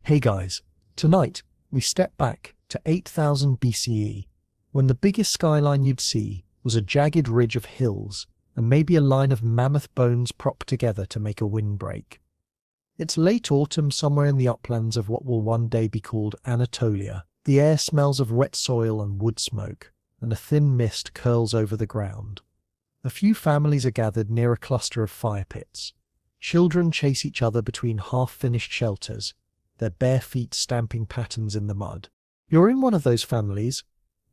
Hey guys, tonight we step back to 8000 BCE, when the biggest skyline you'd see was a jagged ridge of hills and maybe a line of mammoth bones propped together to make a windbreak. It's late autumn somewhere in the uplands of what will one day be called Anatolia. The air smells of wet soil and wood smoke, and a thin mist curls over the ground. A few families are gathered near a cluster of fire pits. Children chase each other between half-finished shelters, their bare feet stamping patterns in the mud. You're in one of those families,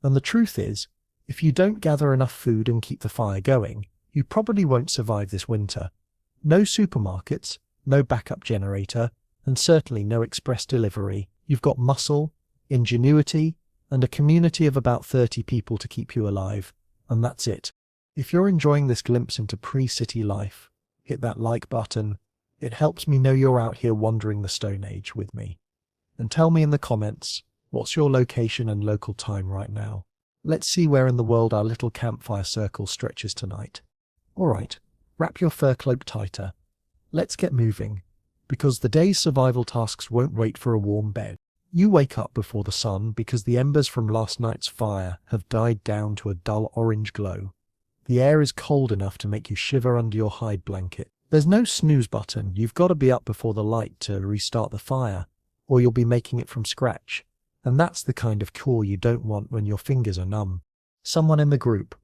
and the truth is, if you don't gather enough food and keep the fire going, you probably won't survive this winter. No supermarkets, no backup generator, and certainly no express delivery. You've got muscle, ingenuity, and a community of about 30 people to keep you alive, and that's it. If you're enjoying this glimpse into pre-city life, hit that like button. It helps me know you're out here wandering the Stone Age with me. And tell me in the comments, what's your location and local time right now? Let's see where in the world our little campfire circle stretches tonight. Alright, wrap your fur cloak tighter. Let's get moving, because the day's survival tasks won't wait for a warm bed. You wake up before the sun because the embers from last night's fire have died down to a dull orange glow. The air is cold enough to make you shiver under your hide blanket. There's no snooze button. You've got to be up before the light to restart the fire, or you'll be making it from scratch. And that's the kind of chore you don't want when your fingers are numb. Someone in the group,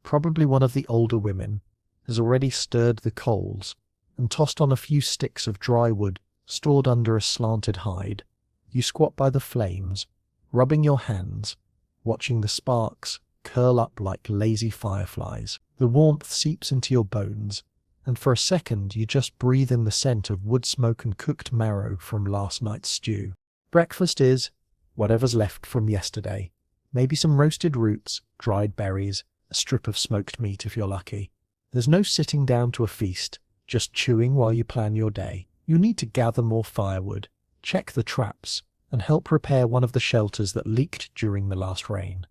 probably one of the older women, has already stirred the coals and tossed on a few sticks of dry wood stored under a slanted hide. You squat by the flames, rubbing your hands, watching the sparks curl up like lazy fireflies. The warmth seeps into your bones, and for a second you just breathe in the scent of wood smoke and cooked marrow from last night's stew. Breakfast is whatever's left from yesterday. Maybe some roasted roots, dried berries, a strip of smoked meat if you're lucky. There's no sitting down to a feast, just chewing while you plan your day. You need to gather more firewood, check the traps, and help repair one of the shelters that leaked during the last rain.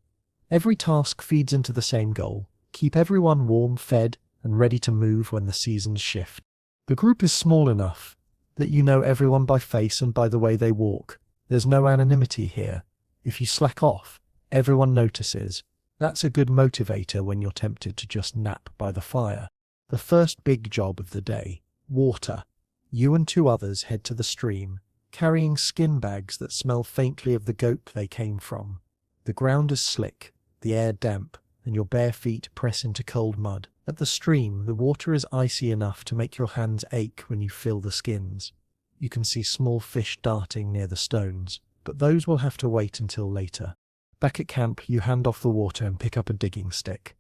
Every task feeds into the same goal: keep everyone warm, fed, and ready to move when the seasons shift. The group is small enough that you know everyone by face and by the way they walk. There's no anonymity here. If you slack off, everyone notices. That's a good motivator when you're tempted to just nap by the fire. The first big job of the day: water. You and two others head to the stream, carrying skin bags that smell faintly of the goat they came from. The ground is slick, the air damp, and your bare feet press into cold mud. At the stream, the water is icy enough to make your hands ache when you fill the skins. You can see small fish darting near the stones, but those will have to wait until later. Back at camp, you hand off the water and pick up a digging stick.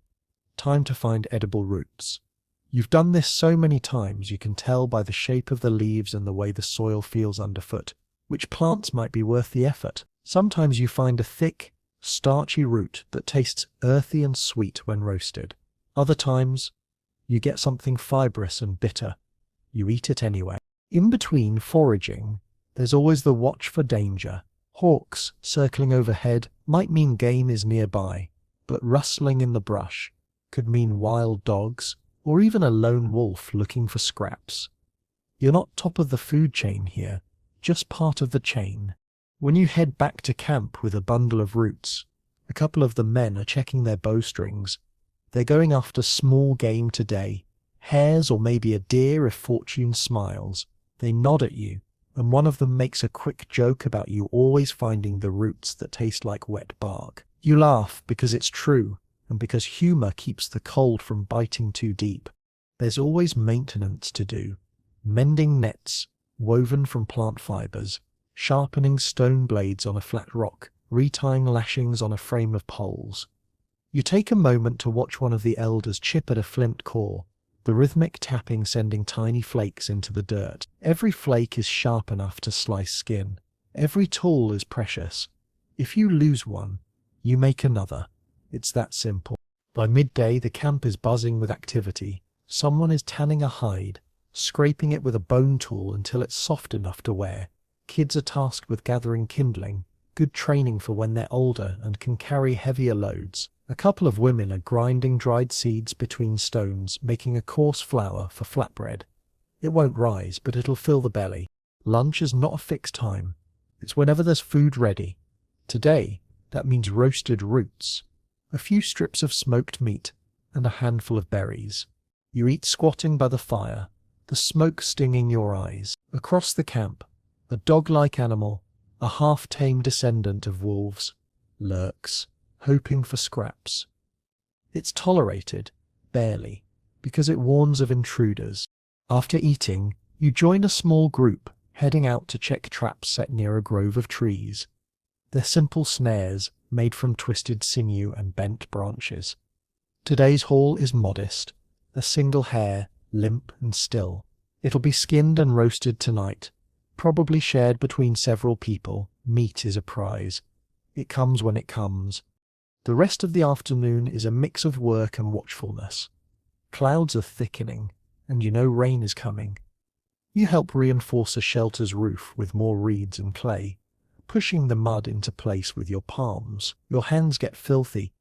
Time to find edible roots. You've done this so many times you can tell by the shape of the leaves and the way the soil feels underfoot which plants might be worth the effort. Sometimes you find a thick, starchy root that tastes earthy and sweet when roasted. Other times, you get something fibrous and bitter. You eat it anyway. In between foraging, there's always the watch for danger. Hawks circling overhead might mean game is nearby, but rustling in the brush could mean wild dogs or even a lone wolf looking for scraps. You're not top of the food chain here, just part of the chain. When you head back to camp with a bundle of roots, a couple of the men are checking their bowstrings. They're going after small game today, hares or maybe a deer if fortune smiles. They nod at you, and one of them makes a quick joke about you always finding the roots that taste like wet bark. You laugh because it's true, and because humor keeps the cold from biting too deep. There's always maintenance to do. Mending nets, woven from plant fibers, sharpening stone blades on a flat rock, retying lashings on a frame of poles. You take a moment to watch one of the elders chip at a flint core, the rhythmic tapping sending tiny flakes into the dirt. Every flake is sharp enough to slice skin. Every tool is precious. If you lose one, you make another. It's that simple. By midday, the camp is buzzing with activity. Someone is tanning a hide, scraping it with a bone tool until it's soft enough to wear. Kids are tasked with gathering kindling, good training for when they're older and can carry heavier loads. A couple of women are grinding dried seeds between stones, making a coarse flour for flatbread. It won't rise, but it'll fill the belly. Lunch is not a fixed time. It's whenever there's food ready. Today, that means roasted roots, a few strips of smoked meat, and a handful of berries. You eat squatting by the fire, the smoke stinging your eyes. Across the camp, a dog-like animal, a half-tame descendant of wolves, lurks, hoping for scraps. It's tolerated, barely, because it warns of intruders. After eating, you join a small group, heading out to check traps set near a grove of trees. They're simple snares made from twisted sinew and bent branches. Today's haul is modest, a single hare, limp and still. It'll be skinned and roasted tonight, probably shared between several people. Meat is a prize. It comes when it comes. The rest of the afternoon is a mix of work and watchfulness. Clouds are thickening, and you know rain is coming. You help reinforce a shelter's roof with more reeds and clay, pushing the mud into place with your palms. Your hands get filthy,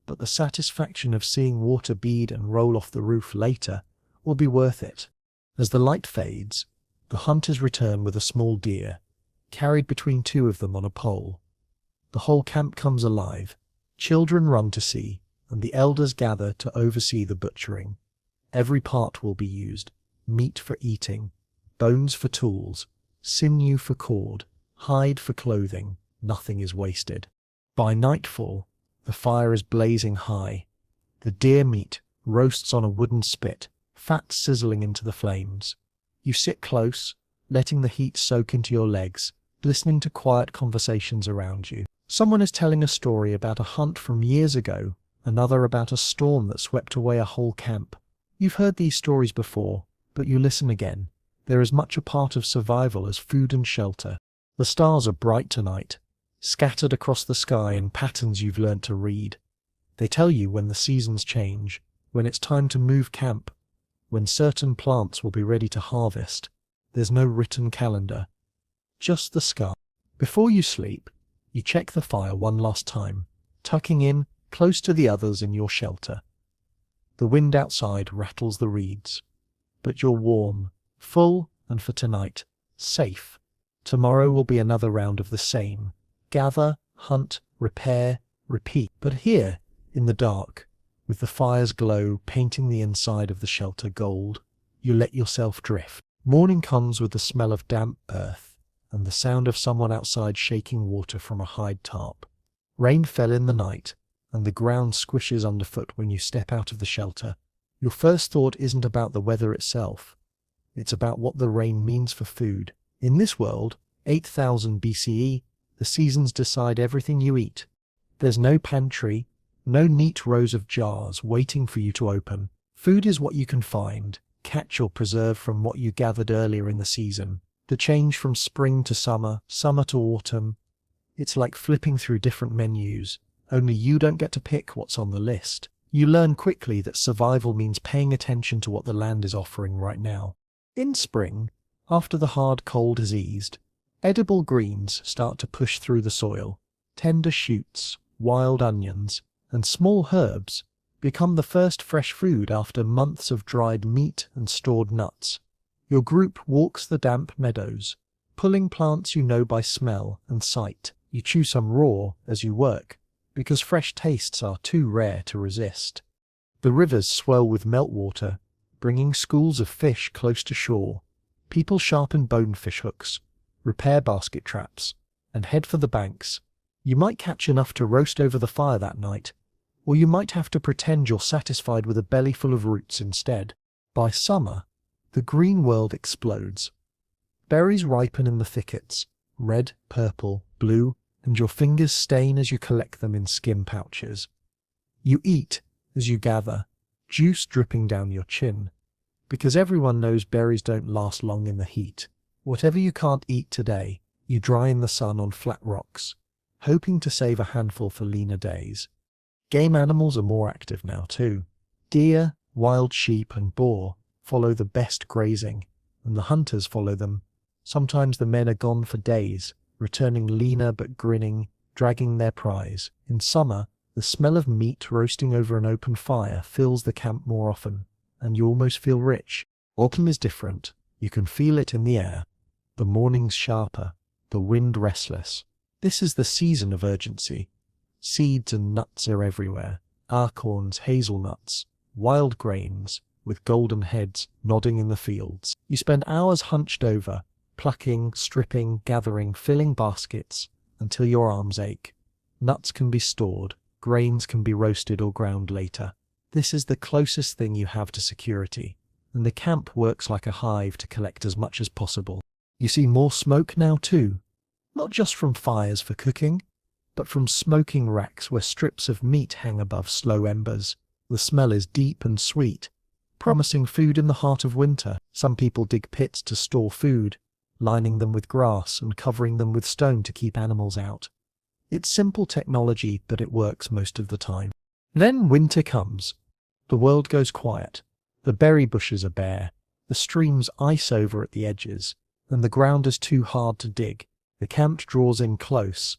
but the satisfaction of seeing water bead and roll off the roof later will be worth it. As the light fades, the hunters return with a small deer, carried between two of them on a pole. The whole camp comes alive. Children run to see, and the elders gather to oversee the butchering. Every part will be used: meat for eating, bones for tools, sinew for cord, hide for clothing. Nothing is wasted. By nightfall, the fire is blazing high. The deer meat roasts on a wooden spit, fat sizzling into the flames. You sit close, letting the heat soak into your legs, listening to quiet conversations around you. Someone is telling a story about a hunt from years ago, another about a storm that swept away a whole camp. You've heard these stories before, but you listen again. They're as much a part of survival as food and shelter. The stars are bright tonight, scattered across the sky in patterns you've learnt to read. They tell you when the seasons change, when it's time to move camp, when certain plants will be ready to harvest. There's no written calendar, just the sky. Before you sleep, you check the fire one last time, tucking in close to the others in your shelter. The wind outside rattles the reeds, but you're warm, full, and for tonight, safe. Tomorrow will be another round of the same. Gather, hunt, repair, repeat. But here, in the dark, with the fire's glow painting the inside of the shelter gold, you let yourself drift. Morning comes with the smell of damp earth and the sound of someone outside shaking water from a hide tarp. Rain fell in the night, and the ground squishes underfoot when you step out of the shelter. Your first thought isn't about the weather itself. It's about what the rain means for food. In this world, 8,000 BCE, the seasons decide everything you eat. There's no pantry, no neat rows of jars waiting for you to open. Food is what you can find, catch or preserve from what you gathered earlier in the season. The change from spring to summer, summer to autumn. It's like flipping through different menus, only you don't get to pick what's on the list. You learn quickly that survival means paying attention to what the land is offering right now. In spring, after the hard cold has eased, edible greens start to push through the soil. Tender shoots, wild onions, and small herbs become the first fresh food after months of dried meat and stored nuts. Your group walks the damp meadows, pulling plants you know by smell and sight. You chew some raw as you work, because fresh tastes are too rare to resist. The rivers swell with meltwater, bringing schools of fish close to shore. People sharpen bonefish hooks, repair basket traps, and head for the banks. You might catch enough to roast over the fire that night, or you might have to pretend you're satisfied with a belly full of roots instead. By summer, the green world explodes. Berries ripen in the thickets, red, purple, blue, and your fingers stain as you collect them in skin pouches. You eat as you gather, juice dripping down your chin, because everyone knows berries don't last long in the heat. Whatever you can't eat today, you dry in the sun on flat rocks, hoping to save a handful for leaner days. Game animals are more active now too. Deer, wild sheep, and boar follow the best grazing, and the hunters follow them. Sometimes the men are gone for days, returning leaner but grinning, dragging their prize. In summer, the smell of meat roasting over an open fire fills the camp more often, and you almost feel rich. Autumn is different. You can feel it in the air. The morning's sharper, the wind restless. This is the season of urgency. Seeds and nuts are everywhere. Acorns, hazelnuts, wild grains, with golden heads nodding in the fields. You spend hours hunched over, plucking, stripping, gathering, filling baskets, until your arms ache. Nuts can be stored, grains can be roasted or ground later. This is the closest thing you have to security, and the camp works like a hive to collect as much as possible. You see more smoke now too, not just from fires for cooking, but from smoking racks where strips of meat hang above slow embers. The smell is deep and sweet, promising food in the heart of winter. Some people dig pits to store food, lining them with grass and covering them with stone to keep animals out. It's simple technology, but it works most of the time. Then winter comes. The world goes quiet. The berry bushes are bare. The streams ice over at the edges, and the ground is too hard to dig. The camp draws in close,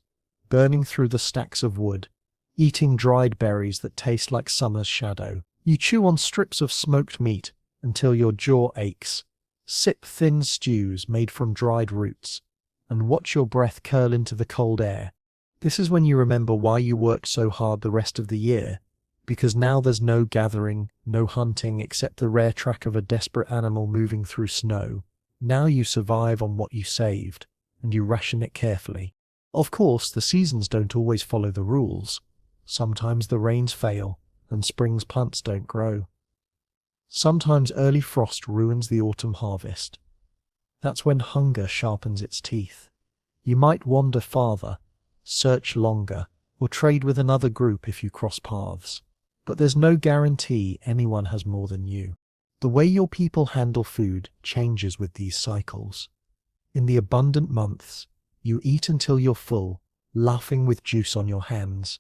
burning through the stacks of wood, eating dried berries that taste like summer's shadow. You chew on strips of smoked meat until your jaw aches, sip thin stews made from dried roots, and watch your breath curl into the cold air. This is when you remember why you worked so hard the rest of the year, because now there's no gathering, no hunting except the rare track of a desperate animal moving through snow. Now you survive on what you saved, and you ration it carefully. Of course, the seasons don't always follow the rules. Sometimes the rains fail, and spring's plants don't grow. Sometimes early frost ruins the autumn harvest. That's when hunger sharpens its teeth. You might wander farther, search longer, or trade with another group if you cross paths. But there's no guarantee anyone has more than you. The way your people handle food changes with these cycles. In the abundant months, you eat until you're full, laughing with juice on your hands.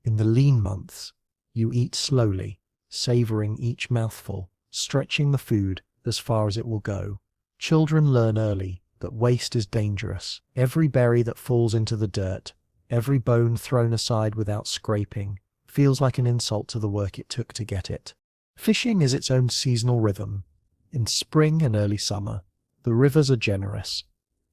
In the lean months, you eat slowly, savoring each mouthful, stretching the food as far as it will go. Children learn early that waste is dangerous. Every berry that falls into the dirt, every bone thrown aside without scraping, feels like an insult to the work it took to get it. Fishing is its own seasonal rhythm. In spring and early summer, the rivers are generous.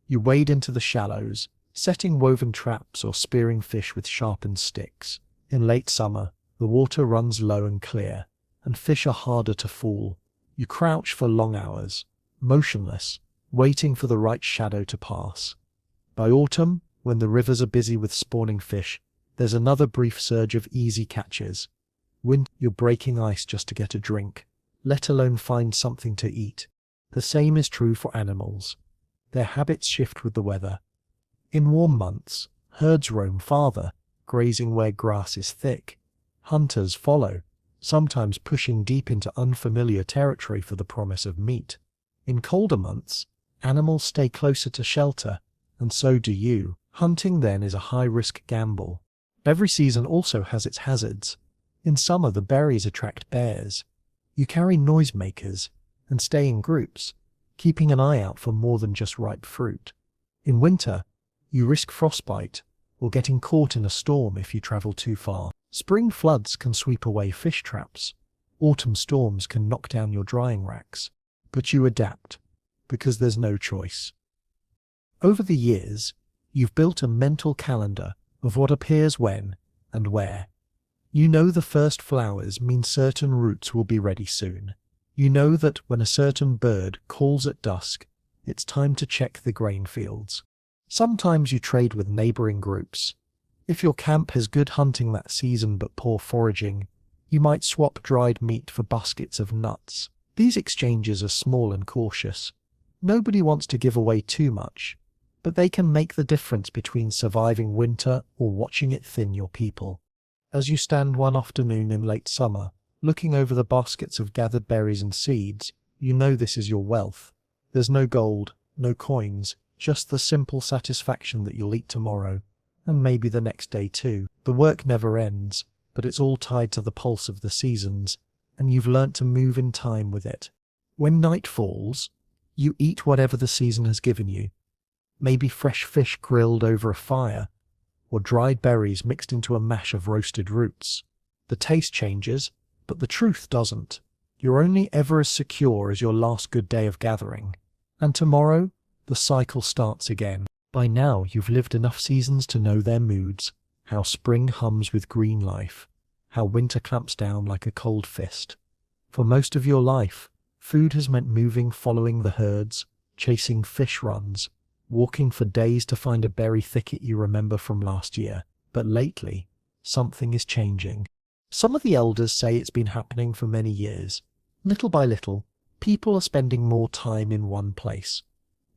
You wade into the shallows, setting woven traps or spearing fish with sharpened sticks. In late summer, the water runs low and clear, and fish are harder to fool. You crouch for long hours, motionless, waiting for the right shadow to pass. By autumn, when the rivers are busy with spawning fish, there's another brief surge of easy catches. You're breaking ice just to get a drink, let alone find something to eat. The same is true for animals. Their habits shift with the weather. In warm months, herds roam farther, grazing where grass is thick. Hunters follow, sometimes pushing deep into unfamiliar territory for the promise of meat. In colder months, animals stay closer to shelter, and so do you. Hunting then is a high-risk gamble. Every season also has its hazards. In summer, the berries attract bears. You carry noisemakers and stay in groups, keeping an eye out for more than just ripe fruit. In winter, you risk frostbite or getting caught in a storm if you travel too far. Spring floods can sweep away fish traps. Autumn storms can knock down your drying racks. But you adapt, because there's no choice. Over the years, you've built a mental calendar of what appears when and where. You know the first flowers mean certain roots will be ready soon. You know that when a certain bird calls at dusk, it's time to check the grain fields. Sometimes you trade with neighboring groups. If your camp has good hunting that season but poor foraging, you might swap dried meat for baskets of nuts. These exchanges are small and cautious. Nobody wants to give away too much, but they can make the difference between surviving winter or watching it thin your people. As you stand one afternoon in late summer, looking over the baskets of gathered berries and seeds, you know this is your wealth. There's no gold, no coins, just the simple satisfaction that you'll eat tomorrow, and maybe the next day too. The work never ends, but it's all tied to the pulse of the seasons, and you've learnt to move in time with it. When night falls, you eat whatever the season has given you. Maybe fresh fish grilled over a fire, or dried berries mixed into a mash of roasted roots. The taste changes, but the truth doesn't. You're only ever as secure as your last good day of gathering. And tomorrow, the cycle starts again. By now, you've lived enough seasons to know their moods, how spring hums with green life, how winter clamps down like a cold fist. For most of your life, food has meant moving following the herds, chasing fish runs, walking for days to find a berry thicket you remember from last year. But lately, something is changing. Some of the elders say it's been happening for many years. Little by little, people are spending more time in one place.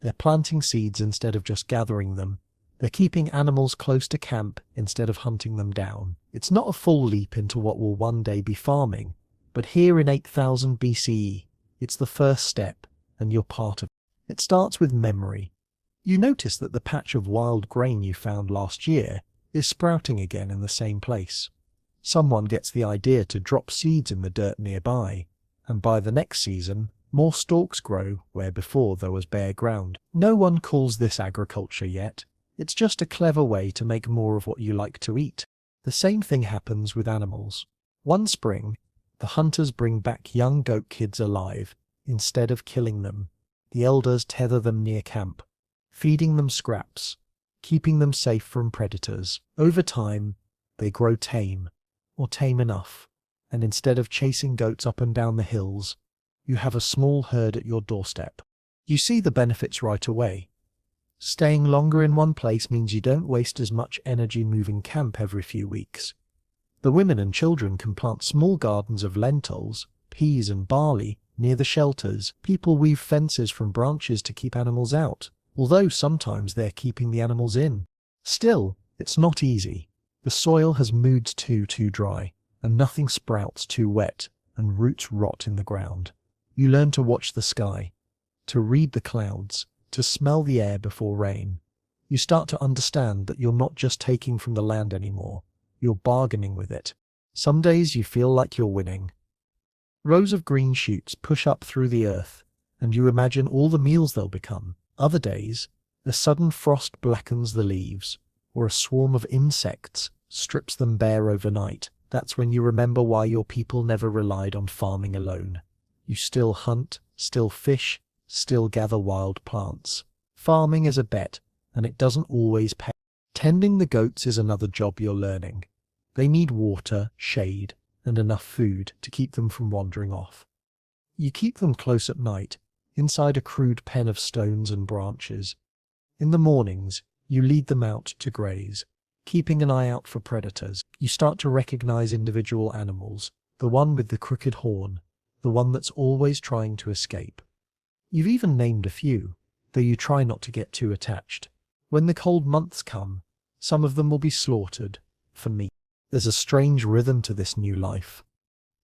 They're planting seeds instead of just gathering them. They're keeping animals close to camp instead of hunting them down. It's not a full leap into what will one day be farming, but here in 8000 BCE, it's the first step, and you're part of it. It starts with memory. You notice that the patch of wild grain you found last year is sprouting again in the same place. Someone gets the idea to drop seeds in the dirt nearby, and by the next season, more stalks grow where before there was bare ground. No one calls this agriculture yet. It's just a clever way to make more of what you like to eat. The same thing happens with animals. One spring, the hunters bring back young goat kids alive instead of killing them. The elders tether them near camp, feeding them scraps, keeping them safe from predators. Over time, they grow tame, or tame enough, and instead of chasing goats up and down the hills, you have a small herd at your doorstep. You see the benefits right away. Staying longer in one place means you don't waste as much energy moving camp every few weeks. The women and children can plant small gardens of lentils, peas and barley near the shelters. People weave fences from branches to keep animals out, although sometimes they're keeping the animals in. Still, it's not easy. The soil has moved too dry, and nothing sprouts too wet, and roots rot in the ground. You learn to watch the sky, to read the clouds, to smell the air before rain. You start to understand that you're not just taking from the land anymore, you're bargaining with it. Some days you feel like you're winning. Rows of green shoots push up through the earth, and you imagine all the meals they'll become. Other days, a sudden frost blackens the leaves, or a swarm of insects strips them bare overnight. That's when you remember why your people never relied on farming alone. You still hunt, still fish, still gather wild plants. Farming is a bet, and it doesn't always pay. Tending the goats is another job you're learning. They need water, shade, and enough food to keep them from wandering off. You keep them close at night, inside a crude pen of stones and branches. In the mornings, you lead them out to graze, keeping an eye out for predators. You start to recognize individual animals, the one with the crooked horn, the one that's always trying to escape. You've even named a few, though you try not to get too attached. When the cold months come, some of them will be slaughtered for meat. There's a strange rhythm to this new life.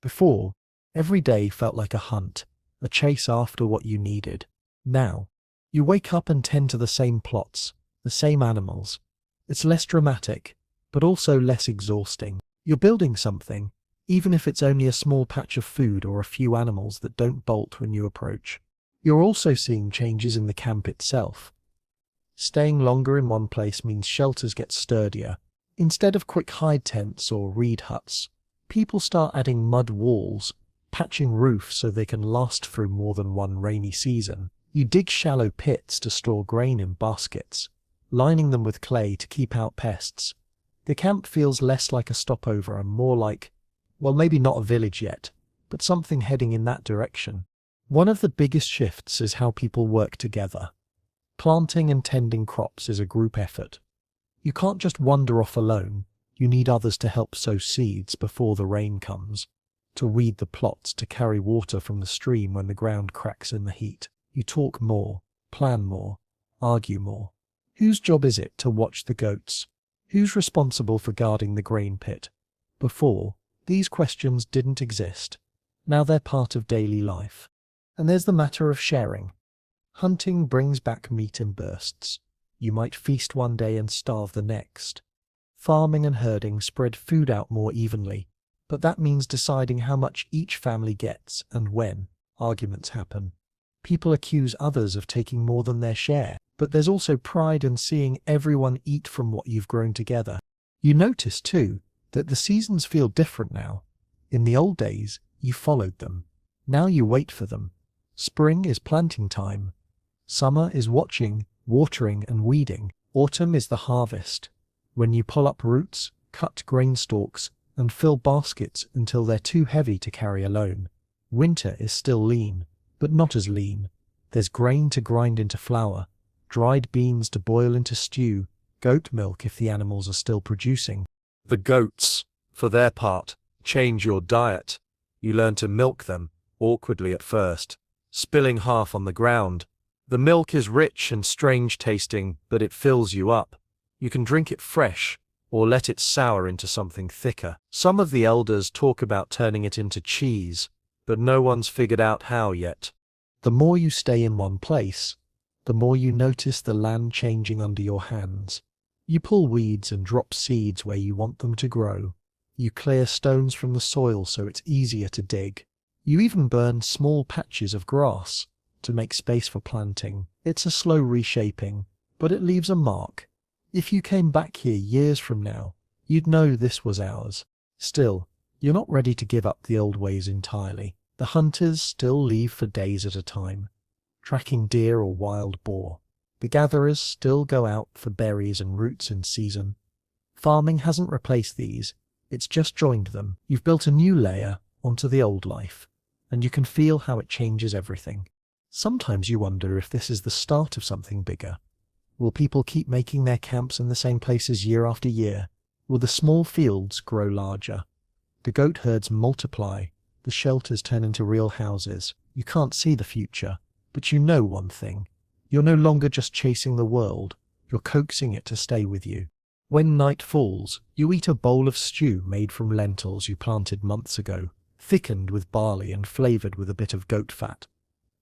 Before, every day felt like a hunt, a chase after what you needed. Now, you wake up and tend to the same plots, the same animals. It's less dramatic, but also less exhausting. You're building something, even if it's only a small patch of food or a few animals that don't bolt when you approach. You're also seeing changes in the camp itself. Staying longer in one place means shelters get sturdier. Instead of quick hide tents or reed huts, people start adding mud walls, patching roofs so they can last through more than one rainy season. You dig shallow pits to store grain in baskets, lining them with clay to keep out pests. The camp feels less like a stopover and more like, well, maybe not a village yet, but something heading in that direction. One of the biggest shifts is how people work together. Planting and tending crops is a group effort. You can't just wander off alone. You need others to help sow seeds before the rain comes, to weed the plots, to carry water from the stream when the ground cracks in the heat. You talk more, plan more, argue more. Whose job is it to watch the goats? Who's responsible for guarding the grain pit? Before, these questions didn't exist. Now they're part of daily life. And there's the matter of sharing. Hunting brings back meat in bursts. You might feast one day and starve the next. Farming and herding spread food out more evenly, but that means deciding how much each family gets and when. Arguments happen. People accuse others of taking more than their share, but there's also pride in seeing everyone eat from what you've grown together. You notice, too, that the seasons feel different now. In the old days, you followed them. Now you wait for them. Spring is planting time. Summer is watching, watering and weeding. Autumn is the harvest, when you pull up roots, cut grain stalks, and fill baskets until they're too heavy to carry alone. Winter is still lean, but not as lean. There's grain to grind into flour, dried beans to boil into stew, goat milk if the animals are still producing. The goats, for their part, change your diet. You learn to milk them, awkwardly at first, spilling half on the ground. The milk is rich and strange tasting, but it fills you up. You can drink it fresh, or let it sour into something thicker. Some of the elders talk about turning it into cheese, but no one's figured out how yet. The more you stay in one place, the more you notice the land changing under your hands. You pull weeds and drop seeds where you want them to grow. You clear stones from the soil so it's easier to dig. You even burn small patches of grass to make space for planting. It's a slow reshaping, but it leaves a mark. If you came back here years from now, you'd know this was ours. Still, you're not ready to give up the old ways entirely. The hunters still leave for days at a time, tracking deer or wild boar. The gatherers still go out for berries and roots in season. Farming hasn't replaced these, it's just joined them. You've built a new layer onto the old life, and you can feel how it changes everything. Sometimes you wonder if this is the start of something bigger. Will people keep making their camps in the same places year after year? Will the small fields grow larger? The goat herds multiply, the shelters turn into real houses. You can't see the future, but you know one thing. You're no longer just chasing the world, you're coaxing it to stay with you. When night falls, you eat a bowl of stew made from lentils you planted months ago, thickened with barley and flavoured with a bit of goat fat.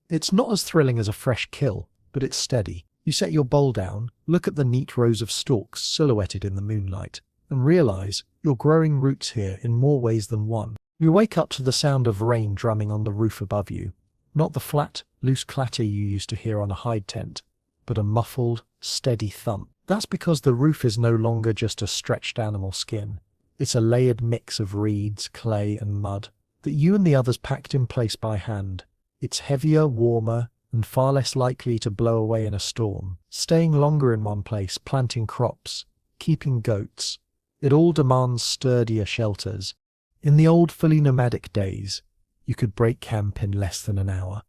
It's not as thrilling as a fresh kill, but it's steady. You set your bowl down, look at the neat rows of stalks silhouetted in the moonlight, and realise you're growing roots here in more ways than one. You wake up to the sound of rain drumming on the roof above you, not the flat, loose clatter you used to hear on a hide tent, but a muffled, steady thump. That's because the roof is no longer just a stretched animal skin. It's a layered mix of reeds, clay, and mud that you and the others packed in place by hand. It's heavier, warmer, and far less likely to blow away in a storm. Staying longer in one place, planting crops, keeping goats, it all demands sturdier shelters. In the old fully nomadic days, you could break camp in less than an hour.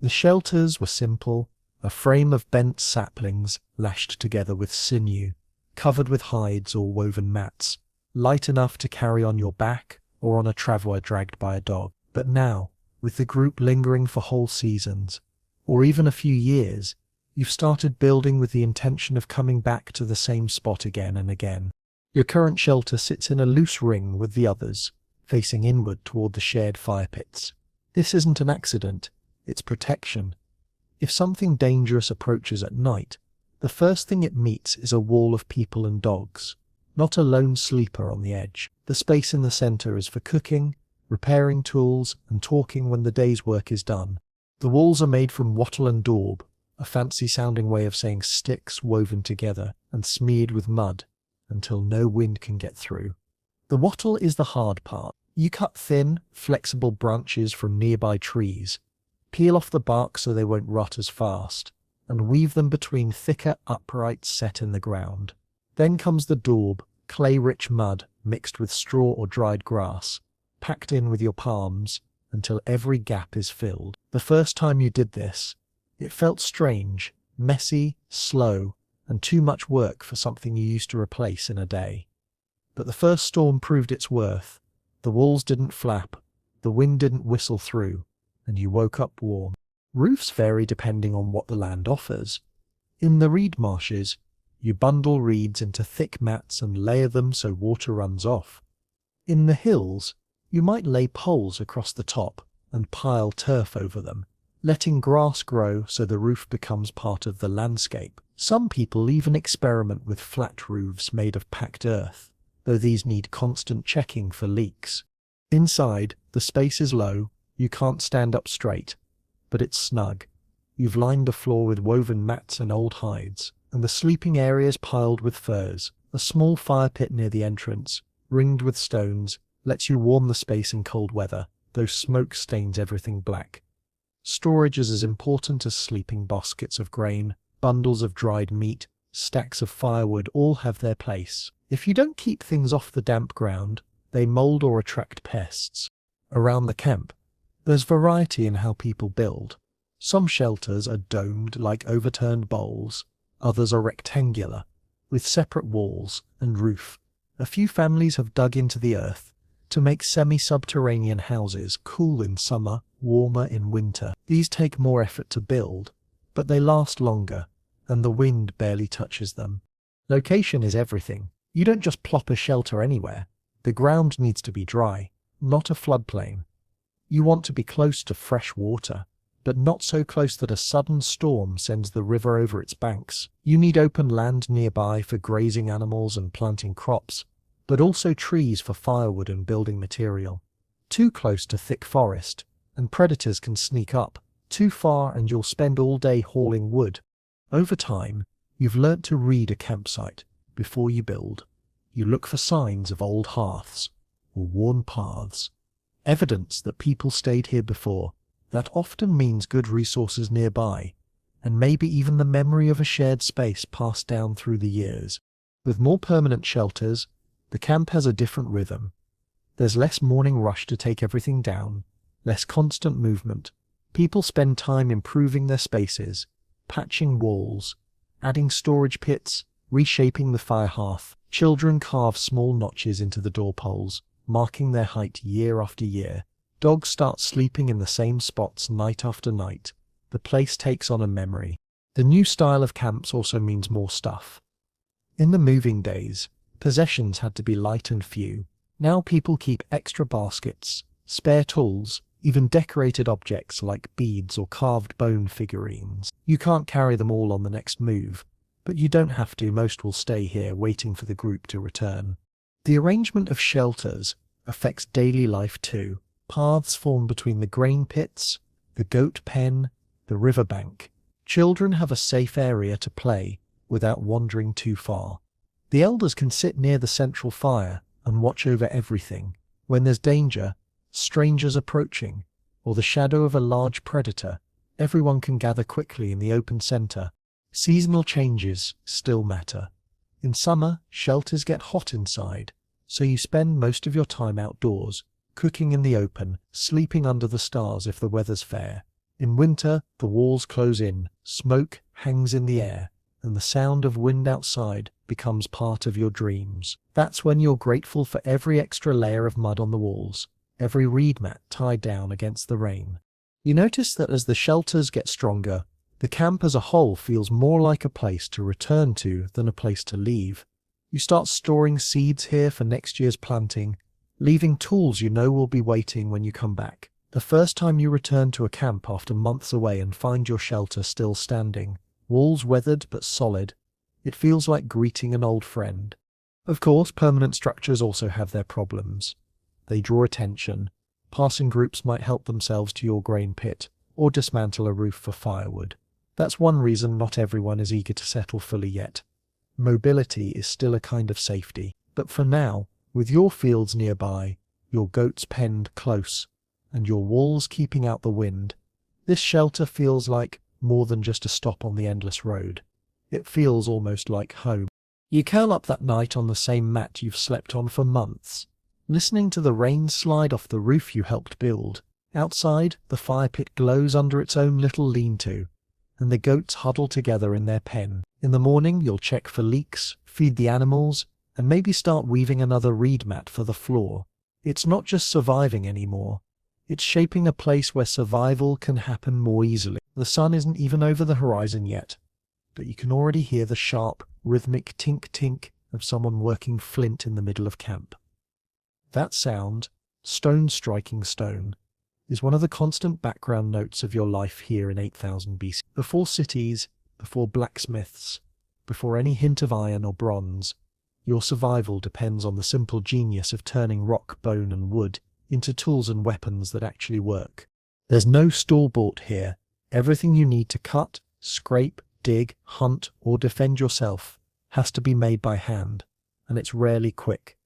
The shelters were simple, a frame of bent saplings lashed together with sinew, covered with hides or woven mats, light enough to carry on your back or on a traveller dragged by a dog. But now, with the group lingering for whole seasons, or even a few years, you've started building with the intention of coming back to the same spot again and again. Your current shelter sits in a loose ring with the others, facing inward toward the shared fire pits. This isn't an accident, it's protection. If something dangerous approaches at night, the first thing it meets is a wall of people and dogs, not a lone sleeper on the edge. The space in the center is for cooking, repairing tools, and talking when the day's work is done. The walls are made from wattle and daub, a fancy-sounding way of saying sticks woven together and smeared with mud until no wind can get through. The wattle is the hard part. You cut thin, flexible branches from nearby trees, peel off the bark so they won't rot as fast, and weave them between thicker uprights set in the ground. Then comes the daub, clay-rich mud mixed with straw or dried grass, packed in with your palms until every gap is filled. The first time you did this, it felt strange, messy, slow, and too much work for something you used to replace in a day. But the first storm proved its worth. The walls didn't flap, the wind didn't whistle through, and you woke up warm. Roofs vary depending on what the land offers. In the reed marshes, you bundle reeds into thick mats and layer them so water runs off. In the hills, you might lay poles across the top and pile turf over them, letting grass grow so the roof becomes part of the landscape. Some people even experiment with flat roofs made of packed earth, though these need constant checking for leaks. Inside, the space is low, you can't stand up straight, but it's snug. You've lined the floor with woven mats and old hides, and the sleeping area is piled with furs. A small fire pit near the entrance, ringed with stones, lets you warm the space in cold weather, though smoke stains everything black. Storage is as important as sleeping. Baskets of grain, bundles of dried meat, stacks of firewood all have their place. If you don't keep things off the damp ground, they mold or attract pests. Around the camp, there's variety in how people build. Some shelters are domed like overturned bowls, others are rectangular, with separate walls and roof. A few families have dug into the earth to make semi-subterranean houses, cool in summer, warmer in winter. These take more effort to build, but they last longer, and the wind barely touches them. Location is everything. You don't just plop a shelter anywhere. The ground needs to be dry, not a floodplain. You want to be close to fresh water, but not so close that a sudden storm sends the river over its banks. You need open land nearby for grazing animals and planting crops, but also trees for firewood and building material. Too close to thick forest, and predators can sneak up. Too far and you'll spend all day hauling wood. Over time, you've learnt to read a campsite before you build. You look for signs of old hearths or worn paths, evidence that people stayed here before. That often means good resources nearby, and maybe even the memory of a shared space passed down through the years. With more permanent shelters, the camp has a different rhythm. There's less morning rush to take everything down, less constant movement. People spend time improving their spaces, patching walls, adding storage pits, reshaping the fire hearth. Children carve small notches into the door poles, marking their height year after year. Dogs start sleeping in the same spots night after night. The place takes on a memory. The new style of camps also means more stuff. In the moving days, possessions had to be light and few. Now people keep extra baskets, spare tools, even decorated objects like beads or carved bone figurines. You can't carry them all on the next move, but you don't have to. Most will stay here waiting for the group to return. The arrangement of shelters affects daily life too. Paths form between the grain pits, the goat pen, the riverbank. Children have a safe area to play without wandering too far. The elders can sit near the central fire and watch over everything. When there's danger, strangers approaching, or the shadow of a large predator, everyone can gather quickly in the open center. Seasonal changes still matter. In summer, shelters get hot inside, so you spend most of your time outdoors, cooking in the open, sleeping under the stars if the weather's fair. In winter, the walls close in, smoke hangs in the air, and the sound of wind outside becomes part of your dreams. That's when you're grateful for every extra layer of mud on the walls, every reed mat tied down against the rain. You notice that as the shelters get stronger, the camp as a whole feels more like a place to return to than a place to leave. You start storing seeds here for next year's planting, leaving tools you know will be waiting when you come back. The first time you return to a camp after months away and find your shelter still standing, walls weathered but solid, it feels like greeting an old friend. Of course, permanent structures also have their problems. They draw attention. Passing groups might help themselves to your grain pit, or dismantle a roof for firewood. That's one reason not everyone is eager to settle fully yet. Mobility is still a kind of safety. But for now, with your fields nearby, your goats penned close, and your walls keeping out the wind, this shelter feels like more than just a stop on the endless road. It feels almost like home. You curl up that night on the same mat you've slept on for months, listening to the rain slide off the roof you helped build. Outside, the fire pit glows under its own little lean-to, and the goats huddle together in their pen. In the morning, you'll check for leaks, feed the animals, and maybe start weaving another reed mat for the floor. It's not just surviving anymore. It's shaping a place where survival can happen more easily. The sun isn't even over the horizon yet, but you can already hear the sharp, rhythmic tink-tink of someone working flint in the middle of camp. That sound, stone striking stone, is one of the constant background notes of your life here in 8000 BC. Before cities, before blacksmiths, before any hint of iron or bronze, your survival depends on the simple genius of turning rock, bone and wood into tools and weapons that actually work. There's no store-bought here. Everything you need to cut, scrape, dig, hunt or defend yourself has to be made by hand, and it's rarely quick.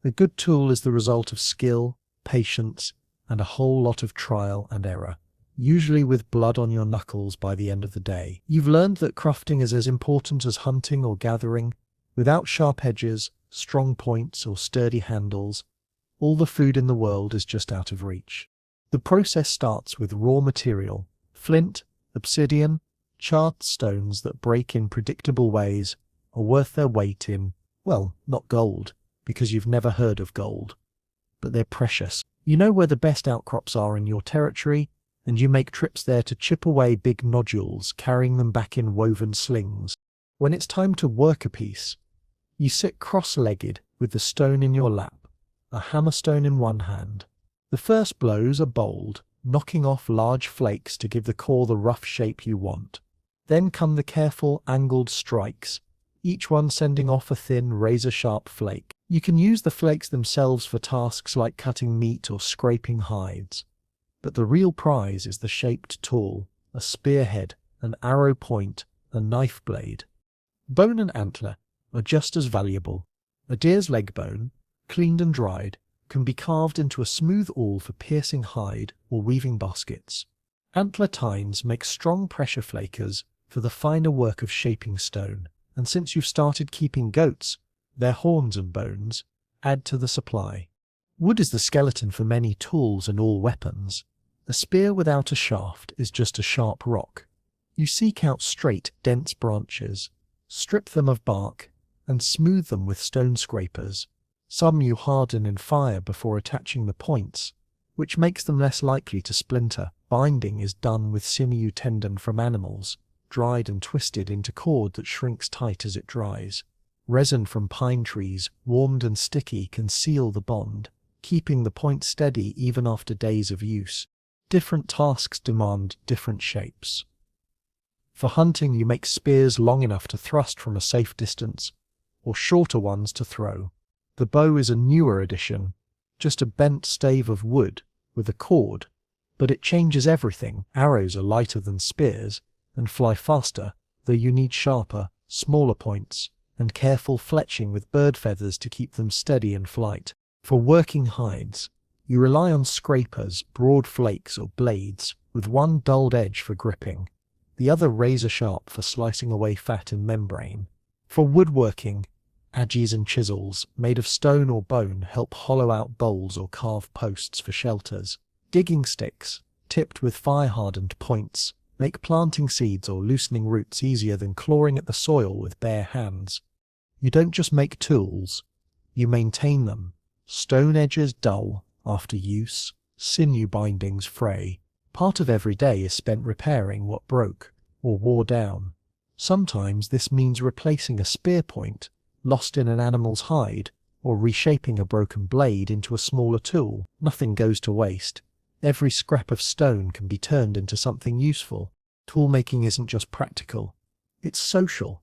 A good tool is the result of skill, patience, and a whole lot of trial and error. usually with blood on your knuckles by the end of the day. You've learned that crafting is as important as hunting or gathering. Without sharp edges, strong points, or sturdy handles, all the food in the world is just out of reach. The process starts with raw material: flint, obsidian, charred stones that break in predictable ways are worth their weight in, well, not gold, because you've never heard of gold, but they're precious. You know where the best outcrops are in your territory, and you make trips there to chip away big nodules, carrying them back in woven slings. When it's time to work a piece, you sit cross-legged with the stone in your lap, a hammerstone in one hand. The first blows are bold, knocking off large flakes to give the core the rough shape you want. Then come the careful, angled strikes, each one sending off a thin, razor-sharp flake. You can use the flakes themselves for tasks like cutting meat or scraping hides. But the real prize is the shaped tool: a spearhead, an arrow point, a knife blade. Bone and antler are just as valuable. A deer's leg bone, cleaned and dried, can be carved into a smooth awl for piercing hide or weaving baskets. Antler tines make strong pressure flakers for the finer work of shaping stone, and since you've started keeping goats, their horns and bones add to the supply. Wood is the skeleton for many tools and all weapons. A spear without a shaft is just a sharp rock. You seek out straight, dense branches, strip them of bark, and smooth them with stone scrapers. Some you harden in fire before attaching the points, which makes them less likely to splinter. Binding is done with sinew tendon from animals, dried and twisted into cord that shrinks tight as it dries. Resin from pine trees, warmed and sticky, can seal the bond, keeping the point steady even after days of use. Different tasks demand different shapes. For hunting, you make spears long enough to thrust from a safe distance, or shorter ones to throw. The bow is a newer addition, just a bent stave of wood with a cord, but it changes everything. Arrows are lighter than spears and fly faster, though you need sharper, smaller points and careful fletching with bird feathers to keep them steady in flight. For working hides, you rely on scrapers, broad flakes or blades, with one dulled edge for gripping, the other razor-sharp for slicing away fat and membrane. For woodworking, adges and chisels, made of stone or bone, help hollow out bowls or carve posts for shelters. Digging sticks, tipped with fire-hardened points, make planting seeds or loosening roots easier than clawing at the soil with bare hands. You don't just make tools, you maintain them. Stone edges dull after use, sinew bindings fray. Part of every day is spent repairing what broke or wore down. Sometimes this means replacing a spear point lost in an animal's hide, or reshaping a broken blade into a smaller tool. Nothing goes to waste. Every scrap of stone can be turned into something useful. Toolmaking isn't just practical, it's social.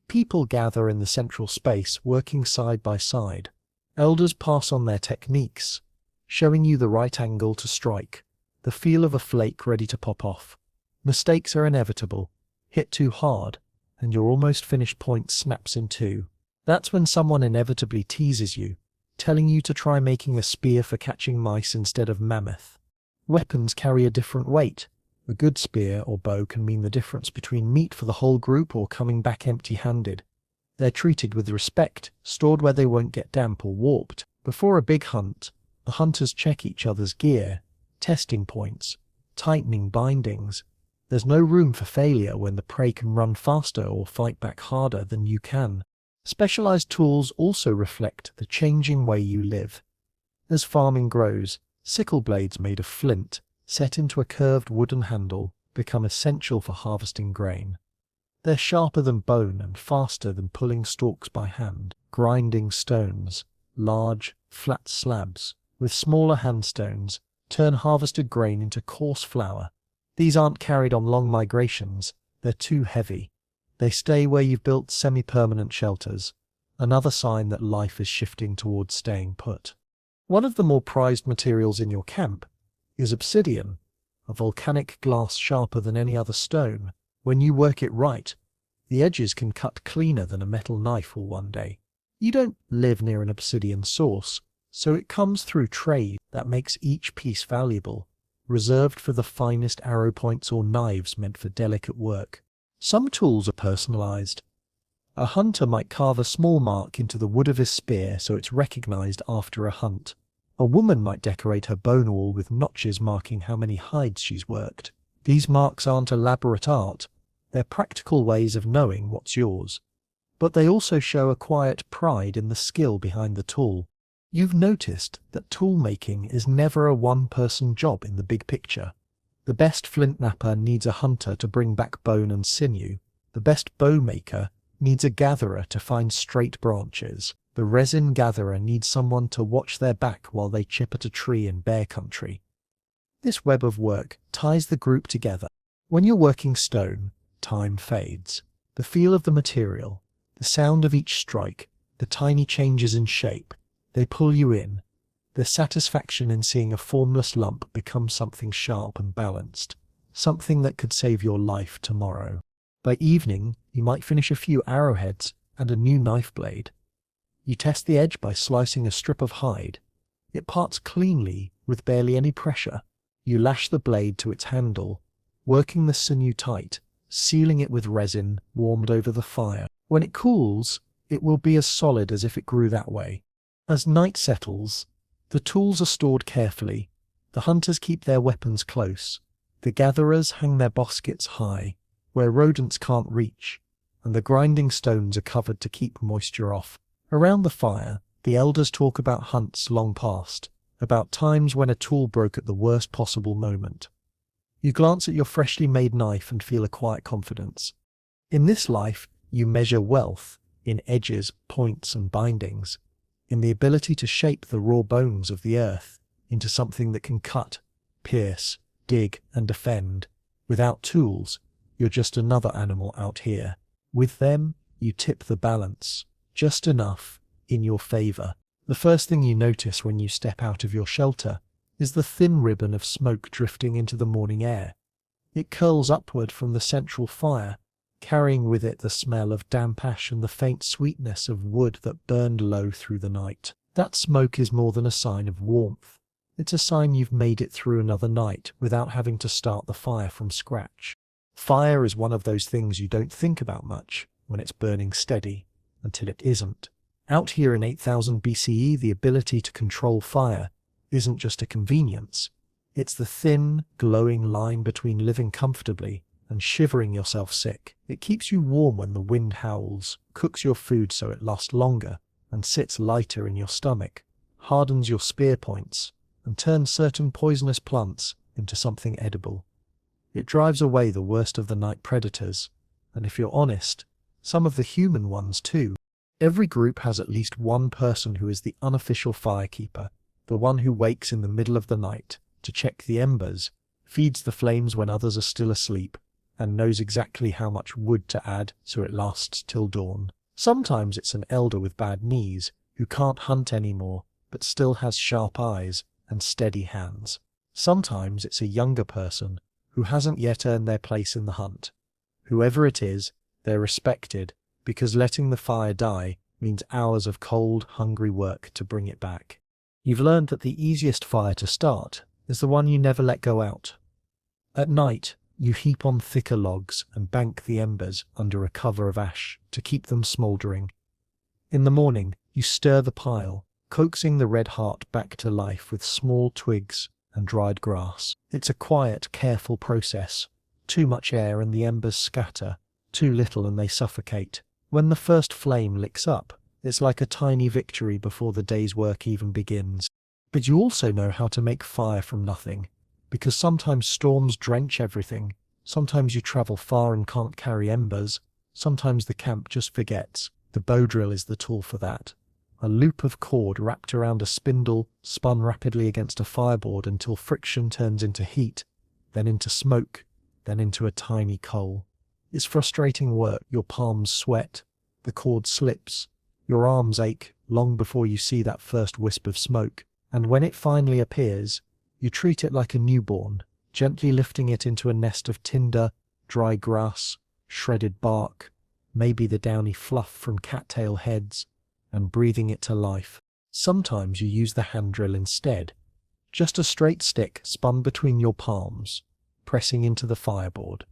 People gather in the central space, working side by side. Elders pass on their techniques, showing you the right angle to strike, the feel of a flake ready to pop off. Mistakes are inevitable. Hit too hard, and your almost finished point snaps in two. That's when someone inevitably teases you, telling you to try making a spear for catching mice instead of mammoth. Weapons carry a different weight. A good spear or bow can mean the difference between meat for the whole group or coming back empty-handed. They're treated with respect, stored where they won't get damp or warped. Before a big hunt, the hunters check each other's gear, testing points, tightening bindings. There's no room for failure when the prey can run faster or fight back harder than you can. Specialized tools also reflect the changing way you live. As farming grows, sickle blades made of flint, set into a curved wooden handle, become essential for harvesting grain. They're sharper than bone and faster than pulling stalks by hand. Grinding stones, large, flat slabs, with smaller handstones, turn harvested grain into coarse flour. These aren't carried on long migrations, they're too heavy. They stay where you've built semi-permanent shelters, another sign that life is shifting towards staying put. One of the more prized materials in your camp is obsidian, a volcanic glass sharper than any other stone. When you work it right, the edges can cut cleaner than a metal knife will one day. You don't live near an obsidian source, so it comes through trade that makes each piece valuable. reserved for the finest arrow points or knives meant for delicate work. Some tools are personalized. A hunter might carve a small mark into the wood of his spear so it's recognized after a hunt. A woman might decorate her bone wall with notches marking how many hides she's worked. These marks aren't elaborate art, they're practical ways of knowing what's yours. But they also show a quiet pride in the skill behind the tool. You've noticed that tool making is never a one-person job in the big picture. The best flint knapper needs a hunter to bring back bone and sinew. The best bow maker needs a gatherer to find straight branches. The resin gatherer needs someone to watch their back while they chip at a tree in bear country. This web of work ties the group together. When you're working stone, time fades. The feel of the material, the sound of each strike, the tiny changes in shape, they pull you in. The satisfaction in seeing a formless lump become something sharp and balanced, something that could save your life tomorrow. By evening, you might finish a few arrowheads and a new knife blade. You test the edge by slicing a strip of hide. It parts cleanly with barely any pressure. You lash the blade to its handle, working the sinew tight, sealing it with resin warmed over the fire. When it cools, it will be as solid as if it grew that way. As night settles, the tools are stored carefully. The hunters keep their weapons close. The gatherers hang their baskets high, where rodents can't reach, and the grinding stones are covered to keep moisture off. Around the fire, the elders talk about hunts long past, about times when a tool broke at the worst possible moment. You glance at your freshly made knife and feel a quiet confidence. In this life, you measure wealth in edges, points, and bindings, in the ability to shape the raw bones of the earth into something that can cut, pierce, dig, and defend. Without tools, you're just another animal out here. With them, you tip the balance, just enough, in your favor. The first thing you notice when you step out of your shelter is the thin ribbon of smoke drifting into the morning air. It curls upward from the central fire, carrying with it the smell of damp ash and the faint sweetness of wood that burned low through the night. That smoke is more than a sign of warmth. It's a sign you've made it through another night without having to start the fire from scratch. Fire is one of those things you don't think about much when it's burning steady, until it isn't. Out here in 8000 BCE, the ability to control fire isn't just a convenience. It's the thin, glowing line between living comfortably and shivering yourself sick. It keeps you warm when the wind howls, cooks your food so it lasts longer, and sits lighter in your stomach, hardens your spear points, and turns certain poisonous plants into something edible. It drives away the worst of the night predators, and if you're honest, some of the human ones too. Every group has at least one person who is the unofficial firekeeper, the one who wakes in the middle of the night to check the embers, feeds the flames when others are still asleep, and knows exactly how much wood to add so it lasts till dawn. Sometimes it's an elder with bad knees who can't hunt anymore but still has sharp eyes and steady hands. Sometimes it's a younger person who hasn't yet earned their place in the hunt. Whoever it is, they're respected because letting the fire die means hours of cold, hungry work to bring it back. You've learned that the easiest fire to start is the one you never let go out. At night, you heap on thicker logs and bank the embers under a cover of ash to keep them smouldering. In the morning, you stir the pile, coaxing the red heart back to life with small twigs and dried grass. It's a quiet, careful process. Too much air and the embers scatter, too little and they suffocate. When the first flame licks up, it's like a tiny victory before the day's work even begins. But you also know how to make fire from nothing, because sometimes storms drench everything, sometimes you travel far and can't carry embers, sometimes the camp just forgets. The bow drill is the tool for that. A loop of cord wrapped around a spindle, spun rapidly against a fireboard until friction turns into heat, then into smoke, then into a tiny coal. It's frustrating work. Your palms sweat, the cord slips, your arms ache long before you see that first wisp of smoke, and when it finally appears, you treat it like a newborn, gently lifting it into a nest of tinder, dry grass, shredded bark, maybe the downy fluff from cattail heads, and breathing it to life. Sometimes you use the hand drill instead, Just a straight stick spun between your palms, pressing into the fireboard.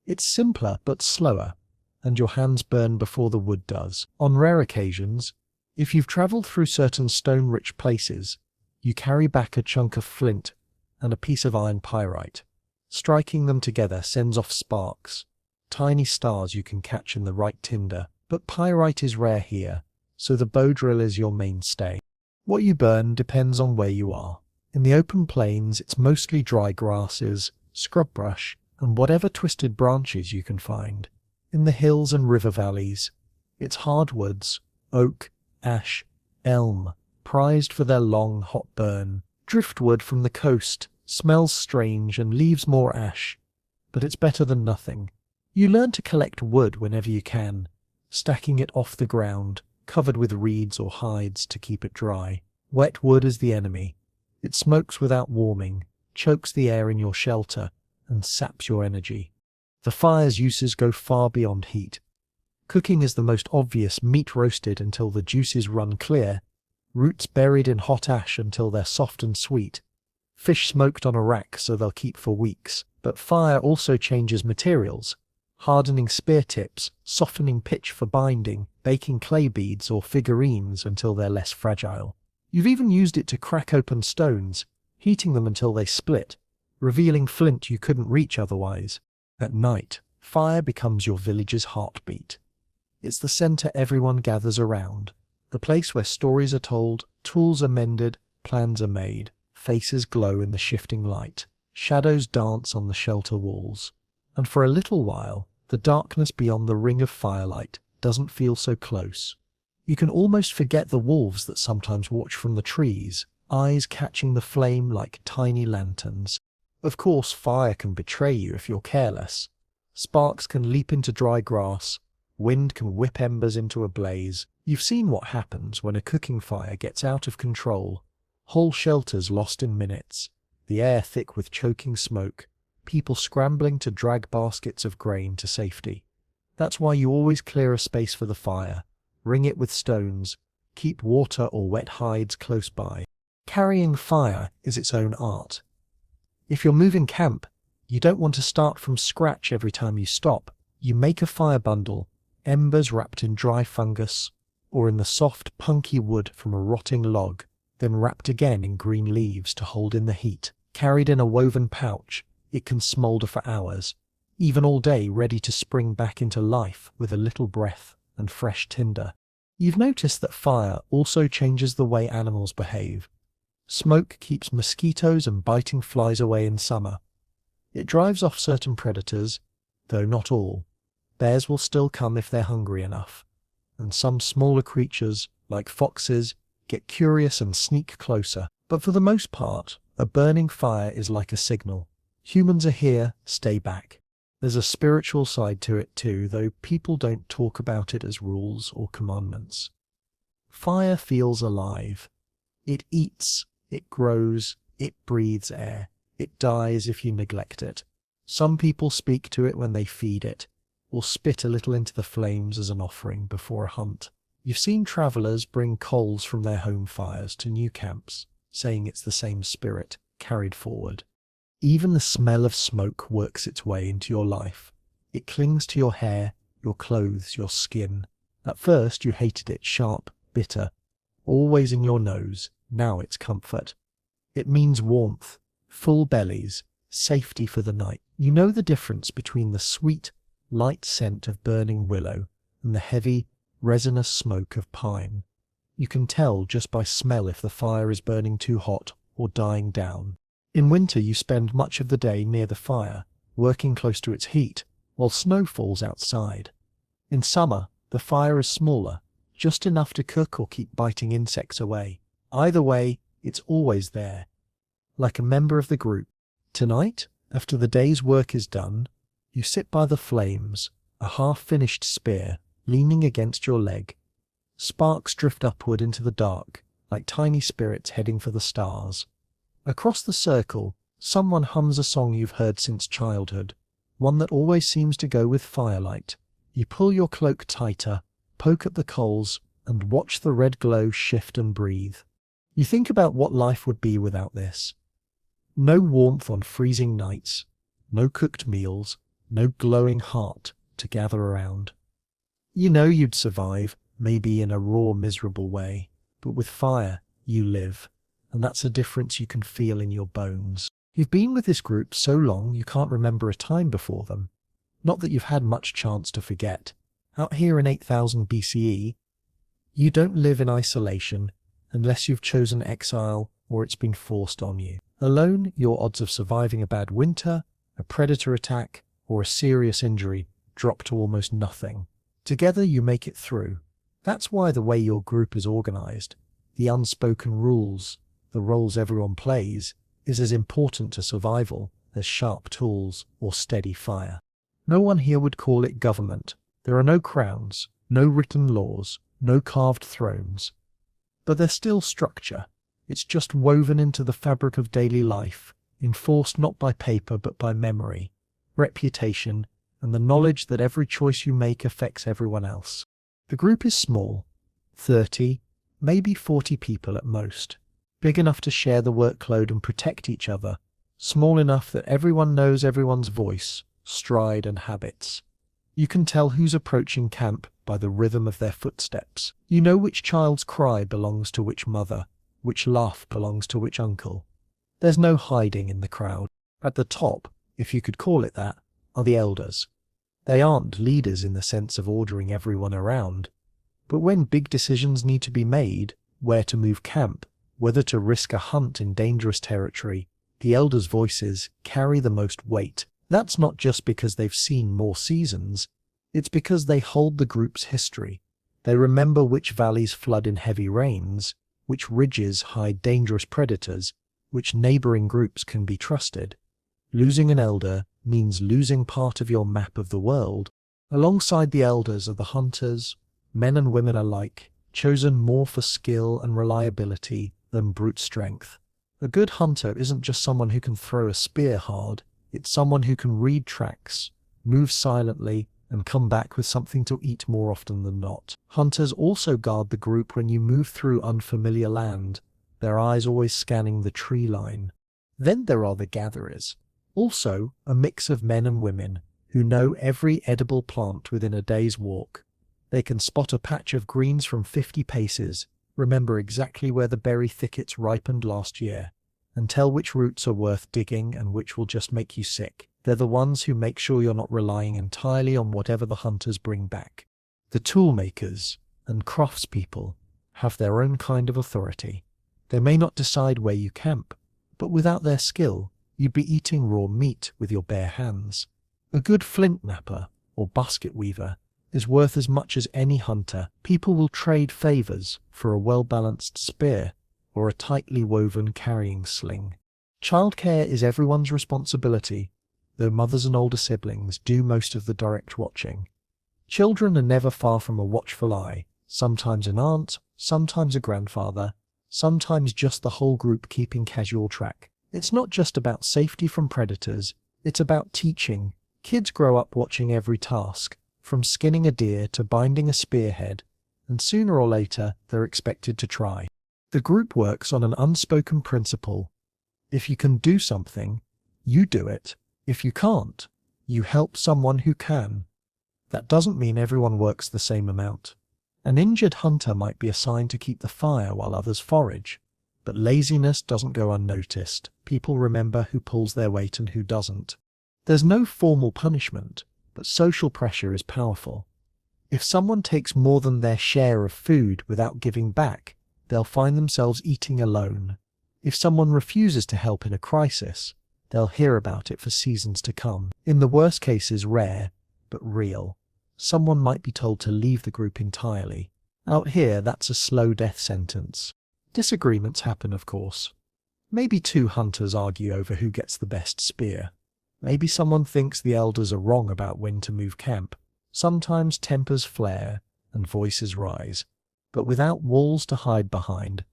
It's simpler but slower, and your hands burn before the wood does. On rare occasions, if you've traveled through certain stone-rich places, you carry back a chunk of flint and a piece of iron pyrite. Striking them together sends off sparks, tiny stars you can catch in the right tinder. But pyrite is rare here, so the bow drill is your mainstay. What you burn depends on where you are. In the open plains, it's mostly dry grasses, scrub brush, and whatever twisted branches you can find. In the hills and river valleys, it's hardwoods, oak, ash, elm, prized for their long, hot burn. Driftwood from the coast smells strange and leaves more ash, but it's better than nothing. You learn to collect wood whenever you can, stacking it off the ground, covered with reeds or hides to keep it dry. Wet wood is the enemy. It smokes without warming, chokes the air in your shelter, and saps your energy. The fire's uses go far beyond heat. Cooking is the most obvious: meat roasted until the juices run clear, roots buried in hot ash until they're soft and sweet, fish smoked on a rack so they'll keep for weeks. But fire also changes materials, hardening spear tips, softening pitch for binding, baking clay beads or figurines until they're less fragile. You've even used it to crack open stones, heating them until they split, revealing flint you couldn't reach otherwise. At night, fire becomes your village's heartbeat. It's the center everyone gathers around, the place where stories are told, tools are mended, plans are made, faces glow in the shifting light, shadows dance on the shelter walls. And for a little while, the darkness beyond the ring of firelight doesn't feel so close. You can almost forget the wolves that sometimes watch from the trees, eyes catching the flame like tiny lanterns. Of course, fire can betray you if you're careless. Sparks can leap into dry grass, wind can whip embers into a blaze. You've seen what happens when a cooking fire gets out of control. Whole shelters lost in minutes, the air thick with choking smoke, people scrambling to drag baskets of grain to safety. That's why you always clear a space for the fire, ring it with stones, keep water or wet hides close by. Carrying fire is its own art. If you're moving camp, you don't want to start from scratch every time you stop. You make a fire bundle, embers wrapped in dry fungus, or in the soft, punky wood from a rotting log, then wrapped again in green leaves to hold in the heat. Carried in a woven pouch, it can smolder for hours, even all day, ready to spring back into life with a little breath and fresh tinder. You've noticed that fire also changes the way animals behave. Smoke keeps mosquitoes and biting flies away in summer. It drives off certain predators, though not all. Bears will still come if they're hungry enough, and some smaller creatures, like foxes, get curious and sneak closer. But for the most part, a burning fire is like a signal. Humans are here, stay back. There's a spiritual side to it too, though people don't talk about it as rules or commandments. Fire feels alive. It eats, it grows, it breathes air. It dies if you neglect it. Some people speak to it when they feed it, or spit a little into the flames as an offering before a hunt. You've seen travelers bring coals from their home fires to new camps, saying it's the same spirit carried forward. Even the smell of smoke works its way into your life. It clings to your hair, your clothes, your skin. At first you hated it, sharp, bitter, always in your nose. Now it's comfort. It means warmth, full bellies, safety for the night. You know the difference between the sweet, light scent of burning willow and the heavy, resinous smoke of pine. You can tell just by smell if the fire is burning too hot or dying down. In winter you spend much of the day near the fire, working close to its heat, while snow falls outside. In summer, the fire is smaller, just enough to cook or keep biting insects away. Either way, it's always there, like a member of the group. Tonight, after the day's work is done, you sit by the flames, a half-finished spear leaning against your leg. Sparks drift upward into the dark, like tiny spirits heading for the stars. Across the circle, someone hums a song you've heard since childhood, one that always seems to go with firelight. You pull your cloak tighter, poke at the coals, and watch the red glow shift and breathe. You think about what life would be without this. No warmth on freezing nights, no cooked meals, no glowing heart to gather around. You know you'd survive, maybe in a raw, miserable way, but with fire, you live, and that's a difference you can feel in your bones. You've been with this group so long you can't remember a time before them. Not that you've had much chance to forget. Out here in 8000 BCE, you don't live in isolation unless you've chosen exile or it's been forced on you. Alone, your odds of surviving a bad winter, a predator attack, or a serious injury drop to almost nothing. Together you make it through. That's why the way your group is organized, the unspoken rules, the roles everyone plays, is as important to survival as sharp tools or steady fire. No one here would call it government. There are no crowns, no written laws, no carved thrones. But there's still structure. It's just woven into the fabric of daily life, enforced not by paper but by memory, reputation, and the knowledge that every choice you make affects everyone else. The group is small, 30, maybe 40 people at most, big enough to share the workload and protect each other, small enough that everyone knows everyone's voice, stride, and habits. You can tell who's approaching camp by the rhythm of their footsteps. You know which child's cry belongs to which mother, which laugh belongs to which uncle. There's no hiding in the crowd. At the top, if you could call it that, are the elders. They aren't leaders in the sense of ordering everyone around, but when big decisions need to be made, where to move camp, whether to risk a hunt in dangerous territory, the elders' voices carry the most weight. That's not just because they've seen more seasons, it's because they hold the group's history. They remember which valleys flood in heavy rains, which ridges hide dangerous predators, which neighboring groups can be trusted. Losing an elder means losing part of your map of the world. Alongside the elders are the hunters, men and women alike, chosen more for skill and reliability than brute strength. A good hunter isn't just someone who can throw a spear hard, it's someone who can read tracks, move silently, and come back with something to eat more often than not. Hunters also guard the group when you move through unfamiliar land, their eyes always scanning the tree line. Then there are the gatherers, also a mix of men and women, who know every edible plant within a day's walk. They can spot a patch of greens from 50 paces, remember exactly where the berry thickets ripened last year, and tell which roots are worth digging and which will just make you sick. They're the ones who make sure you're not relying entirely on whatever the hunters bring back. The tool makers and craftspeople have their own kind of authority. They may not decide where you camp, but without their skill, you'd be eating raw meat with your bare hands. A good flint knapper or basket weaver is worth as much as any hunter. People will trade favors for a well-balanced spear or a tightly woven carrying sling. Childcare is everyone's responsibility, though mothers and older siblings do most of the direct watching. Children are never far from a watchful eye, sometimes an aunt, sometimes a grandfather, sometimes just the whole group keeping casual track. It's not just about safety from predators, it's about teaching. Kids grow up watching every task, from skinning a deer to binding a spearhead, and sooner or later they're expected to try. The group works on an unspoken principle. If you can do something, you do it. If you can't, you help someone who can. That doesn't mean everyone works the same amount. An injured hunter might be assigned to keep the fire while others forage, but laziness doesn't go unnoticed. People remember who pulls their weight and who doesn't. There's no formal punishment, but social pressure is powerful. If someone takes more than their share of food without giving back, they'll find themselves eating alone. If someone refuses to help in a crisis, they'll hear about it for seasons to come. In the worst cases, rare, but real, someone might be told to leave the group entirely. Out here, that's a slow death sentence. Disagreements happen, of course. Maybe two hunters argue over who gets the best spear. Maybe someone thinks the elders are wrong about when to move camp. Sometimes tempers flare and voices rise, but without walls to hide behind.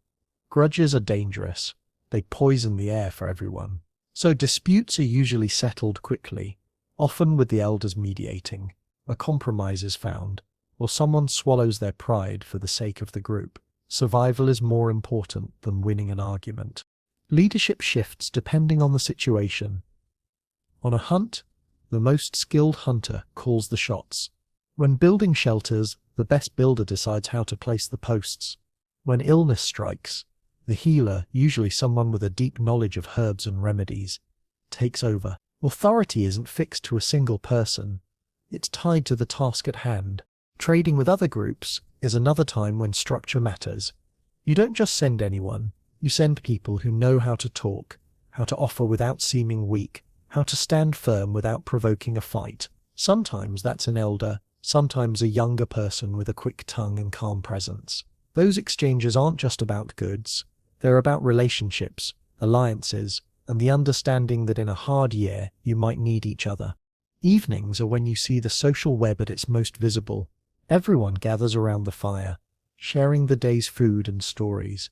Grudges are dangerous. They poison the air for everyone. So disputes are usually settled quickly, often with the elders mediating. A compromise is found, or someone swallows their pride for the sake of the group. Survival is more important than winning an argument. Leadership shifts depending on the situation. On a hunt, the most skilled hunter calls the shots. When building shelters, the best builder decides how to place the posts. When illness strikes, the healer, usually someone with a deep knowledge of herbs and remedies, takes over. Authority isn't fixed to a single person. It's tied to the task at hand. Trading with other groups is another time when structure matters. You don't just send anyone, you send people who know how to talk, how to offer without seeming weak, how to stand firm without provoking a fight. Sometimes that's an elder, sometimes a younger person with a quick tongue and calm presence. Those exchanges aren't just about goods, they're about relationships, alliances, and the understanding that in a hard year you might need each other. Evenings are when you see the social web at its most visible. Everyone gathers around the fire, sharing the day's food and stories.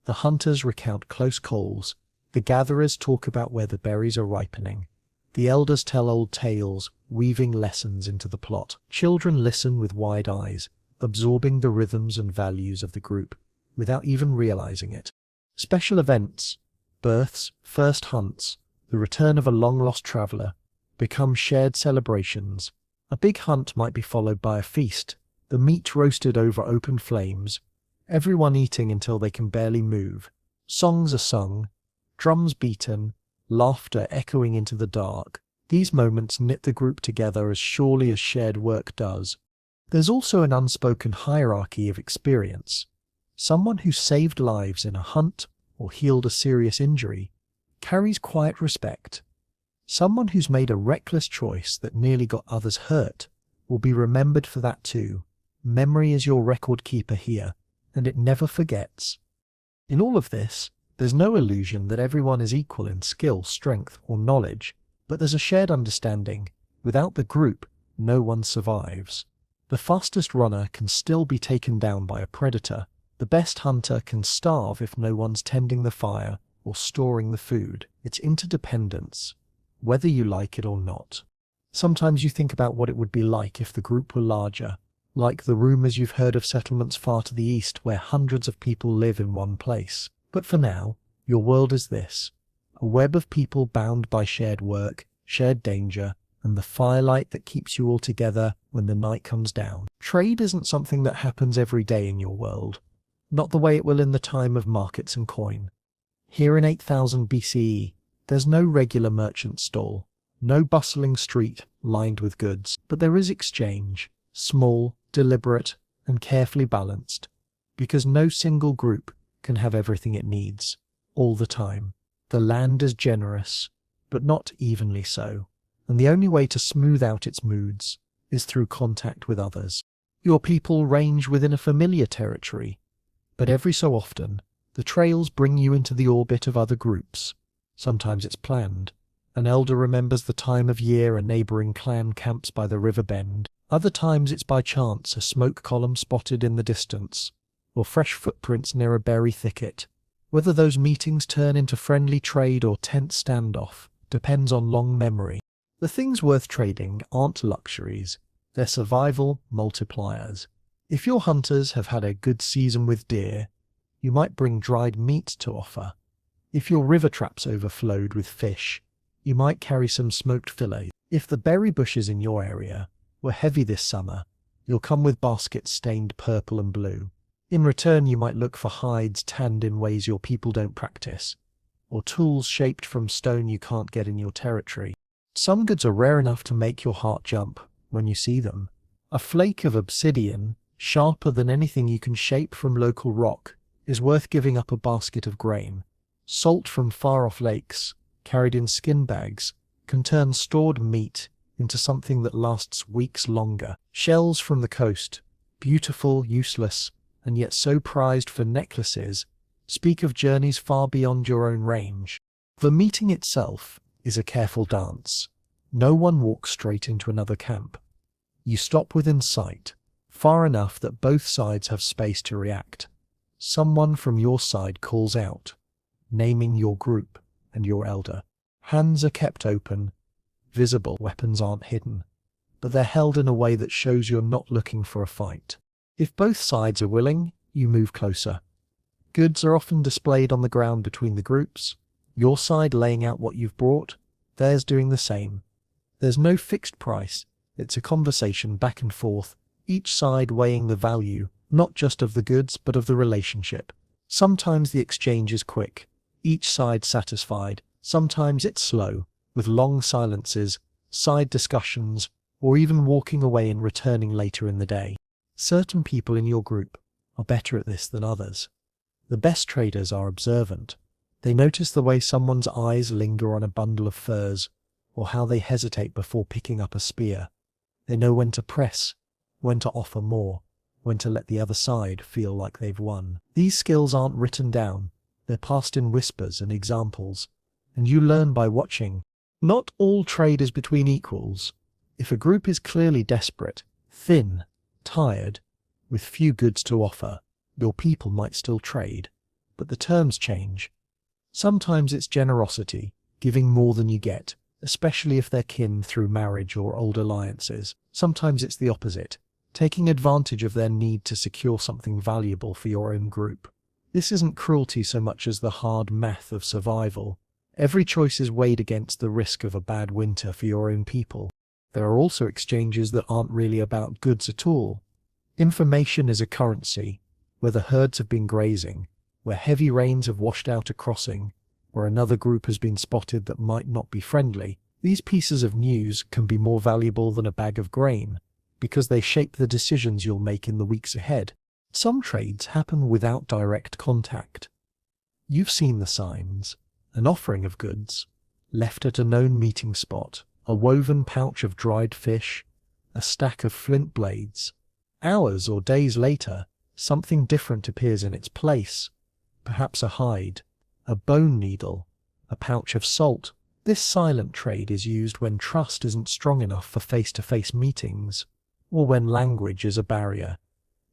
The hunters recount close calls, the gatherers talk about where the berries are ripening. The elders tell old tales, weaving lessons into the plot. Children listen with wide eyes, absorbing the rhythms and values of the group, without even realizing it. Special events, births, first hunts, the return of a long-lost traveler, become shared celebrations. A big hunt might be followed by a feast, the meat roasted over open flames, everyone eating until they can barely move. Songs are sung, drums beaten, laughter echoing into the dark. These moments knit the group together as surely as shared work does. There's also an unspoken hierarchy of experience. Someone who saved lives in a hunt or healed a serious injury carries quiet respect. Someone who's made a reckless choice that nearly got others hurt will be remembered for that too. Memory is your record keeper here, and it never forgets. In all of this, there's no illusion that everyone is equal in skill, strength, or knowledge, but there's a shared understanding. Without the group, no one survives. The fastest runner can still be taken down by a predator. The best hunter can starve if no one's tending the fire or storing the food. It's interdependence, whether you like it or not. Sometimes you think about what it would be like if the group were larger, like the rumors you've heard of settlements far to the east where hundreds of people live in one place. But for now, your world is this: a web of people bound by shared work, shared danger, and the firelight that keeps you all together when the night comes down. Trade isn't something that happens every day in your world, not the way it will in the time of markets and coin. Here in 8000 BCE, there's no regular merchant stall, no bustling street lined with goods, but there is exchange, small, deliberate, and carefully balanced, because no single group can have everything it needs, all the time. The land is generous, but not evenly so, and the only way to smooth out its moods is through contact with others. Your people range within a familiar territory, but every so often, the trails bring you into the orbit of other groups. Sometimes it's planned. An elder remembers the time of year a neighboring clan camps by the river bend. Other times it's by chance a smoke column spotted in the distance, or fresh footprints near a berry thicket. Whether those meetings turn into friendly trade or tense standoff depends on long memory. The things worth trading aren't luxuries, they're survival multipliers. If your hunters have had a good season with deer, you might bring dried meat to offer. If your river traps overflowed with fish, you might carry some smoked fillets. If the berry bushes in your area were heavy this summer, you'll come with baskets stained purple and blue. In return, you might look for hides tanned in ways your people don't practice, or tools shaped from stone you can't get in your territory. Some goods are rare enough to make your heart jump when you see them. A flake of obsidian, sharper than anything you can shape from local rock, is worth giving up a basket of grain. Salt from far-off lakes, carried in skin bags, can turn stored meat into something that lasts weeks longer. Shells from the coast, beautiful, useless, and yet so prized for necklaces, speak of journeys far beyond your own range. The meeting itself is a careful dance. No one walks straight into another camp. You stop within sight, far enough that both sides have space to react. Someone from your side calls out, naming your group and your elder. Hands are kept open, visible. Weapons aren't hidden, but they're held in a way that shows you're not looking for a fight. If both sides are willing, you move closer. Goods are often displayed on the ground between the groups, your side laying out what you've brought, theirs doing the same. There's no fixed price, it's a conversation back and forth, each side weighing the value, not just of the goods but of the relationship. Sometimes the exchange is quick, each side satisfied, sometimes it's slow, with long silences, side discussions, or even walking away and returning later in the day. Certain people in your group are better at this than others. The best traders are observant. They notice the way someone's eyes linger on a bundle of furs, or how they hesitate before picking up a spear. They know when to press, when to offer more, when to let the other side feel like they've won. These skills aren't written down, they're passed in whispers and examples, and you learn by watching. Not all trade is between equals. If a group is clearly desperate, thin, tired, with few goods to offer, your people might still trade, but the terms change. Sometimes it's generosity, giving more than you get, especially if they're kin through marriage or old alliances. Sometimes it's the opposite, taking advantage of their need to secure something valuable for your own group. This isn't cruelty so much as the hard math of survival. Every choice is weighed against the risk of a bad winter for your own people. There are also exchanges that aren't really about goods at all. Information is a currency, where the herds have been grazing, where heavy rains have washed out a crossing, where another group has been spotted that might not be friendly. These pieces of news can be more valuable than a bag of grain, because they shape the decisions you'll make in the weeks ahead. Some trades happen without direct contact. You've seen the signs. An offering of goods, left at a known meeting spot, a woven pouch of dried fish, a stack of flint blades. Hours or days later, something different appears in its place. Perhaps a hide, a bone needle, a pouch of salt. This silent trade is used when trust isn't strong enough for face-to-face meetings, or when language is a barrier.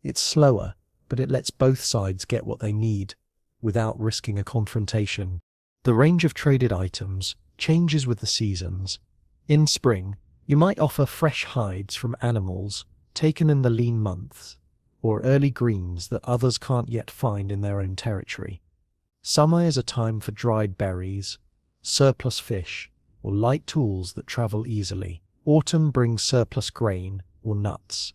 It's slower, but it lets both sides get what they need, without risking a confrontation. The range of traded items changes with the seasons. In spring, you might offer fresh hides from animals taken in the lean months, or early greens that others can't yet find in their own territory. Summer is a time for dried berries, surplus fish, or light tools that travel easily. Autumn brings surplus grain or nuts,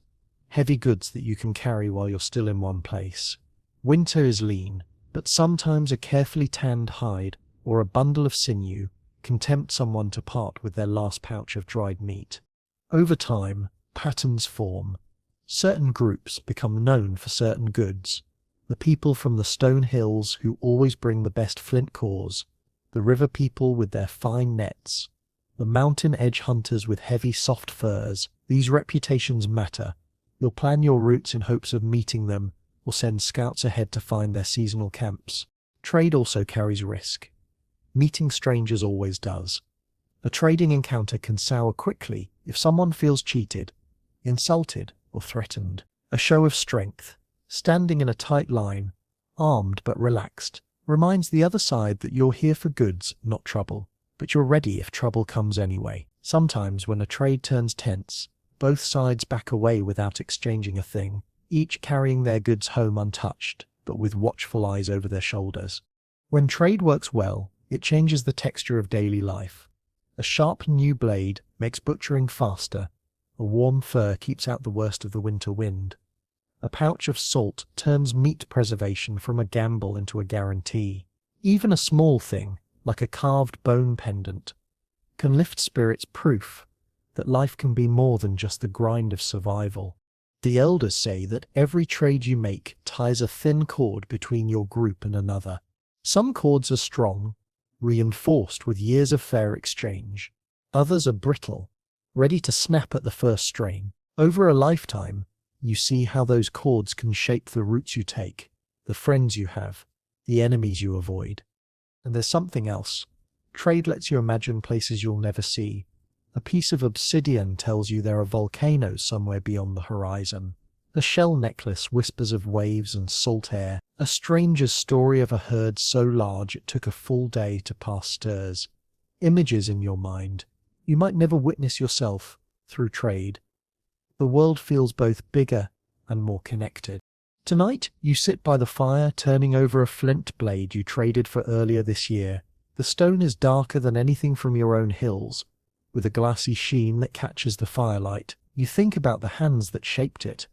heavy goods that you can carry while you're still in one place. Winter is lean, but sometimes a carefully tanned hide or a bundle of sinew can tempt someone to part with their last pouch of dried meat. Over time, patterns form. Certain groups become known for certain goods. The people from the stone hills who always bring the best flint cores, the river people with their fine nets, the mountain edge hunters with heavy soft furs. These reputations matter. You'll plan your routes in hopes of meeting them or send scouts ahead to find their seasonal camps. Trade also carries risk. Meeting strangers always does. A trading encounter can sour quickly if someone feels cheated, insulted, or threatened. A show of strength, standing in a tight line, armed but relaxed, reminds the other side that you're here for goods, not trouble, but you're ready if trouble comes anyway. Sometimes when a trade turns tense, both sides back away without exchanging a thing, each carrying their goods home untouched, but with watchful eyes over their shoulders. When trade works well, it changes the texture of daily life. A sharp new blade makes butchering faster. A warm fur keeps out the worst of the winter wind. A pouch of salt turns meat preservation from a gamble into a guarantee. Even a small thing, like a carved bone pendant, can lift spirits, proof that life can be more than just the grind of survival. The elders say that every trade you make ties a thin cord between your group and another. Some cords are strong, reinforced with years of fair exchange. Others are brittle, ready to snap at the first strain. Over a lifetime, you see how those cords can shape the routes you take, the friends you have, the enemies you avoid. And there's something else. Trade lets you imagine places you'll never see. A piece of obsidian tells you there are volcanoes somewhere beyond the horizon. A shell necklace whispers of waves and salt air. A stranger's story of a herd so large it took a full day to pass stirs. Images in your mind you might never witness yourself through trade. The world feels both bigger and more connected. Tonight, you sit by the fire, turning over a flint blade you traded for earlier this year. The stone is darker than anything from your own hills, with a glassy sheen that catches the firelight. You think about the hands that shaped it,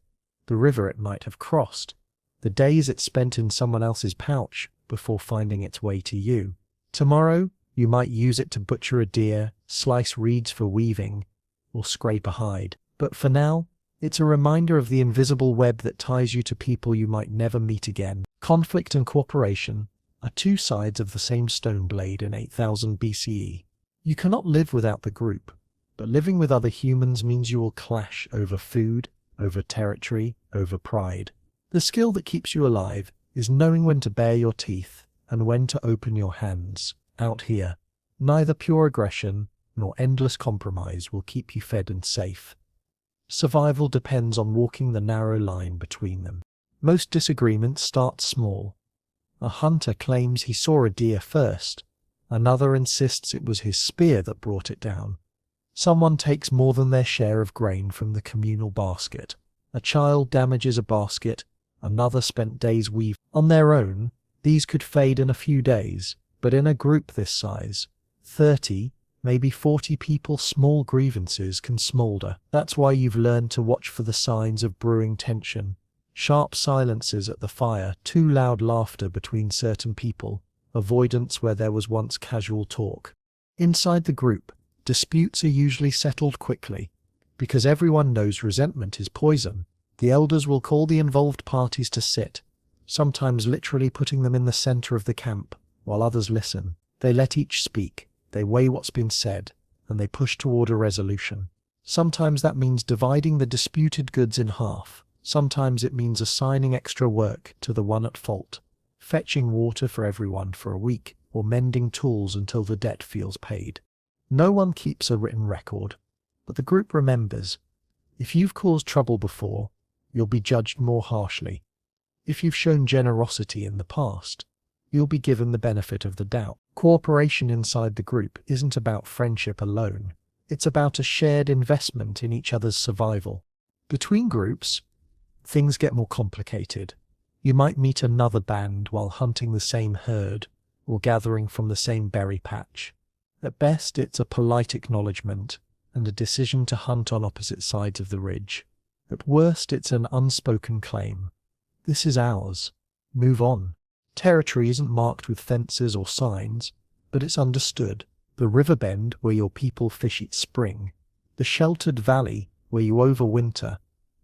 the river it might have crossed, the days it spent in someone else's pouch before finding its way to you. Tomorrow, you might use it to butcher a deer, slice reeds for weaving, or scrape a hide. But for now, it's a reminder of the invisible web that ties you to people you might never meet again. Conflict and cooperation are two sides of the same stone blade in 8000 BCE. You cannot live without the group, but living with other humans means you will clash over food, over territory, over pride. The skill that keeps you alive is knowing when to bare your teeth and when to open your hands. Out here, neither pure aggression nor endless compromise will keep you fed and safe. Survival depends on walking the narrow line between them. Most disagreements start small. A hunter claims he saw a deer first. Another insists it was his spear that brought it down. Someone takes more than their share of grain from the communal basket. A child damages a basket. Another spent days weaving. On their own, these could fade in a few days, but in a group this size, 30, maybe 40 people, small grievances can smolder. That's why you've learned to watch for the signs of brewing tension. Sharp silences at the fire, too loud laughter between certain people, avoidance where there was once casual talk. Inside the group, disputes are usually settled quickly. Because everyone knows resentment is poison, the elders will call the involved parties to sit, sometimes literally putting them in the center of the camp, while others listen. They let each speak. They weigh what's been said, and they push toward a resolution. Sometimes that means dividing the disputed goods in half. Sometimes it means assigning extra work to the one at fault, fetching water for everyone for a week, or mending tools until the debt feels paid. No one keeps a written record, but the group remembers. If you've caused trouble before, you'll be judged more harshly. If you've shown generosity in the past, you'll be given the benefit of the doubt. Cooperation inside the group isn't about friendship alone. It's about a shared investment in each other's survival. Between groups, things get more complicated. You might meet another band while hunting the same herd or gathering from the same berry patch. At best, it's a polite acknowledgement and a decision to hunt on opposite sides of the ridge. At worst, it's an unspoken claim. This is ours. Move on. Territory isn't marked with fences or signs, but it's understood. The river bend where your people fish each spring, the sheltered valley where you overwinter,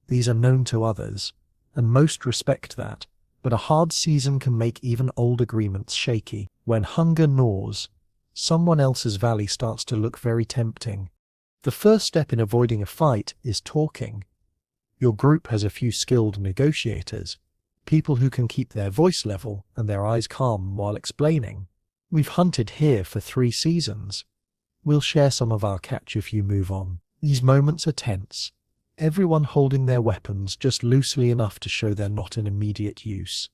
these are known to others, and most respect that. But a hard season can make even old agreements shaky. When hunger gnaws, someone else's valley starts to look very tempting. The first step in avoiding a fight is talking. Your group has a few skilled negotiators, people who can keep their voice level and their eyes calm while explaining. We've hunted here for 3 seasons. We'll share some of our catch if you move on. These moments are tense, everyone holding their weapons just loosely enough to show they're not in immediate use.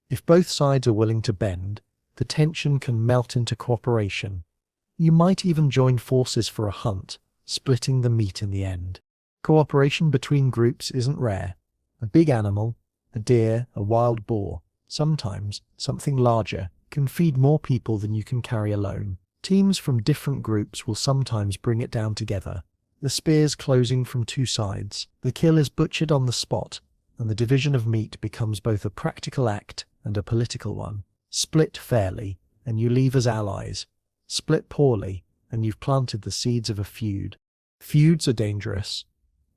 If both sides are willing to bend, the tension can melt into cooperation. You might even join forces for a hunt, splitting the meat in the end. Cooperation between groups isn't rare. A big animal, a deer, a wild boar, sometimes something larger, can feed more people than you can carry alone. Teams from different groups will sometimes bring it down together, the spears closing from 2 sides. The kill is butchered on the spot, and the division of meat becomes both a practical act and a political one. Split fairly, and you leave as allies. Split poorly, and you've planted the seeds of a feud. Feuds are dangerous.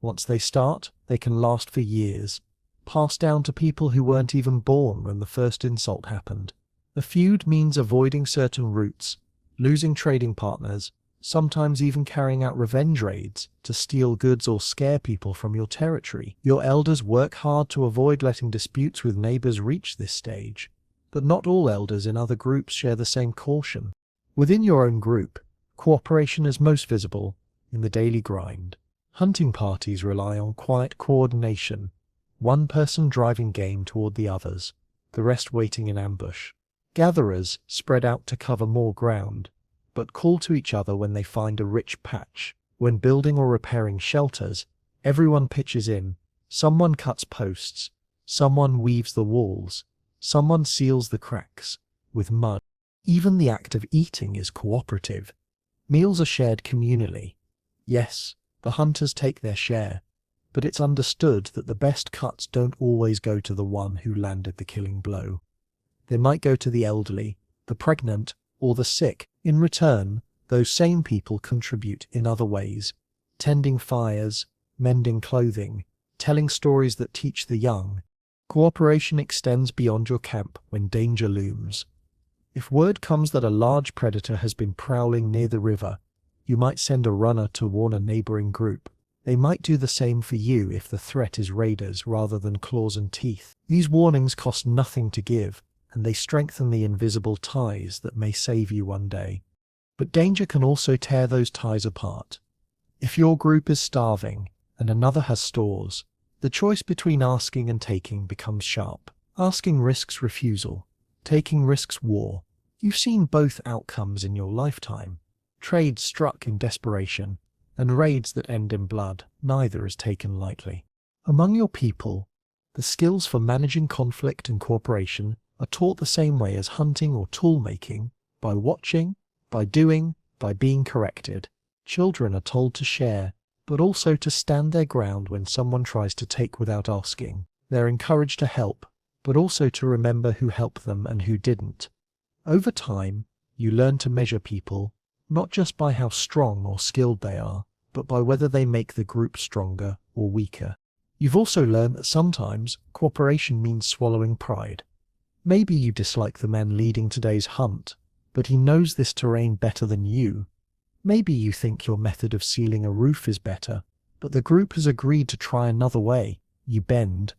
Once they start, they can last for years, passed down to people who weren't even born when the first insult happened. A feud means avoiding certain routes, losing trading partners, sometimes even carrying out revenge raids to steal goods or scare people from your territory. Your elders work hard to avoid letting disputes with neighbors reach this stage, but not all elders in other groups share the same caution. Within your own group, cooperation is most visible in the daily grind. Hunting parties rely on quiet coordination, one person driving game toward the others, the rest waiting in ambush. Gatherers spread out to cover more ground, but call to each other when they find a rich patch. When building or repairing shelters, everyone pitches in. Someone cuts posts, Someone weaves the walls. Someone seals the cracks with mud. Even the act of eating is cooperative. Meals are shared communally. Yes, the hunters take their share, but it's understood that the best cuts don't always go to the one who landed the killing blow. They might go to the elderly, the pregnant, or the sick. In return, those same people contribute in other ways, tending fires, mending clothing, telling stories that teach the young. Cooperation extends beyond your camp when danger looms. If word comes that a large predator has been prowling near the river, you might send a runner to warn a neighboring group. They might do the same for you if the threat is raiders rather than claws and teeth. These warnings cost nothing to give, and they strengthen the invisible ties that may save you one day. But danger can also tear those ties apart. If your group is starving and another has stores, the choice between asking and taking becomes sharp. Asking risks refusal. Taking risks war. You've seen both outcomes in your lifetime. Trades struck in desperation, and raids that end in blood. Neither is taken lightly. Among your people, the skills for managing conflict and cooperation are taught the same way as hunting or tool making, by watching, by doing, by being corrected. Children are told to share, but also to stand their ground when someone tries to take without asking. They're encouraged to help, but also to remember who helped them and who didn't. Over time, you learn to measure people, not just by how strong or skilled they are, but by whether they make the group stronger or weaker. You've also learned that sometimes cooperation means swallowing pride. Maybe you dislike the man leading today's hunt, but he knows this terrain better than you. Maybe you think your method of sealing a roof is better, but the group has agreed to try another way. You bend,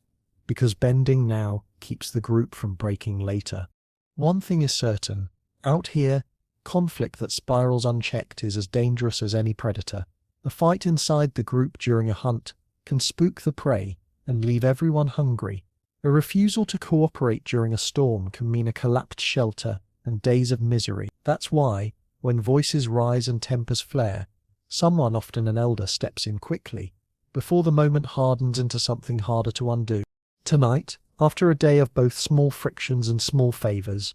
because bending now keeps the group from breaking later. One thing is certain, out here, conflict that spirals unchecked is as dangerous as any predator. A fight inside the group during a hunt can spook the prey and leave everyone hungry. A refusal to cooperate during a storm can mean a collapsed shelter and days of misery. That's why, when voices rise and tempers flare, someone, often an elder, steps in quickly, before the moment hardens into something harder to undo. Tonight, after a day of both small frictions and small favors,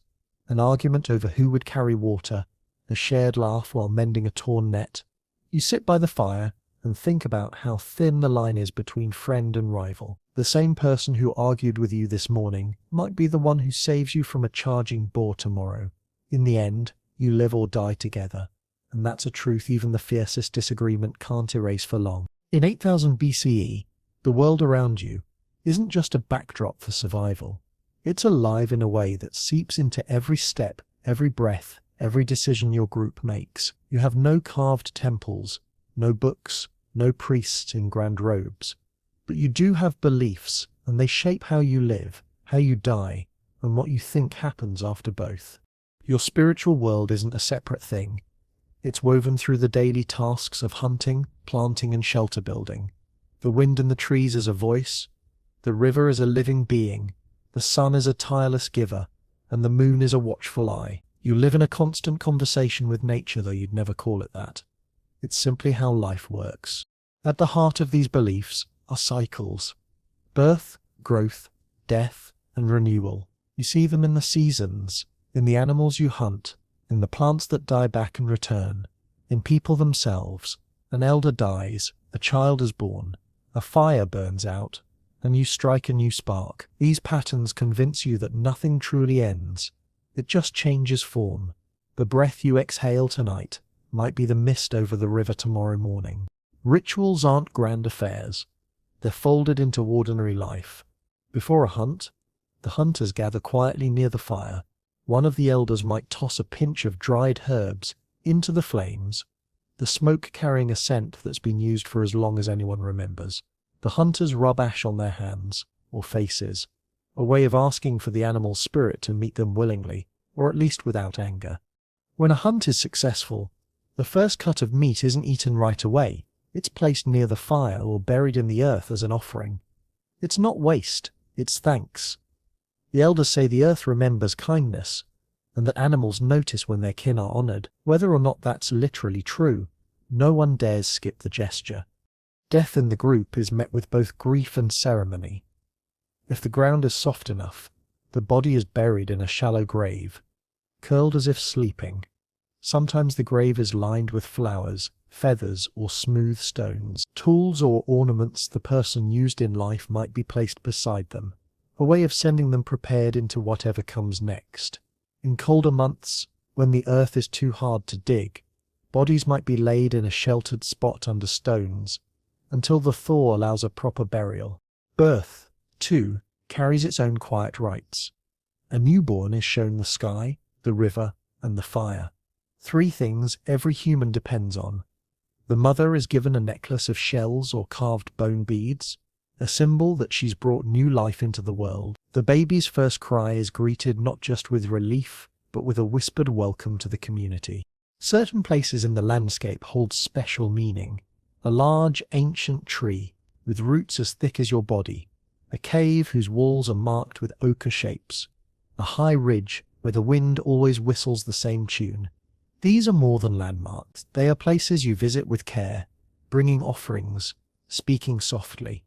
an argument over who would carry water, a shared laugh while mending a torn net, you sit by the fire and think about how thin the line is between friend and rival. The same person who argued with you this morning might be the one who saves you from a charging boar tomorrow. In the end, you live or die together, and that's a truth even the fiercest disagreement can't erase for long. In 8000 BCE, the world around you isn't just a backdrop for survival. It's alive in a way that seeps into every step, every breath, every decision your group makes. You have no carved temples, no books, no priests in grand robes. But you do have beliefs, and they shape how you live, how you die, and what you think happens after both. Your spiritual world isn't a separate thing. It's woven through the daily tasks of hunting, planting, and shelter building. The wind in the trees is a voice, the river is a living being, the sun is a tireless giver, and the moon is a watchful eye. You live in a constant conversation with nature, though you'd never call it that. It's simply how life works. At the heart of these beliefs are cycles. Birth, growth, death, and renewal. You see them in the seasons, in the animals you hunt, in the plants that die back and return, in people themselves. An elder dies, a child is born, a fire burns out, and you strike a new spark. These patterns convince you that nothing truly ends. It just changes form. The breath you exhale tonight might be the mist over the river tomorrow morning. Rituals aren't grand affairs. They're folded into ordinary life. Before a hunt, the hunters gather quietly near the fire. One of the elders might toss a pinch of dried herbs into the flames, the smoke carrying a scent that's been used for as long as anyone remembers. The hunters rub ash on their hands or faces, a way of asking for the animal's spirit to meet them willingly, or at least without anger. When a hunt is successful, the first cut of meat isn't eaten right away. It's placed near the fire or buried in the earth as an offering. It's not waste, it's thanks. The elders say the earth remembers kindness, and that animals notice when their kin are honored. Whether or not that's literally true, no one dares skip the gesture. Death in the group is met with both grief and ceremony. If the ground is soft enough, the body is buried in a shallow grave, curled as if sleeping. Sometimes the grave is lined with flowers, feathers, or smooth stones. Tools or ornaments the person used in life might be placed beside them, a way of sending them prepared into whatever comes next. In colder months, when the earth is too hard to dig, bodies might be laid in a sheltered spot under stones, until the thaw allows a proper burial. Birth, too, carries its own quiet rites. A newborn is shown the sky, the river, and the fire. 3 things every human depends on. The mother is given a necklace of shells or carved bone beads, a symbol that she's brought new life into the world. The baby's first cry is greeted not just with relief, but with a whispered welcome to the community. Certain places in the landscape hold special meaning. A large, ancient tree, with roots as thick as your body. A cave whose walls are marked with ochre shapes. A high ridge where the wind always whistles the same tune. These are more than landmarks. They are places you visit with care, bringing offerings, speaking softly.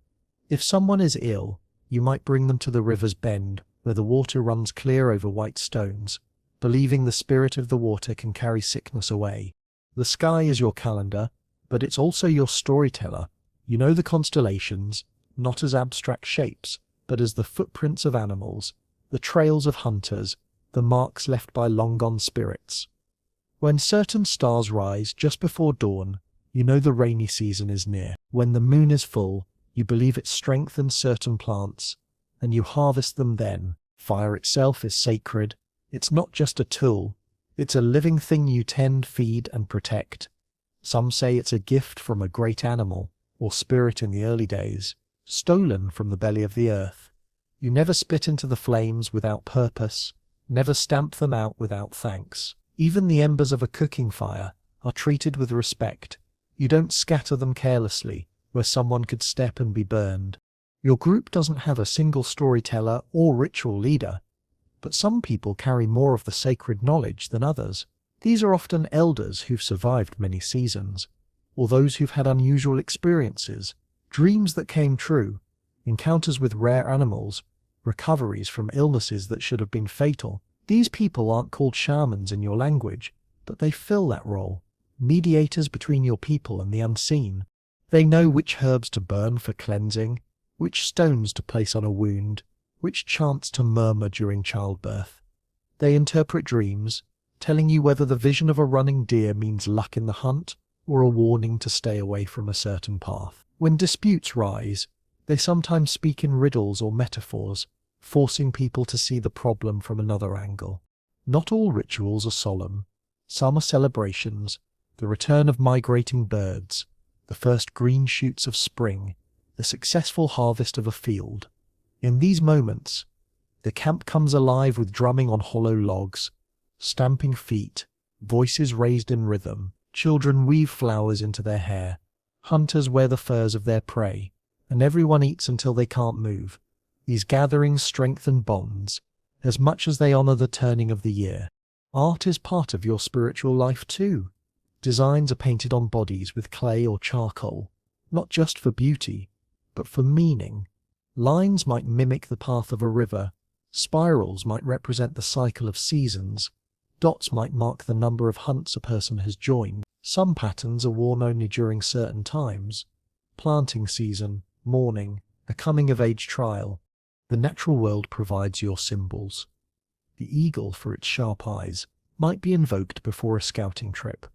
If someone is ill, you might bring them to the river's bend, where the water runs clear over white stones, believing the spirit of the water can carry sickness away. The sky is your calendar, but it's also your storyteller. You know the constellations, not as abstract shapes, but as the footprints of animals, the trails of hunters, the marks left by long-gone spirits. When certain stars rise just before dawn, you know the rainy season is near. When the moon is full, you believe it strengthens certain plants, and you harvest them then. Fire itself is sacred. It's not just a tool. It's a living thing you tend, feed, and protect. Some say it's a gift from a great animal, or spirit in the early days, stolen from the belly of the earth. You never spit into the flames without purpose, never stamp them out without thanks. Even the embers of a cooking fire are treated with respect. You don't scatter them carelessly, where someone could step and be burned. Your group doesn't have a single storyteller or ritual leader, but some people carry more of the sacred knowledge than others. These are often elders who've survived many seasons, or those who've had unusual experiences, dreams that came true, encounters with rare animals, recoveries from illnesses that should have been fatal. These people aren't called shamans in your language, but they fill that role, mediators between your people and the unseen. They know which herbs to burn for cleansing, which stones to place on a wound, which chants to murmur during childbirth. They interpret dreams, telling you whether the vision of a running deer means luck in the hunt or a warning to stay away from a certain path. When disputes rise, they sometimes speak in riddles or metaphors, forcing people to see the problem from another angle. Not all rituals are solemn. Some are celebrations, the return of migrating birds, the first green shoots of spring, the successful harvest of a field. In these moments, the camp comes alive with drumming on hollow logs, stamping feet, voices raised in rhythm. Children weave flowers into their hair, hunters wear the furs of their prey, and everyone eats until they can't move. These gatherings strengthen bonds, as much as they honor the turning of the year. Art is part of your spiritual life too. Designs are painted on bodies with clay or charcoal, not just for beauty, but for meaning. Lines might mimic the path of a river, spirals might represent the cycle of seasons, dots might mark the number of hunts a person has joined. Some patterns are worn only during certain times: planting season, mourning, a coming-of-age trial. The natural world provides your symbols. The eagle, for its sharp eyes, might be invoked before a scouting trip.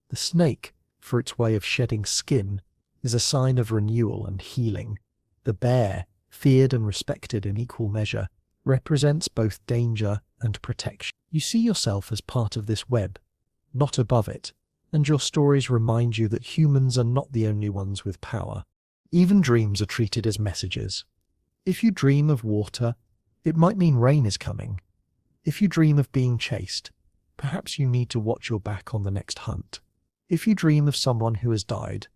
The snake, for its way of shedding skin, is a sign of renewal and healing. The bear, feared and respected in equal measure, represents both danger and protection. You see yourself as part of this web, not above it, and your stories remind you that humans are not the only ones with power. Even dreams are treated as messages. If you dream of water, it might mean rain is coming. If you dream of being chased, perhaps you need to watch your back on the next hunt. If you dream of someone who has died,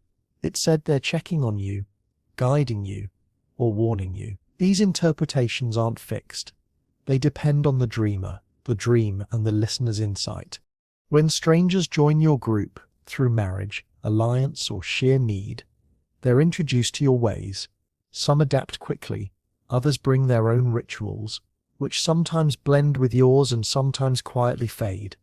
it's said they're checking on you, guiding you, or warning you. These interpretations aren't fixed. They depend on the dreamer, the dream, and the listener's insight. When strangers join your group through marriage, alliance, or sheer need, they're introduced to your ways. Some adapt quickly, Others bring their own rituals, which sometimes blend with yours and sometimes quietly fade.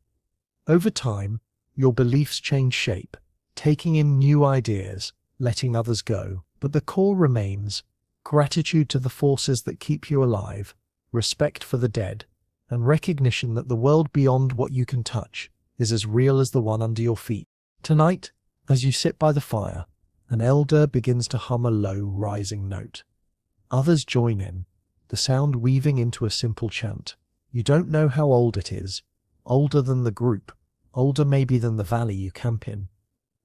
Over time, your beliefs change shape, taking in new ideas, letting others go, but the core remains: gratitude to the forces that keep you alive, respect for the dead, and recognition that the world beyond what you can touch is as real as the one under your feet. Tonight, as you sit by the fire, an elder begins to hum a low, rising note. Others join in, the sound weaving into a simple chant. You don't know how old it is, older than the group, older maybe than the valley you camp in.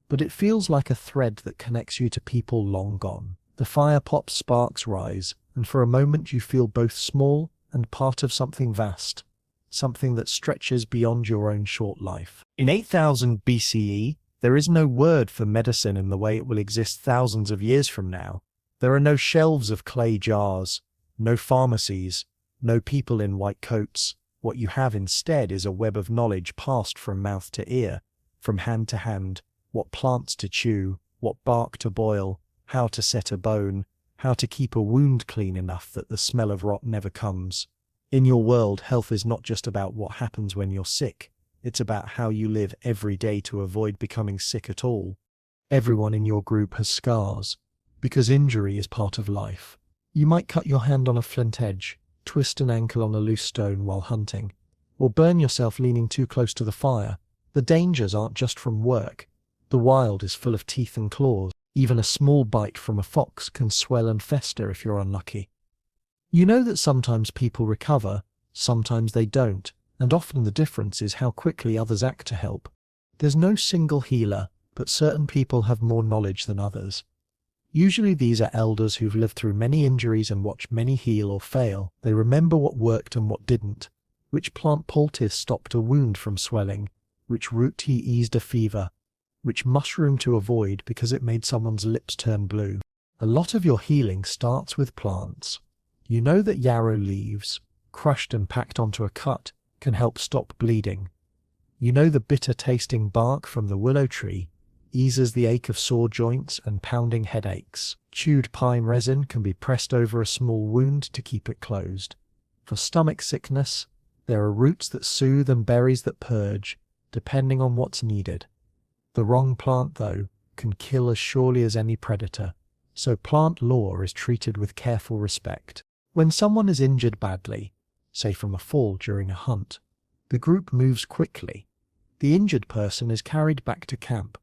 But it feels like a thread that connects you to people long gone. The fire pops, sparks rise, and for a moment you feel both small and part of something vast, something that stretches beyond your own short life. In 8000 BCE, there is no word for medicine in the way it will exist thousands of years from now. There are no shelves of clay jars, no pharmacies, no people in white coats. What you have instead is a web of knowledge passed from mouth to ear, from hand to hand: what plants to chew, what bark to boil, how to set a bone, how to keep a wound clean enough that the smell of rot never comes. In your world, health is not just about what happens when you're sick. It's about how you live every day to avoid becoming sick at all. Everyone in your group has scars, because injury is part of life. You might cut your hand on a flint edge, twist an ankle on a loose stone while hunting, or burn yourself leaning too close to the fire. The dangers aren't just from work. The wild is full of teeth and claws. Even a small bite from a fox can swell and fester if you're unlucky. You know that sometimes people recover, sometimes they don't, and often the difference is how quickly others act to help. There's no single healer, but certain people have more knowledge than others. Usually these are elders who've lived through many injuries and watched many heal or fail. They remember what worked and what didn't, which plant poultice stopped a wound from swelling, which root tea eased a fever, which mushroom to avoid because it made someone's lips turn blue. A lot of your healing starts with plants. You know that yarrow leaves, crushed and packed onto a cut, can help stop bleeding. You know the bitter-tasting bark from the willow tree eases the ache of sore joints and pounding headaches. Chewed pine resin can be pressed over a small wound to keep it closed. For stomach sickness, there are roots that soothe and berries that purge, depending on what's needed. The wrong plant, though, can kill as surely as any predator, so plant lore is treated with careful respect. When someone is injured badly, say from a fall during a hunt, the group moves quickly. The injured person is carried back to camp,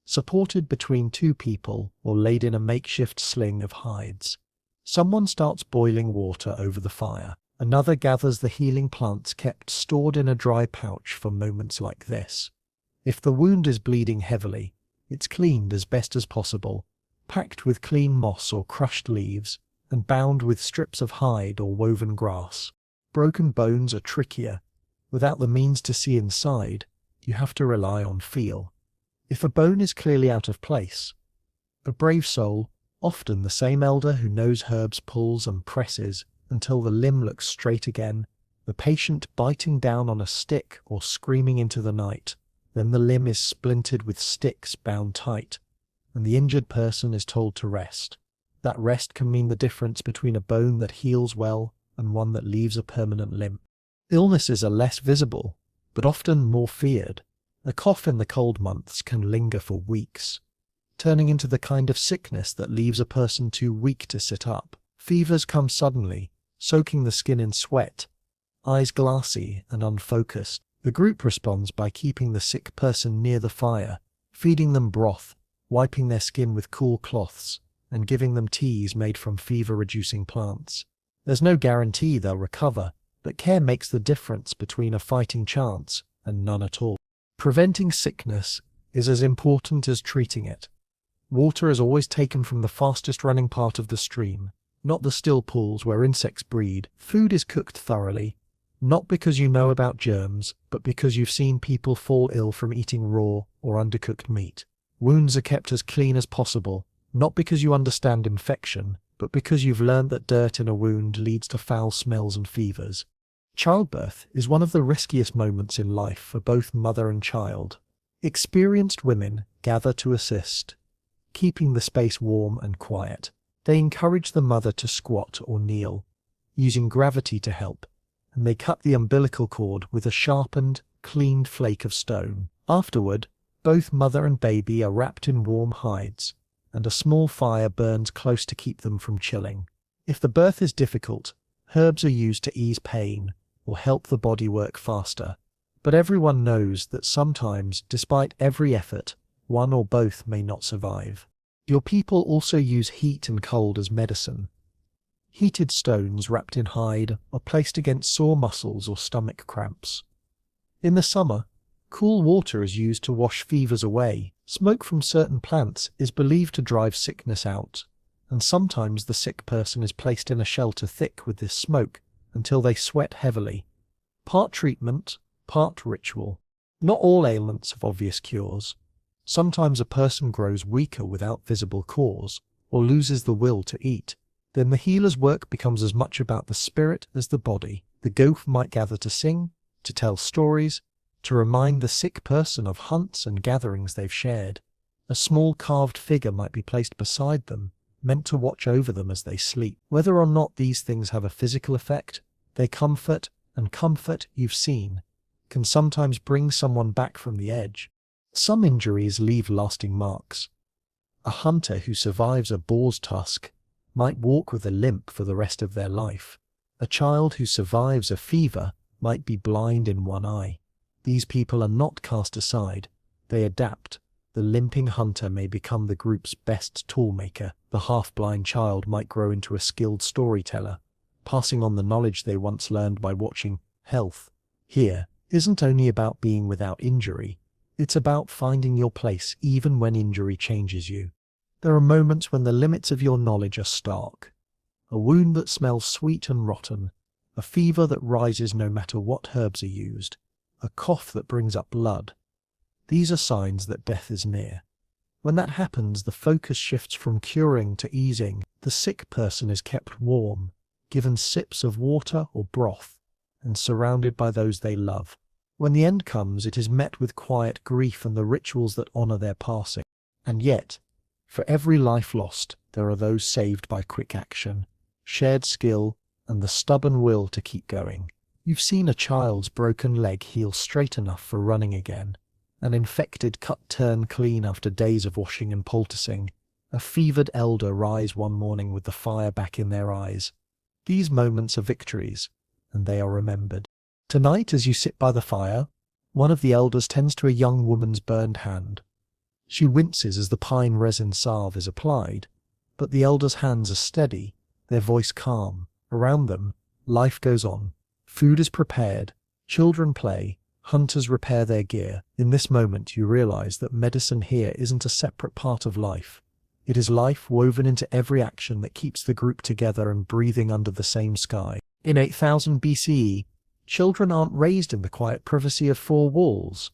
supported between two people or laid in a makeshift sling of hides. Someone starts boiling water over the fire. Another gathers the healing plants kept stored in a dry pouch for moments like this. If the wound is bleeding heavily, it's cleaned as best as possible, packed with clean moss or crushed leaves, and bound with strips of hide or woven grass. Broken bones are trickier. Without the means to see inside, you have to rely on feel. If a bone is clearly out of place, a brave soul, often the same elder who knows herbs, pulls and presses until the limb looks straight again, the patient biting down on a stick or screaming into the night. Then the limb is splintered with sticks bound tight, and the injured person is told to rest. That rest can mean the difference between a bone that heals well and one that leaves a permanent limp. Illnesses are less visible, but often more feared. A cough in the cold months can linger for weeks, turning into the kind of sickness that leaves a person too weak to sit up. Fevers come suddenly, soaking the skin in sweat, eyes glassy and unfocused. The group responds by keeping the sick person near the fire, feeding them broth, wiping their skin with cool cloths, and giving them teas made from fever-reducing plants. There's no guarantee they'll recover, but care makes the difference between a fighting chance and none at all. Preventing sickness is as important as treating it. Water is always taken from the fastest running part of the stream, not the still pools where insects breed. Food is cooked thoroughly, not because you know about germs, but because you've seen people fall ill from eating raw or undercooked meat. Wounds are kept as clean as possible, not because you understand infection, but because you've learned that dirt in a wound leads to foul smells and fevers. Childbirth is one of the riskiest moments in life for both mother and child. Experienced women gather to assist, keeping the space warm and quiet. They encourage the mother to squat or kneel, using gravity to help, and they cut the umbilical cord with a sharpened, cleaned flake of stone. Afterward, both mother and baby are wrapped in warm hides, and a small fire burns close to keep them from chilling. If the birth is difficult, herbs are used to ease pain or help the body work faster. But everyone knows that sometimes, despite every effort, one or both may not survive. Your people also use heat and cold as medicine. Heated stones wrapped in hide are placed against sore muscles or stomach cramps. In the summer, cool water is used to wash fevers away. Smoke from certain plants is believed to drive sickness out, and sometimes the sick person is placed in a shelter thick with this smoke until they sweat heavily. Part treatment, part ritual. Not all ailments have obvious cures. Sometimes a person grows weaker without visible cause, or loses the will to eat. Then the healer's work becomes as much about the spirit as the body. The ghost might gather to sing, to tell stories, to remind the sick person of hunts and gatherings they've shared. A small carved figure might be placed beside them, meant to watch over them as they sleep. Whether or not these things have a physical effect, they comfort, and comfort, you've seen, can sometimes bring someone back from the edge. Some injuries leave lasting marks. A hunter who survives a boar's tusk might walk with a limp for the rest of their life. A child who survives a fever might be blind in one eye. These people are not cast aside. They adapt. The limping hunter may become the group's best toolmaker. The half-blind child might grow into a skilled storyteller, passing on the knowledge they once learned by watching. Health here isn't only about being without injury. It's about finding your place even when injury changes you. There are moments when the limits of your knowledge are stark. A wound that smells sweet and rotten, a fever that rises no matter what herbs are used, a cough that brings up blood. These are signs that death is near. When that happens, the focus shifts from curing to easing. The sick person is kept warm, given sips of water or broth, and surrounded by those they love. When the end comes, it is met with quiet grief and the rituals that honor their passing. And yet, for every life lost, there are those saved by quick action, shared skill, and the stubborn will to keep going. You've seen a child's broken leg heal straight enough for running again, an infected cut turn clean after days of washing and poulticing, a fevered elder rise one morning with the fire back in their eyes. These moments are victories, and they are remembered. Tonight, as you sit by the fire, one of the elders tends to a young woman's burned hand. She winces as the pine resin salve is applied, but the elder's hands are steady, their voice calm. Around them, life goes on. Food is prepared, children play, hunters repair their gear. In this moment, you realize that medicine here isn't a separate part of life. It is life woven into every action that keeps the group together and breathing under the same sky. In 8000 BCE, children aren't raised in the quiet privacy of four walls.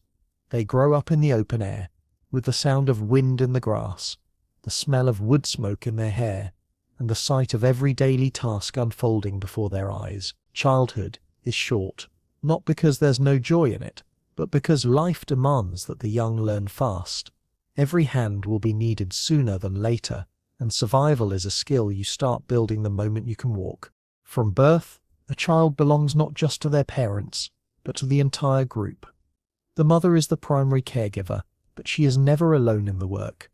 They grow up in the open air, with the sound of wind in the grass, the smell of wood smoke in their hair, and the sight of every daily task unfolding before their eyes. Childhood is short, not because there's no joy in it, but because life demands that the young learn fast. Every hand will be needed sooner than later, and survival is a skill you start building the moment you can walk. From birth, a child belongs not just to their parents, but to the entire group. The mother is the primary caregiver, but she is never alone in the work.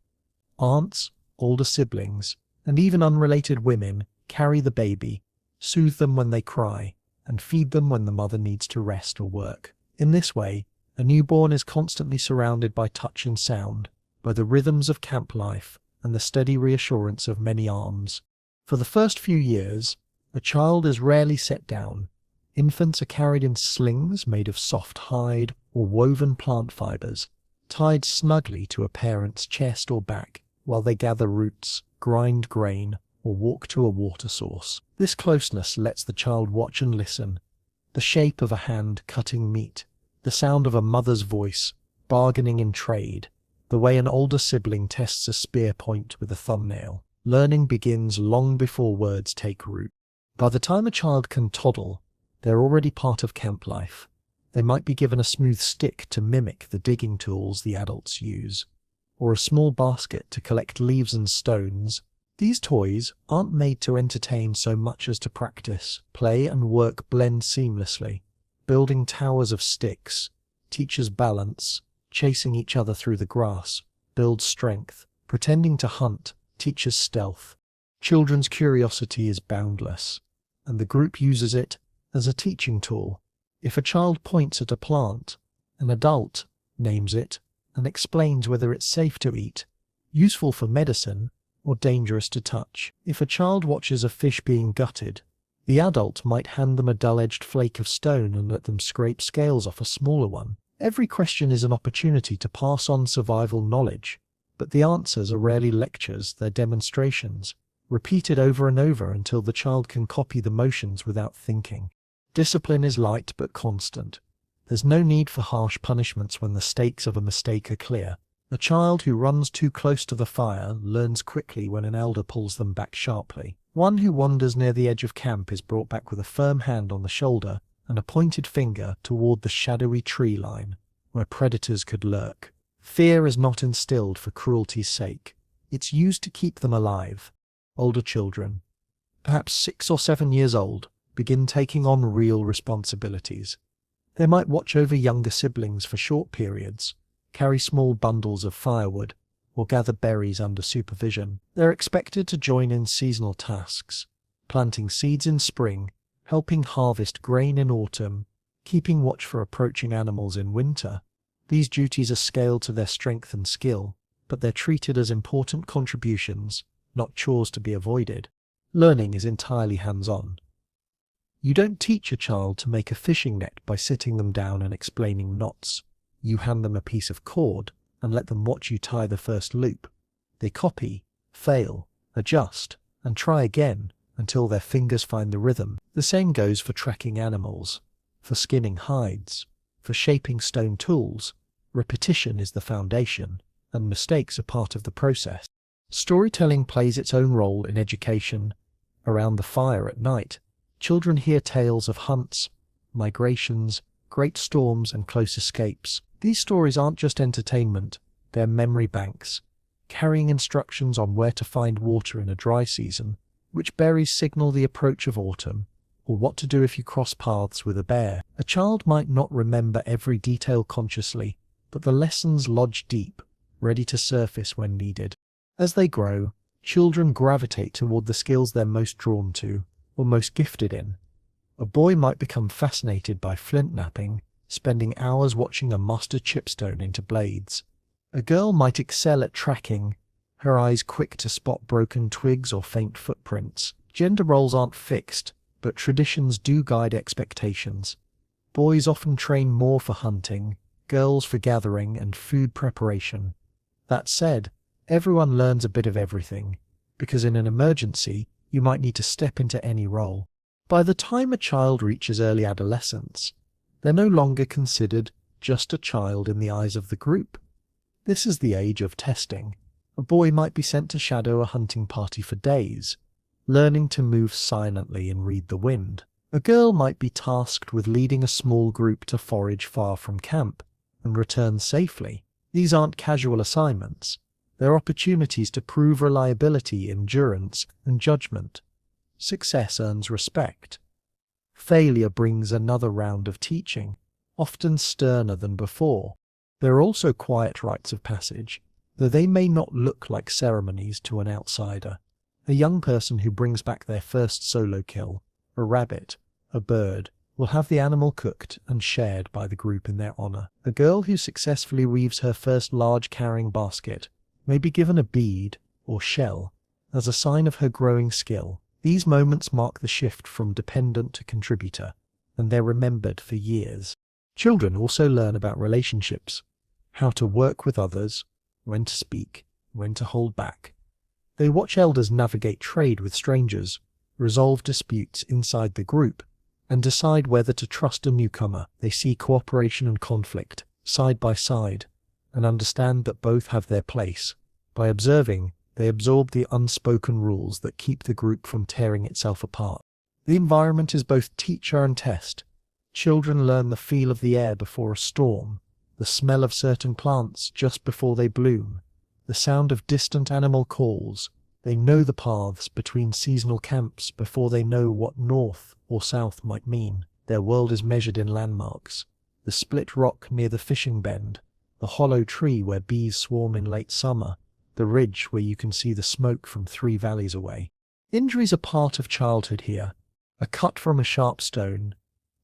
Aunts, older siblings, and even unrelated women carry the baby, soothe them when they cry, and feed them when the mother needs to rest or work. In this way, a newborn is constantly surrounded by touch and sound, by the rhythms of camp life and the steady reassurance of many arms. For the first few years, a child is rarely set down. Infants are carried in slings made of soft hide or woven plant fibers, tied snugly to a parent's chest or back while they gather roots, grind grain, or walk to a water source. This closeness lets the child watch and listen. The shape of a hand cutting meat, the sound of a mother's voice, bargaining in trade, the way an older sibling tests a spear point with a thumbnail. Learning begins long before words take root. By the time a child can toddle, they're already part of camp life. They might be given a smooth stick to mimic the digging tools the adults use, or a small basket to collect leaves and stones, These toys aren't made to entertain so much as to practice. Play and work blend seamlessly. Building towers of sticks teaches balance. Chasing each other through the grass builds strength. Pretending to hunt teaches stealth. Children's curiosity is boundless, and the group uses it as a teaching tool. If a child points at a plant, an adult names it and explains whether it's safe to eat, useful for medicine, or dangerous to touch. If a child watches a fish being gutted, the adult might hand them a dull-edged flake of stone and let them scrape scales off a smaller one. Every question is an opportunity to pass on survival knowledge, but the answers are rarely lectures, they're demonstrations, repeated over and over until the child can copy the motions without thinking. Discipline is light but constant. There's no need for harsh punishments when the stakes of a mistake are clear. A child who runs too close to the fire learns quickly when an elder pulls them back sharply. One who wanders near the edge of camp is brought back with a firm hand on the shoulder and a pointed finger toward the shadowy tree line, where predators could lurk. Fear is not instilled for cruelty's sake. It's used to keep them alive. Older children, perhaps 6 or 7 years old, begin taking on real responsibilities. They might watch over younger siblings for short periods, carry small bundles of firewood, or gather berries under supervision. They're expected to join in seasonal tasks, planting seeds in spring, helping harvest grain in autumn, keeping watch for approaching animals in winter. These duties are scaled to their strength and skill, but they're treated as important contributions, not chores to be avoided. Learning is entirely hands-on. You don't teach a child to make a fishing net by sitting them down and explaining knots. You hand them a piece of cord and let them watch you tie the first loop. They copy, fail, adjust, and try again until their fingers find the rhythm. The same goes for tracking animals, for skinning hides, for shaping stone tools. Repetition is the foundation, and mistakes are part of the process. Storytelling plays its own role in education. Around the fire at night, children hear tales of hunts, migrations, great storms, and close escapes. These stories aren't just entertainment, they're memory banks, carrying instructions on where to find water in a dry season, which berries signal the approach of autumn, or what to do if you cross paths with a bear. A child might not remember every detail consciously, but the lessons lodge deep, ready to surface when needed. As they grow, children gravitate toward the skills they're most drawn to, or most gifted in. A boy might become fascinated by flint knapping, spending hours watching a master chipstone into blades. A girl might excel at tracking, her eyes quick to spot broken twigs or faint footprints. Gender roles aren't fixed, but traditions do guide expectations. Boys often train more for hunting, girls for gathering and food preparation. That said, everyone learns a bit of everything, because in an emergency, you might need to step into any role. By the time a child reaches early adolescence, they're no longer considered just a child in the eyes of the group. This is the age of testing. A boy might be sent to shadow a hunting party for days, learning to move silently and read the wind. A girl might be tasked with leading a small group to forage far from camp and return safely. These aren't casual assignments. They're opportunities to prove reliability, endurance, and judgment. Success earns respect. Failure brings another round of teaching, often sterner than before. There are also quiet rites of passage, though they may not look like ceremonies to an outsider. A young person who brings back their first solo kill, a rabbit, a bird, will have the animal cooked and shared by the group in their honor. A girl who successfully weaves her first large carrying basket may be given a bead or shell as a sign of her growing skill. These moments mark the shift from dependent to contributor, and they're remembered for years. Children also learn about relationships, how to work with others, when to speak, when to hold back. They watch elders navigate trade with strangers, resolve disputes inside the group, and decide whether to trust a newcomer. They see cooperation and conflict side by side, and understand that both have their place. By observing, they absorb the unspoken rules that keep the group from tearing itself apart. The environment is both teacher and test. Children learn the feel of the air before a storm, the smell of certain plants just before they bloom, the sound of distant animal calls, They know the paths between seasonal camps before they know what north or south might mean. Their world is measured in landmarks. The split rock near the fishing bend, the hollow tree where bees swarm in late summer, the ridge where you can see the smoke from 3 valleys away. Injuries are part of childhood here. A cut from a sharp stone,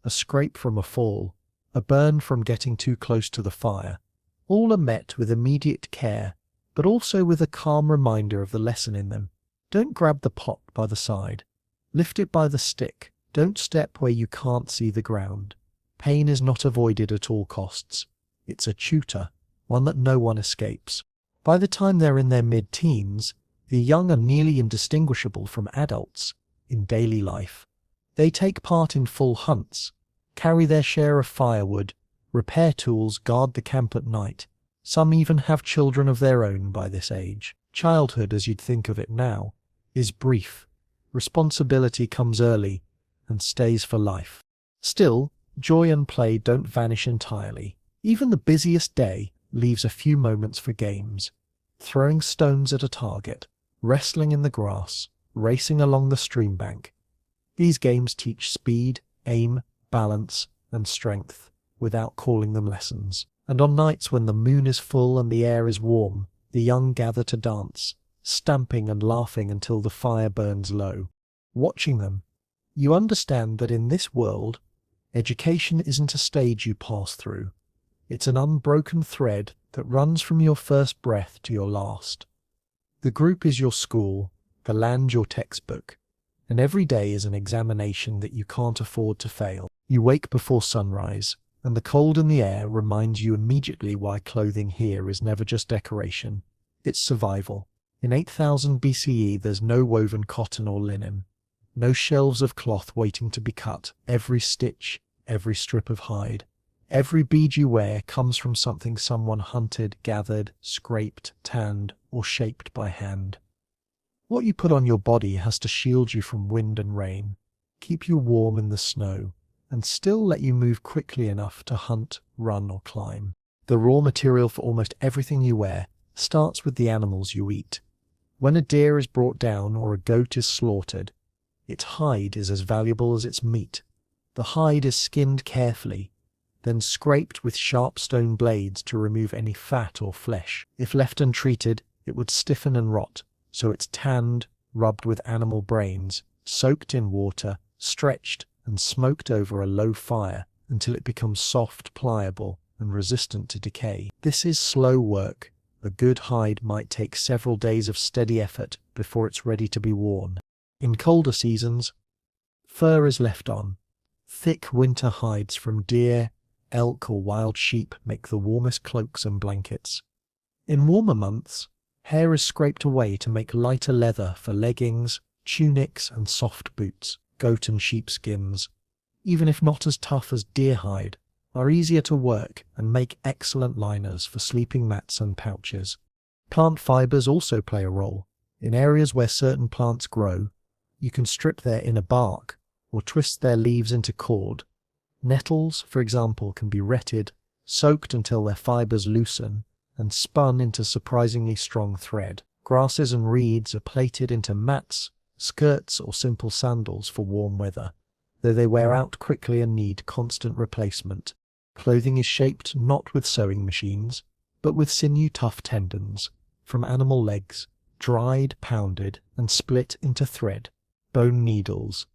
a scrape from a fall, a burn from getting too close to the fire. All are met with immediate care, but also with a calm reminder of the lesson in them. Don't grab the pot by the side. Lift it by the stick. Don't step where you can't see the ground. Pain is not avoided at all costs. It's a tutor, one that no one escapes. By the time they're in their mid-teens, the young are nearly indistinguishable from adults in daily life. They take part in full hunts, carry their share of firewood, repair tools, guard the camp at night. Some even have children of their own by this age. Childhood, as you'd think of it now, is brief. Responsibility comes early and stays for life. Still, joy and play don't vanish entirely. Even the busiest day leaves a few moments for games. Throwing stones at a target, wrestling in the grass, racing along the stream bank. These games teach speed, aim, balance, and strength without calling them lessons. And on nights when the moon is full and the air is warm, the young gather to dance, stamping and laughing until the fire burns low. Watching them, you understand that in this world, education isn't a stage you pass through. It's an unbroken thread that runs from your first breath to your last. The group is your school, the land your textbook, and every day is an examination that you can't afford to fail. You wake before sunrise, and the cold in the air reminds you immediately why clothing here is never just decoration. It's survival. In 8000 BCE, there's no woven cotton or linen, no shelves of cloth waiting to be cut. Every stitch, every strip of hide, every bead you wear comes from something someone hunted, gathered, scraped, tanned, or shaped by hand. What you put on your body has to shield you from wind and rain, keep you warm in the snow, and still let you move quickly enough to hunt, run, or climb. The raw material for almost everything you wear starts with the animals you eat. When a deer is brought down or a goat is slaughtered, its hide is as valuable as its meat. The hide is skinned carefully, then scraped with sharp stone blades to remove any fat or flesh. If left untreated, it would stiffen and rot, so it's tanned, rubbed with animal brains, soaked in water, stretched, and smoked over a low fire until it becomes soft, pliable, and resistant to decay. This is slow work. A good hide might take several days of steady effort before it's ready to be worn. In colder seasons, fur is left on. Thick winter hides from deer, elk, or wild sheep make the warmest cloaks and blankets. In warmer months, hair is scraped away to make lighter leather for leggings, tunics, and soft boots. Goat and sheep skins, even if not as tough as deer hide, are easier to work and make excellent liners for sleeping mats and pouches. Plant fibers also play a role. In areas where certain plants grow, you can strip their inner bark or twist their leaves into cord. Nettles, for example, can be retted, soaked until their fibers loosen, and spun into surprisingly strong thread. Grasses and reeds are plaited into mats, skirts, or simple sandals for warm weather, though they wear out quickly and need constant replacement. Clothing is shaped not with sewing machines, but with sinew-tough tendons, from animal legs, dried, pounded, and split into thread. Bone needles,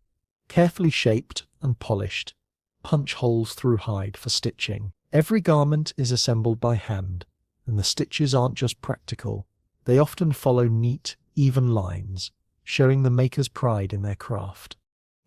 carefully shaped and polished, punch holes through hide for stitching. Every garment is assembled by hand, and the stitches aren't just practical. They often follow neat, even lines, showing the maker's pride in their craft.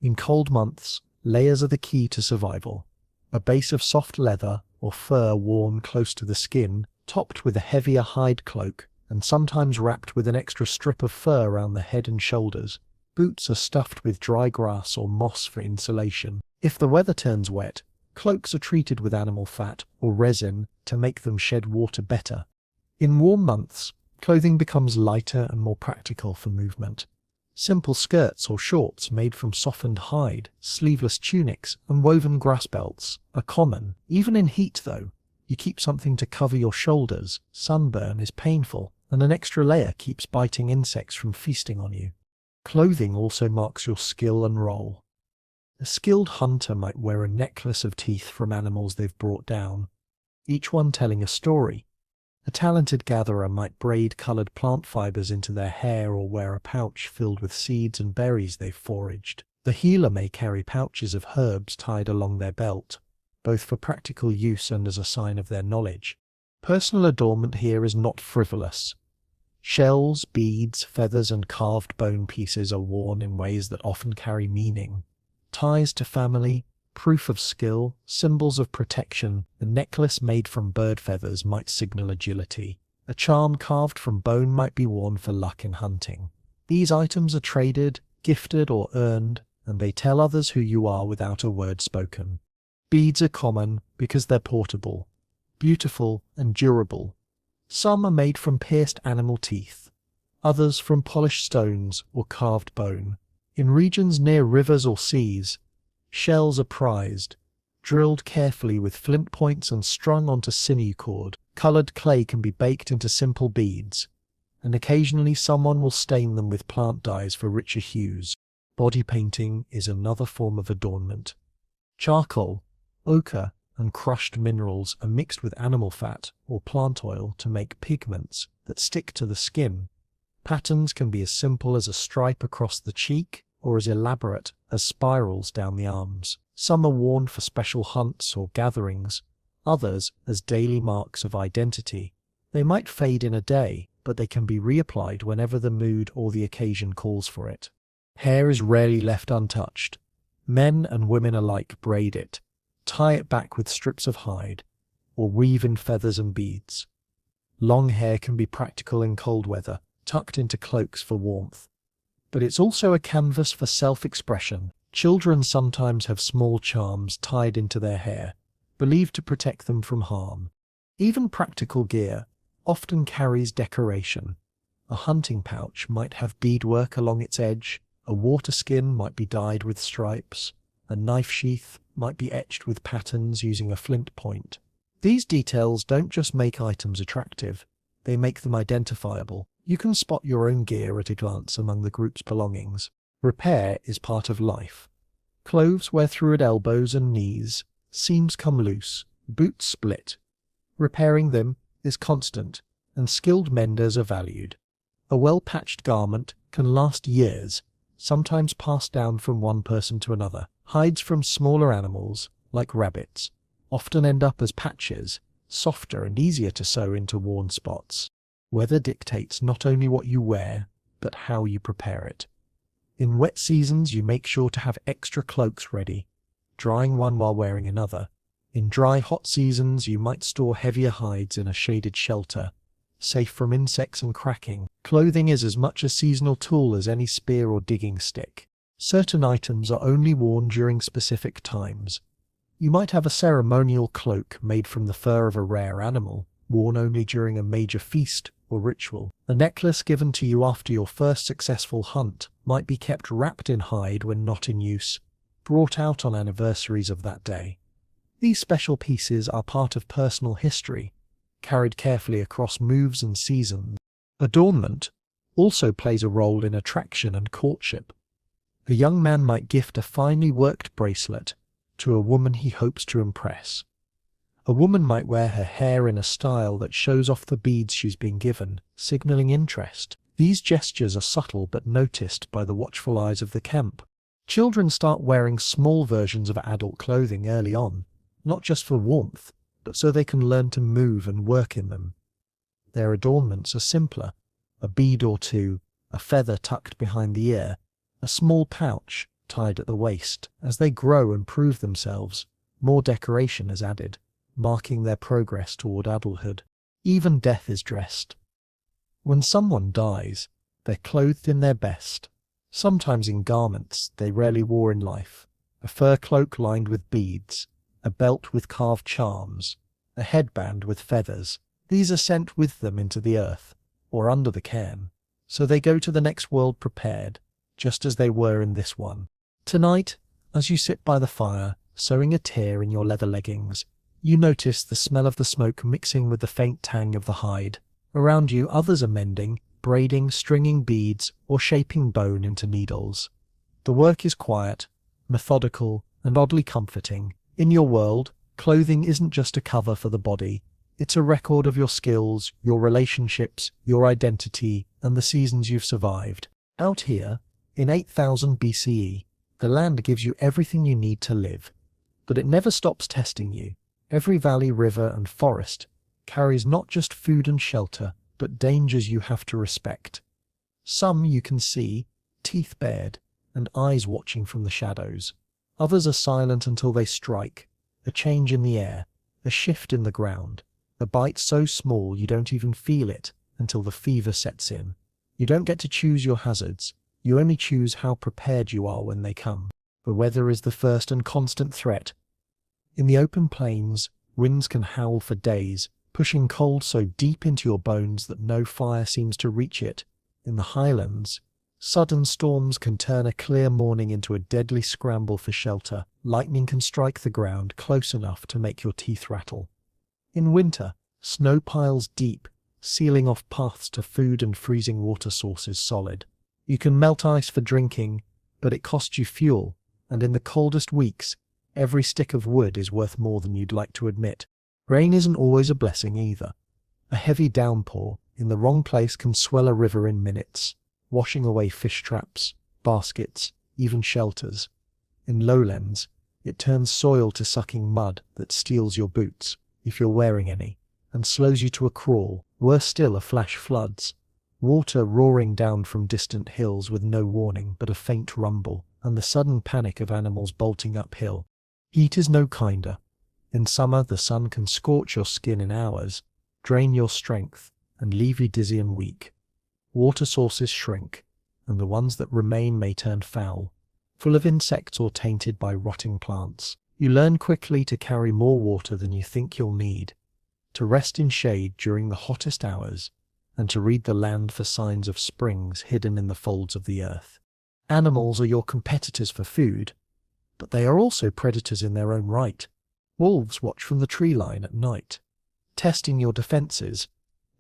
In cold months, layers are the key to survival. A base of soft leather or fur worn close to the skin, topped with a heavier hide cloak, and sometimes wrapped with an extra strip of fur around the head and shoulders. Boots are stuffed with dry grass or moss for insulation. If the weather turns wet, cloaks are treated with animal fat or resin to make them shed water better. In warm months, clothing becomes lighter and more practical for movement. Simple skirts or shorts made from softened hide, sleeveless tunics, and woven grass belts are common. Even in heat, though, you keep something to cover your shoulders. Sunburn is painful, and an extra layer keeps biting insects from feasting on you. Clothing also marks your skill and role. A skilled hunter might wear a necklace of teeth from animals they've brought down, each one telling a story. A talented gatherer might braid coloured plant fibres into their hair or wear a pouch filled with seeds and berries they've foraged. The healer may carry pouches of herbs tied along their belt, both for practical use and as a sign of their knowledge. Personal adornment here is not frivolous. Shells, beads, feathers and carved bone pieces are worn in ways that often carry meaning. Ties to family, proof of skill, symbols of protection. A necklace made from bird feathers might signal agility. A charm carved from bone might be worn for luck in hunting. These items are traded, gifted or earned, and they tell others who you are without a word spoken. Beads are common because they're portable, beautiful and durable. Some are made from pierced animal teeth, others from polished stones or carved bone. In regions near rivers or seas, shells are prized, drilled carefully with flint points and strung onto sinew cord. Coloured clay can be baked into simple beads, and occasionally someone will stain them with plant dyes for richer hues. Body painting is another form of adornment. Charcoal, ochre, and crushed minerals are mixed with animal fat or plant oil to make pigments that stick to the skin. Patterns can be as simple as a stripe across the cheek or as elaborate as spirals down the arms. Some are worn for special hunts or gatherings, others as daily marks of identity. They might fade in a day, but they can be reapplied whenever the mood or the occasion calls for it. Hair is rarely left untouched. Men and women alike braid it, tie it back with strips of hide, or weave in feathers and beads. Long hair can be practical in cold weather, tucked into cloaks for warmth. But it's also a canvas for self-expression. Children sometimes have small charms tied into their hair, believed to protect them from harm. Even practical gear often carries decoration. A hunting pouch might have beadwork along its edge, a water skin might be dyed with stripes, a knife sheath might be etched with patterns using a flint point. These details don't just make items attractive, they make them identifiable. You can spot your own gear at a glance among the group's belongings. Repair is part of life. Clothes wear through at elbows and knees, seams come loose, boots split. Repairing them is constant, and skilled menders are valued. A well-patched garment can last years, sometimes passed down from one person to another. Hides from smaller animals, like rabbits, often end up as patches, softer and easier to sew into worn spots. Weather dictates not only what you wear, but how you prepare it. In wet seasons, you make sure to have extra cloaks ready, drying one while wearing another. In dry, hot seasons, you might store heavier hides in a shaded shelter, safe from insects and cracking. Clothing is as much a seasonal tool as any spear or digging stick. Certain items are only worn during specific times. You might have a ceremonial cloak made from the fur of a rare animal, worn only during a major feast or ritual. A necklace given to you after your first successful hunt might be kept wrapped in hide when not in use, brought out on anniversaries of that day. These special pieces are part of personal history, carried carefully across moves and seasons. Adornment also plays a role in attraction and courtship. A young man might gift a finely worked bracelet to a woman he hopes to impress. A woman might wear her hair in a style that shows off the beads she's been given, signaling interest. These gestures are subtle but noticed by the watchful eyes of the camp. Children start wearing small versions of adult clothing early on, not just for warmth, but so they can learn to move and work in them. Their adornments are simpler: a bead or two, a feather tucked behind the ear, a small pouch tied at the waist. As they grow and prove themselves, more decoration is added, marking their progress toward adulthood. Even death is dressed. When someone dies, they're clothed in their best, sometimes in garments they rarely wore in life: a fur cloak lined with beads, a belt with carved charms, a headband with feathers. These are sent with them into the earth, or under the cairn, so they go to the next world prepared, just as they were in this one. Tonight, as you sit by the fire, sewing a tear in your leather leggings, you notice the smell of the smoke mixing with the faint tang of the hide, Around you, others are mending, braiding, stringing beads, or shaping bone into needles. The work is quiet, methodical, and oddly comforting. In your world, clothing isn't just a cover for the body. It's a record of your skills, your relationships, your identity, and the seasons you've survived. Out here, in 8000 BCE, the land gives you everything you need to live. But it never stops testing you. Every valley, river, and forest carries not just food and shelter, but dangers you have to respect. Some you can see, teeth bared, and eyes watching from the shadows. Others are silent until they strike. A change in the air, a shift in the ground, a bite so small you don't even feel it until the fever sets in. You don't get to choose your hazards. You only choose how prepared you are when they come. The weather is the first and constant threat. In the open plains, winds can howl for days, pushing cold so deep into your bones that no fire seems to reach it. In the highlands, sudden storms can turn a clear morning into a deadly scramble for shelter. Lightning can strike the ground close enough to make your teeth rattle. In winter, snow piles deep, sealing off paths to food and freezing water sources solid. You can melt ice for drinking, but it costs you fuel, and in the coldest weeks, every stick of wood is worth more than you'd like to admit. Rain isn't always a blessing either. A heavy downpour in the wrong place can swell a river in minutes, washing away fish traps, baskets, even shelters. In lowlands, it turns soil to sucking mud that steals your boots, if you're wearing any, and slows you to a crawl. Worse still are flash floods, water roaring down from distant hills with no warning but a faint rumble, and the sudden panic of animals bolting uphill. Heat is no kinder. In summer, the sun can scorch your skin in hours, drain your strength, and leave you dizzy and weak. Water sources shrink, and the ones that remain may turn foul, full of insects or tainted by rotting plants. You learn quickly to carry more water than you think you'll need, to rest in shade during the hottest hours, and to read the land for signs of springs hidden in the folds of the earth. Animals are your competitors for food, but they are also predators in their own right. Wolves watch from the tree line at night, testing your defenses.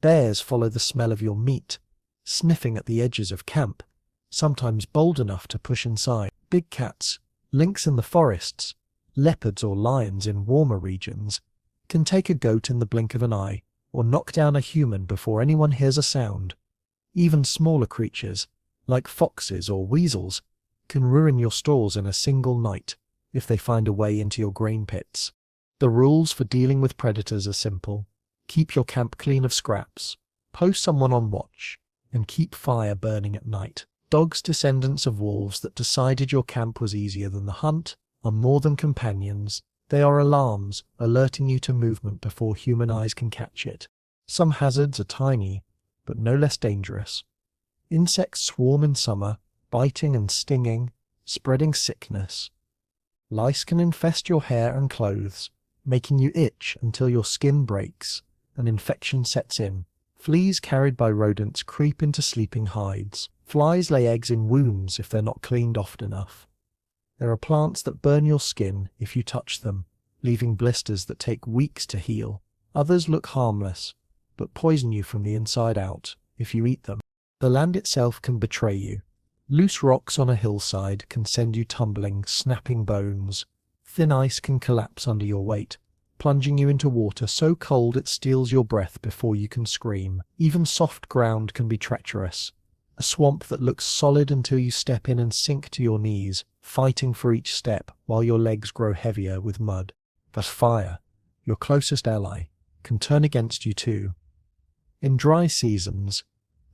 Bears follow the smell of your meat, sniffing at the edges of camp, sometimes bold enough to push inside. Big cats, lynx in the forests, leopards or lions in warmer regions, can take a goat in the blink of an eye, or knock down a human before anyone hears a sound. Even smaller creatures, like foxes or weasels, can ruin your stores in a single night if they find a way into your grain pits. The rules for dealing with predators are simple. Keep your camp clean of scraps, post someone on watch, and keep fire burning at night. Dogs, descendants of wolves that decided your camp was easier than the hunt, are more than companions. They are alarms, alerting you to movement before human eyes can catch it. Some hazards are tiny, but no less dangerous. Insects swarm in summer, biting and stinging, spreading sickness. Lice can infest your hair and clothes, making you itch until your skin breaks and infection sets in. Fleas carried by rodents creep into sleeping hides. Flies lay eggs in wounds if they're not cleaned often enough. There are plants that burn your skin if you touch them, leaving blisters that take weeks to heal. Others look harmless, but poison you from the inside out if you eat them. The land itself can betray you. Loose rocks on a hillside can send you tumbling, snapping bones. Thin ice can collapse under your weight, plunging you into water so cold it steals your breath before you can scream. Even soft ground can be treacherous. A swamp that looks solid until you step in and sink to your knees, fighting for each step while your legs grow heavier with mud. But fire, your closest ally, can turn against you too. In dry seasons,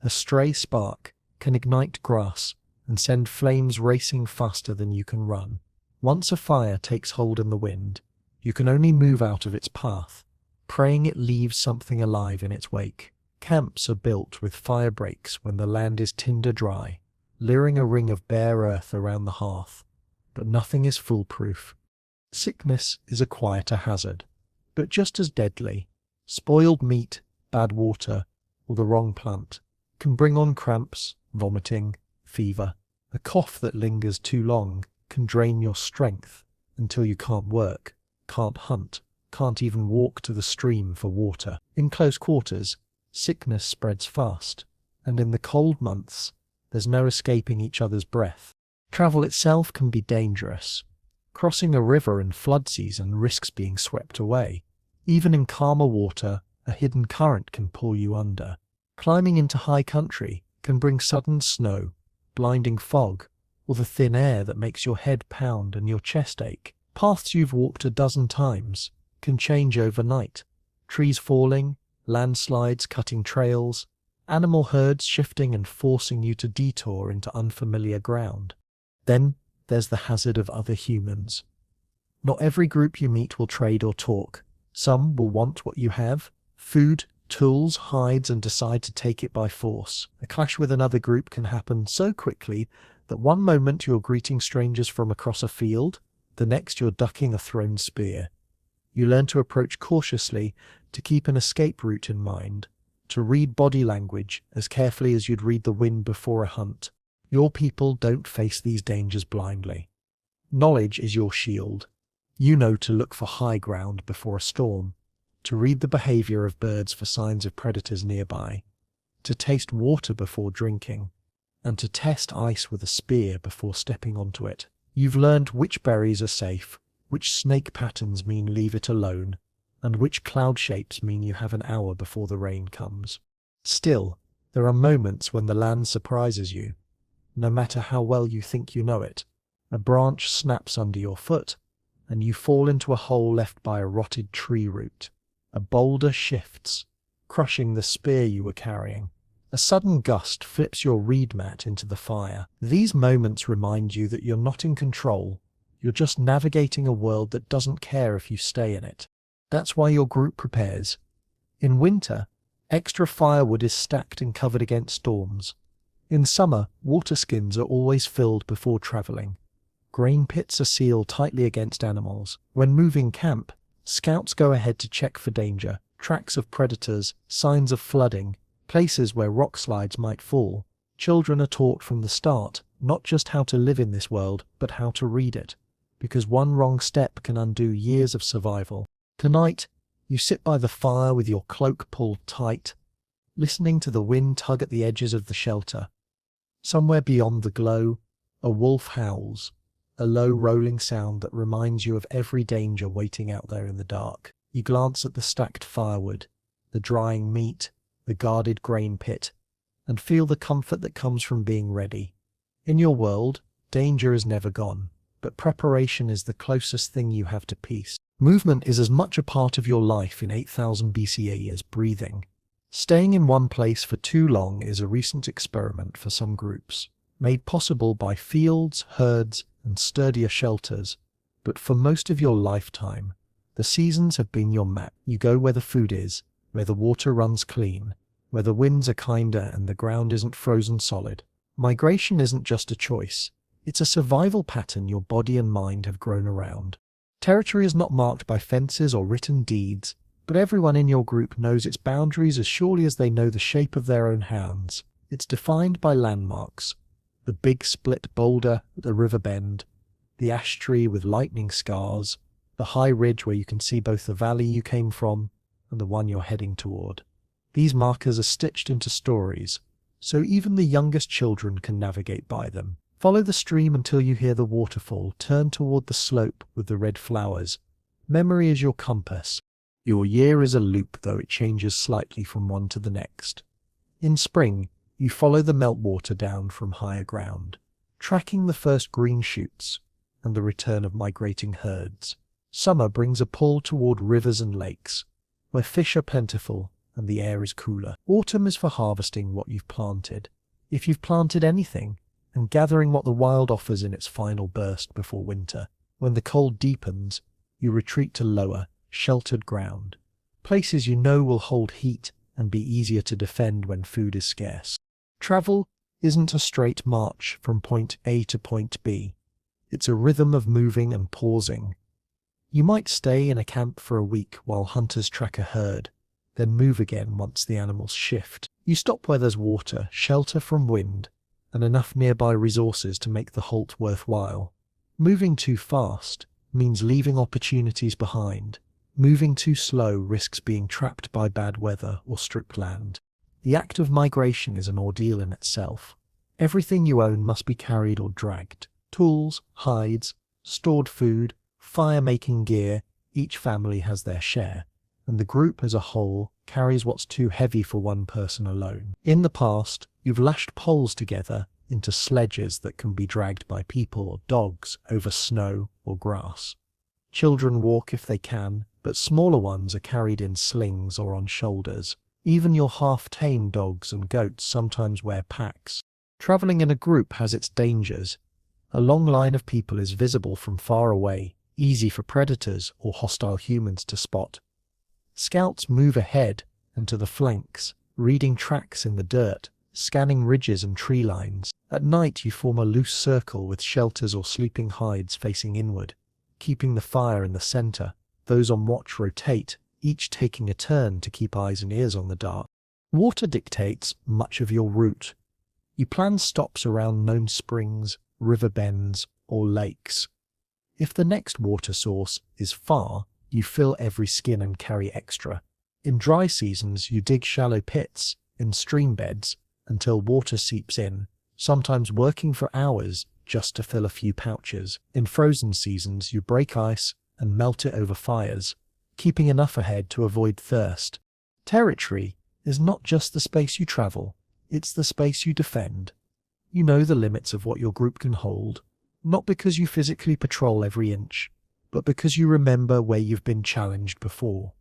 a stray spark can ignite grass and send flames racing faster than you can run. Once a fire takes hold in the wind, you can only move out of its path, praying it leaves something alive in its wake. Camps are built with fire breaks when the land is tinder dry, leering a ring of bare earth around the hearth. But nothing is foolproof. Sickness is a quieter hazard, but just as deadly. Spoiled meat, bad water, or the wrong plant can bring on cramps, vomiting, fever. A cough that lingers too long can drain your strength until you can't work, can't hunt, can't even walk to the stream for water. In close quarters, sickness spreads fast, and in the cold months, there's no escaping each other's breath. Travel itself can be dangerous. Crossing a river in flood season risks being swept away. Even in calmer water, a hidden current can pull you under. Climbing into high country can bring sudden snow, blinding fog, or the thin air that makes your head pound and your chest ache. Paths you've walked a dozen times can change overnight. Trees falling, landslides cutting trails, animal herds shifting and forcing you to detour into unfamiliar ground. Then there's the hazard of other humans. Not every group you meet will trade or talk. Some will want what you have, food, tools, hides, and decide to take it by force. A clash with another group can happen so quickly that one moment you're greeting strangers from across a field, the next you're ducking a thrown spear. You learn to approach cautiously, to keep an escape route in mind, to read body language as carefully as you'd read the wind before a hunt. Your people don't face these dangers blindly. Knowledge is your shield. You know to look for high ground before a storm, to read the behavior of birds for signs of predators nearby, to taste water before drinking, and to test ice with a spear before stepping onto it. You've learned which berries are safe, which snake patterns mean leave it alone, and which cloud shapes mean you have an hour before the rain comes. Still, there are moments when the land surprises you. No matter how well you think you know it, a branch snaps under your foot, and you fall into a hole left by a rotted tree root. A boulder shifts, crushing the spear you were carrying. A sudden gust flips your reed mat into the fire. These moments remind you that you're not in control. You're just navigating a world that doesn't care if you stay in it. That's why your group prepares. In winter, extra firewood is stacked and covered against storms. In summer, water skins are always filled before traveling. Grain pits are sealed tightly against animals. When moving camp, scouts go ahead to check for danger, tracks of predators, signs of flooding, places where rock slides might fall. Children are taught from the start not just how to live in this world, but how to read it, because one wrong step can undo years of survival. Tonight, you sit by the fire with your cloak pulled tight, listening to the wind tug at the edges of the shelter. Somewhere beyond the glow, a wolf howls, a low rolling sound that reminds you of every danger waiting out there in the dark. You glance at the stacked firewood, the drying meat, the guarded grain pit, and feel the comfort that comes from being ready. In your world, danger is never gone, but preparation is the closest thing you have to peace. Movement is as much a part of your life in 8000 BCE as breathing. Staying in one place for too long is a recent experiment for some groups, made possible by fields, herds, and sturdier shelters. But for most of your lifetime, the seasons have been your map. You go where the food is, where the water runs clean, where the winds are kinder and the ground isn't frozen solid. Migration isn't just a choice. It's a survival pattern your body and mind have grown around. Territory is not marked by fences or written deeds, but everyone in your group knows its boundaries as surely as they know the shape of their own hands. It's defined by landmarks. The big split boulder at the river bend, the ash tree with lightning scars, the high ridge where you can see both the valley you came from and the one you're heading toward. These markers are stitched into stories, so even the youngest children can navigate by them. Follow the stream until you hear the waterfall. Turn toward the slope with the red flowers. Memory is your compass. Your year is a loop, though it changes slightly from one to the next. In spring, you follow the meltwater down from higher ground, tracking the first green shoots and the return of migrating herds. Summer brings a pull toward rivers and lakes, where fish are plentiful and the air is cooler. Autumn is for harvesting what you've planted, if you've planted anything, and gathering what the wild offers in its final burst before winter. When the cold deepens, you retreat to lower, sheltered ground, places you know will hold heat and be easier to defend when food is scarce. Travel isn't a straight march from point A to point B. It's a rhythm of moving and pausing. You might stay in a camp for a week while hunters track a herd, then move again once the animals shift. You stop where there's water, shelter from wind, and enough nearby resources to make the halt worthwhile. Moving too fast means leaving opportunities behind, Moving too slow risks being trapped by bad weather or stripped land. The act of migration is an ordeal in itself. Everything you own must be carried or dragged. Tools, hides, stored food, fire-making gear, each family has their share, and the group as a whole carries what's too heavy for one person alone. In the past, you've lashed poles together into sledges that can be dragged by people or dogs over snow or grass. Children walk if they can, but smaller ones are carried in slings or on shoulders. Even your half-tame dogs and goats sometimes wear packs. Traveling in a group has its dangers. A long line of people is visible from far away, easy for predators or hostile humans to spot. Scouts move ahead and to the flanks, reading tracks in the dirt, scanning ridges and tree lines. At night you form a loose circle with shelters or sleeping hides facing inward, keeping the fire in the center. Those on watch rotate, each taking a turn to keep eyes and ears on the dark. Water dictates much of your route. You plan stops around known springs, river bends, or lakes. If the next water source is far, you fill every skin and carry extra. In dry seasons, you dig shallow pits in stream beds until water seeps in, sometimes working for hours just to fill a few pouches. In frozen seasons, you break ice and melt it over fires, keeping enough ahead to avoid thirst. Territory is not just the space you travel, it's the space you defend. You know the limits of what your group can hold, not because you physically patrol every inch, but because you remember where you've been challenged before.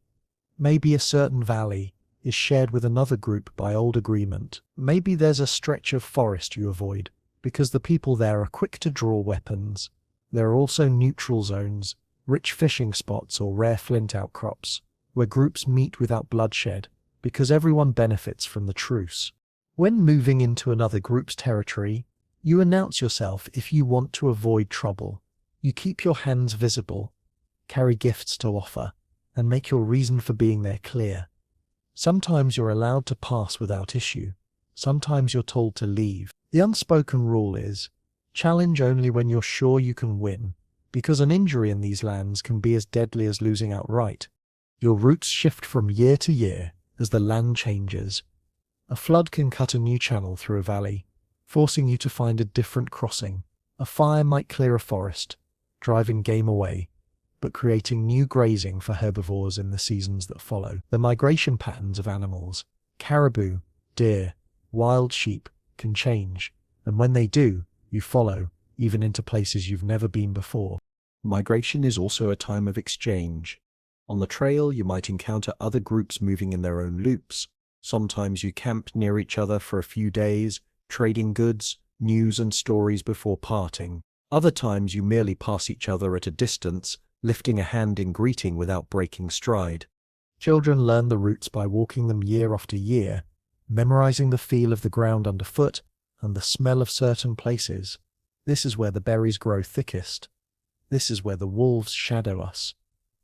Maybe a certain valley is shared with another group by old agreement. Maybe there's a stretch of forest you avoid, because the people there are quick to draw weapons. There are also neutral zones, rich fishing spots or rare flint outcrops, where groups meet without bloodshed, because everyone benefits from the truce. When moving into another group's territory, you announce yourself if you want to avoid trouble. You keep your hands visible, carry gifts to offer, and make your reason for being there clear. Sometimes you're allowed to pass without issue. Sometimes you're told to leave. The unspoken rule is, challenge only when you're sure you can win, because an injury in these lands can be as deadly as losing outright. Your routes shift from year to year as the land changes. A flood can cut a new channel through a valley, forcing you to find a different crossing. A fire might clear a forest, driving game away, but creating new grazing for herbivores in the seasons that follow. The migration patterns of animals, caribou, deer, wild sheep, can change, and when they do, you follow, even into places you've never been before. Migration is also a time of exchange. On the trail, you might encounter other groups moving in their own loops. Sometimes you camp near each other for a few days, trading goods, news and stories before parting. Other times you merely pass each other at a distance, lifting a hand in greeting without breaking stride. Children learn the routes by walking them year after year, memorizing the feel of the ground underfoot and the smell of certain places. This is where the berries grow thickest. This is where the wolves shadow us.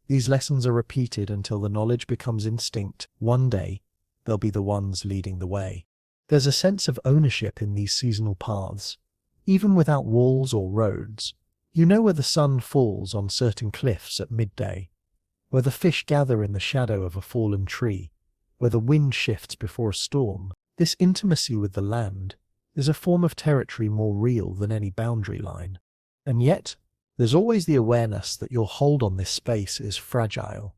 These lessons are repeated until the knowledge becomes instinct. One day, they'll be the ones leading the way. There's a sense of ownership in these seasonal paths. Even without walls or roads, you know where the sun falls on certain cliffs at midday, where the fish gather in the shadow of a fallen tree, where the wind shifts before a storm. This intimacy with the land is a form of territory more real than any boundary line. And yet, there's always the awareness that your hold on this space is fragile.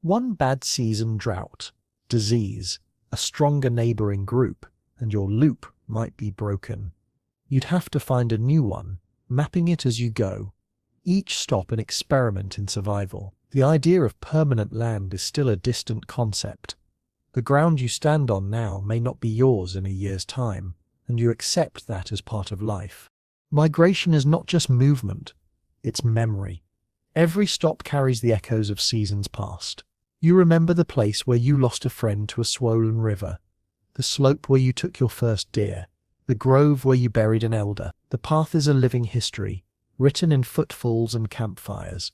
One bad season, drought, disease, a stronger neighboring group, and your loop might be broken. You'd have to find a new one, mapping it as you go. Each stop an experiment in survival. The idea of permanent land is still a distant concept. The ground you stand on now may not be yours in a year's time, and you accept that as part of life. Migration is not just movement, it's memory. Every stop carries the echoes of seasons past. You remember the place where you lost a friend to a swollen river, the slope where you took your first deer, the grove where you buried an elder. The path is a living history, written in footfalls and campfires,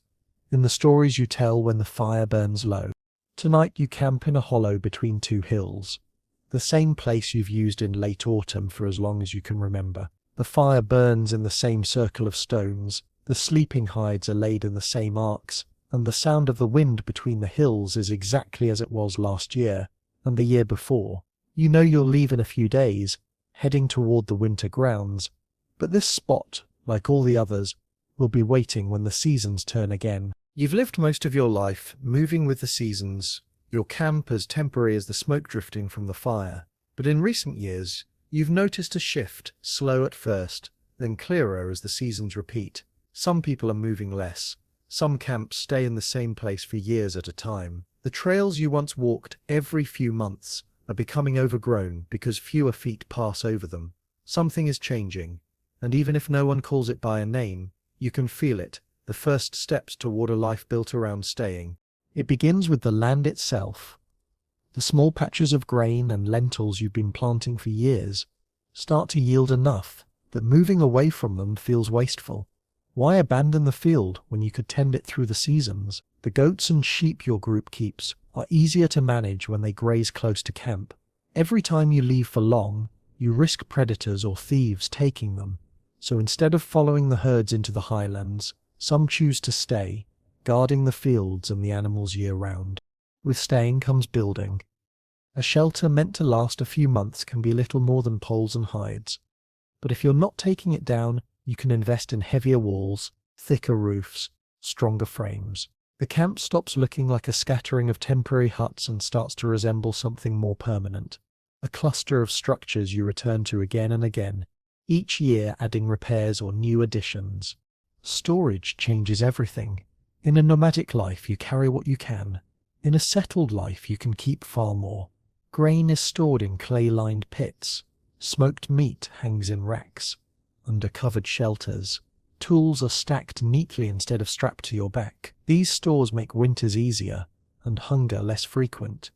in the stories you tell when the fire burns low. Tonight you camp in a hollow between two hills, the same place you've used in late autumn for as long as you can remember. The fire burns in the same circle of stones, the sleeping hides are laid in the same arcs, and the sound of the wind between the hills is exactly as it was last year and the year before. You know you'll leave in a few days, heading toward the winter grounds, but this spot, like all the others, will be waiting when the seasons turn again. You've lived most of your life moving with the seasons, your camp as temporary as the smoke drifting from the fire. But in recent years, you've noticed a shift, slow at first, then clearer as the seasons repeat. Some people are moving less. Some camps stay in the same place for years at a time. The trails you once walked every few months are becoming overgrown because fewer feet pass over them. Something is changing, and even if no one calls it by a name, you can feel it, the first steps toward a life built around staying. It begins with the land itself. The small patches of grain and lentils you've been planting for years start to yield enough that moving away from them feels wasteful. Why abandon the field when you could tend it through the seasons? The goats and sheep your group keeps are easier to manage when they graze close to camp. Every time you leave for long, you risk predators or thieves taking them. So instead of following the herds into the highlands, some choose to stay, guarding the fields and the animals year-round. With staying comes building. A shelter meant to last a few months can be little more than poles and hides. But if you're not taking it down, you can invest in heavier walls, thicker roofs, stronger frames. The camp stops looking like a scattering of temporary huts and starts to resemble something more permanent. A cluster of structures you return to again and again, each year adding repairs or new additions. Storage changes everything. In a nomadic life, you carry what you can. In a settled life, you can keep far more. Grain is stored in clay-lined pits. Smoked meat hangs in racks. Under covered shelters, tools are stacked neatly instead of strapped to your back. These stores make winters easier and hunger less frequent.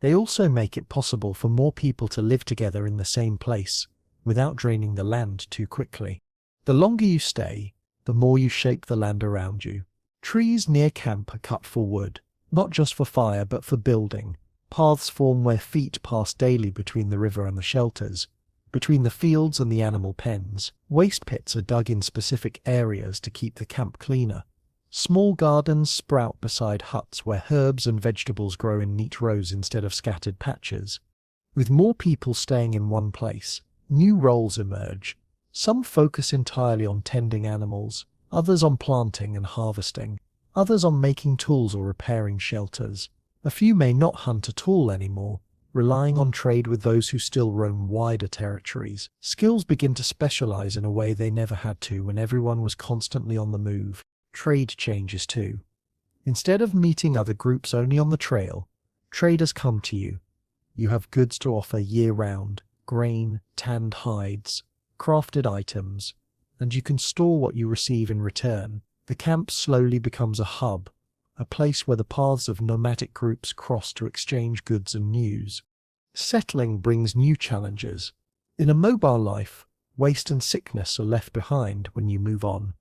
They also make it possible for more people to live together in the same place without draining the land too quickly. The longer you stay, the more you shape the land around you. Trees near camp are cut for wood, not just for fire but for building. Paths form where feet pass daily between the river and the shelters. Between the fields and the animal pens, waste pits are dug in specific areas to keep the camp cleaner. Small gardens sprout beside huts where herbs and vegetables grow in neat rows instead of scattered patches. With more people staying in one place, new roles emerge. Some focus entirely on tending animals, others on planting and harvesting, others on making tools or repairing shelters. A few may not hunt at all anymore, relying on trade with those who still roam wider territories. Skills begin to specialize in a way they never had to when everyone was constantly on the move. Trade changes too. Instead of meeting other groups only on the trail, traders come to you. You have goods to offer year-round: grain, tanned hides, crafted items, and you can store what you receive in return. The camp slowly becomes a hub, a place where the paths of nomadic groups cross to exchange goods and news. Settling brings new challenges. In a mobile life, waste and sickness are left behind when you move on.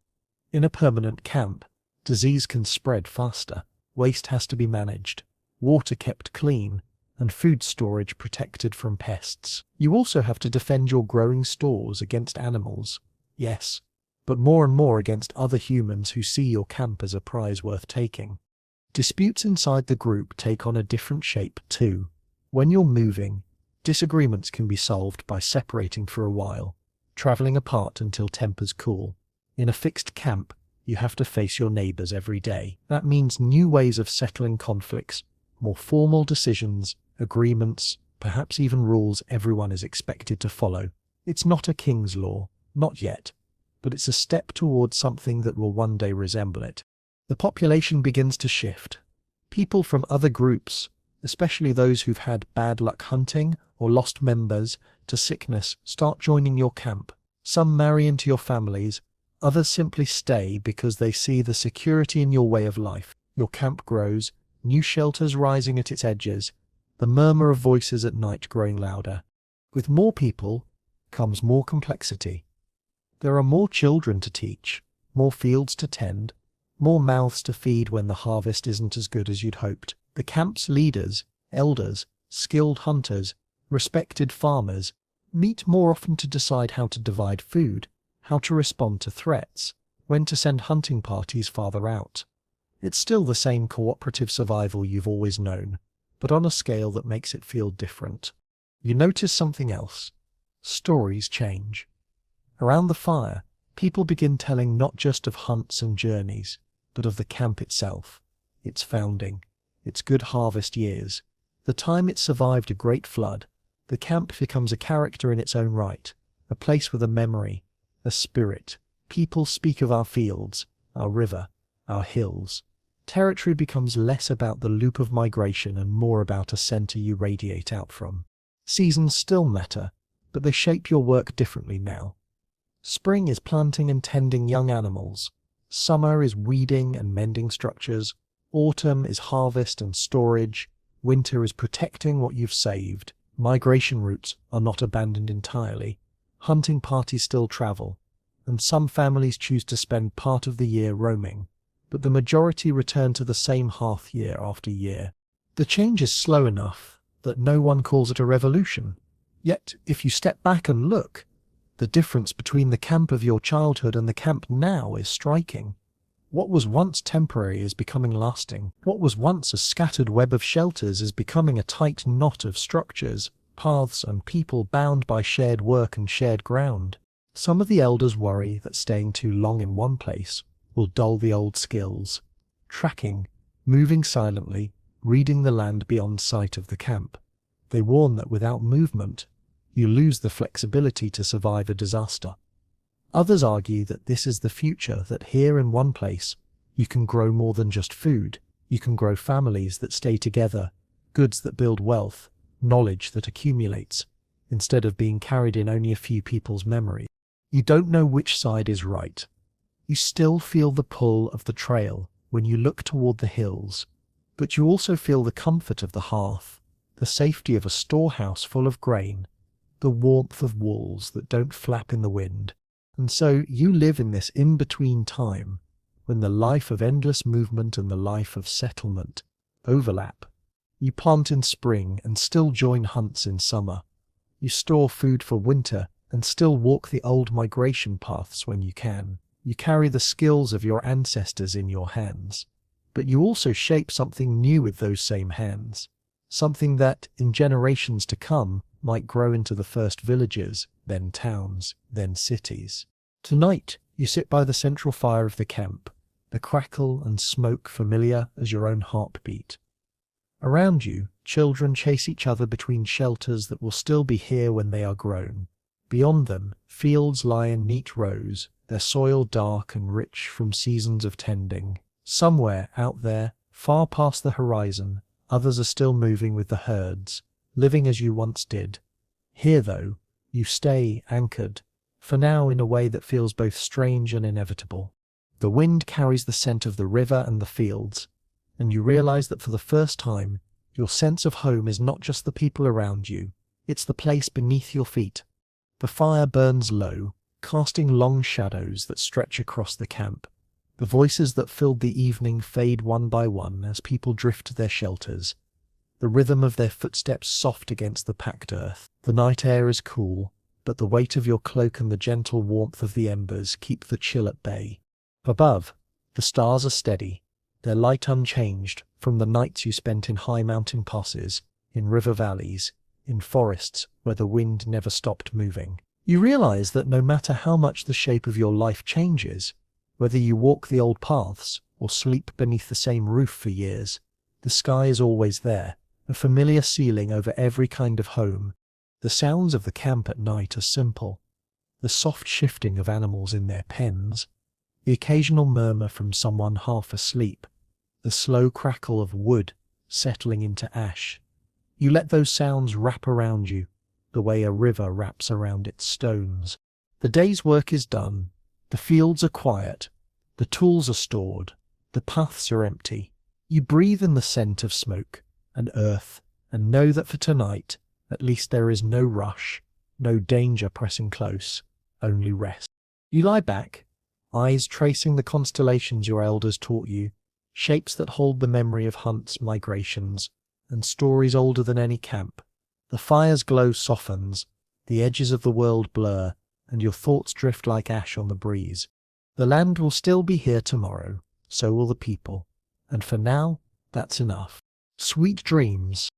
In a permanent camp, disease can spread faster. Waste has to be managed, water kept clean, and food storage protected from pests. You also have to defend your growing stores against animals, yes, but more and more against other humans who see your camp as a prize worth taking. Disputes inside the group take on a different shape too. When you're moving, disagreements can be solved by separating for a while, traveling apart until tempers cool. In a fixed camp, you have to face your neighbors every day. That means new ways of settling conflicts, more formal decisions, agreements, perhaps even rules everyone is expected to follow. It's not a king's law, not yet, but it's a step towards something that will one day resemble it. The population begins to shift. People from other groups, especially those who've had bad luck hunting or lost members to sickness, start joining your camp. Some marry into your families, others simply stay because they see the security in your way of life. Your camp grows, new shelters rising at its edges, the murmur of voices at night growing louder. With more people comes more complexity. There are more children to teach, more fields to tend, more mouths to feed when the harvest isn't as good as you'd hoped. The camp's leaders, elders, skilled hunters, respected farmers, meet more often to decide how to divide food, how to respond to threats, when to send hunting parties farther out. It's still the same cooperative survival you've always known, but on a scale that makes it feel different. You notice something else. Stories change. Around the fire, people begin telling not just of hunts and journeys, but of the camp itself, its founding, its good harvest years, the time it survived a great flood. The camp becomes a character in its own right, a place with a memory, a spirit. People speak of our fields, our river, our hills. Territory becomes less about the loop of migration and more about a center you radiate out from. Seasons still matter, but they shape your work differently now. Spring is planting and tending young animals. Summer is weeding and mending structures. Autumn is harvest and storage. Winter is protecting what you've saved. Migration routes are not abandoned entirely. Hunting parties still travel, and some families choose to spend part of the year roaming, but the majority return to the same hearth year after year. The change is slow enough that no one calls it a revolution. Yet, if you step back and look, the difference between the camp of your childhood and the camp now is striking. What was once temporary is becoming lasting. What was once a scattered web of shelters is becoming a tight knot of structures, paths, and people bound by shared work and shared ground. Some of the elders worry that staying too long in one place will dull the old skills. Tracking, moving silently, reading the land beyond sight of the camp. They warn that without movement, you lose the flexibility to survive a disaster. Others argue that this is the future, that here in one place, you can grow more than just food. You can grow families that stay together, goods that build wealth, knowledge that accumulates, instead of being carried in only a few people's memory. You don't know which side is right. You still feel the pull of the trail when you look toward the hills, but you also feel the comfort of the hearth, the safety of a storehouse full of grain, the warmth of walls that don't flap in the wind. And so you live in this in-between time, when the life of endless movement and the life of settlement overlap. You plant in spring and still join hunts in summer. You store food for winter and still walk the old migration paths when you can. You carry the skills of your ancestors in your hands, but you also shape something new with those same hands, something that, in generations to come, might grow into the first villages, then towns, then cities. Tonight, you sit by the central fire of the camp, the crackle and smoke familiar as your own heartbeat. Around you, children chase each other between shelters that will still be here when they are grown. Beyond them, fields lie in neat rows, their soil dark and rich from seasons of tending. Somewhere out there, far past the horizon, others are still moving with the herds, living as you once did. Here, though, you stay anchored, for now in a way that feels both strange and inevitable. The wind carries the scent of the river and the fields, and you realize that for the first time, your sense of home is not just the people around you, it's the place beneath your feet. The fire burns low, casting long shadows that stretch across the camp. The voices that filled the evening fade one by one as people drift to their shelters, the rhythm of their footsteps soft against the packed earth. The night air is cool, but the weight of your cloak and the gentle warmth of the embers keep the chill at bay. Above, the stars are steady, their light unchanged from the nights you spent in high mountain passes, in river valleys, in forests where the wind never stopped moving. You realize that no matter how much the shape of your life changes, whether you walk the old paths or sleep beneath the same roof for years, the sky is always there, a familiar ceiling over every kind of home. The sounds of the camp at night are simple. The soft shifting of animals in their pens, the occasional murmur from someone half asleep, the slow crackle of wood settling into ash. You let those sounds wrap around you, the way a river wraps around its stones. The day's work is done. The fields are quiet. The tools are stored. The paths are empty. You breathe in the scent of smoke and earth and know that for tonight, at least there is no rush, no danger pressing close, only rest. You lie back, eyes tracing the constellations your elders taught you, shapes that hold the memory of hunts, migrations, and stories older than any camp. The fire's glow softens, the edges of the world blur, and your thoughts drift like ash on the breeze. The land will still be here tomorrow, so will the people. And for now, that's enough. Sweet dreams.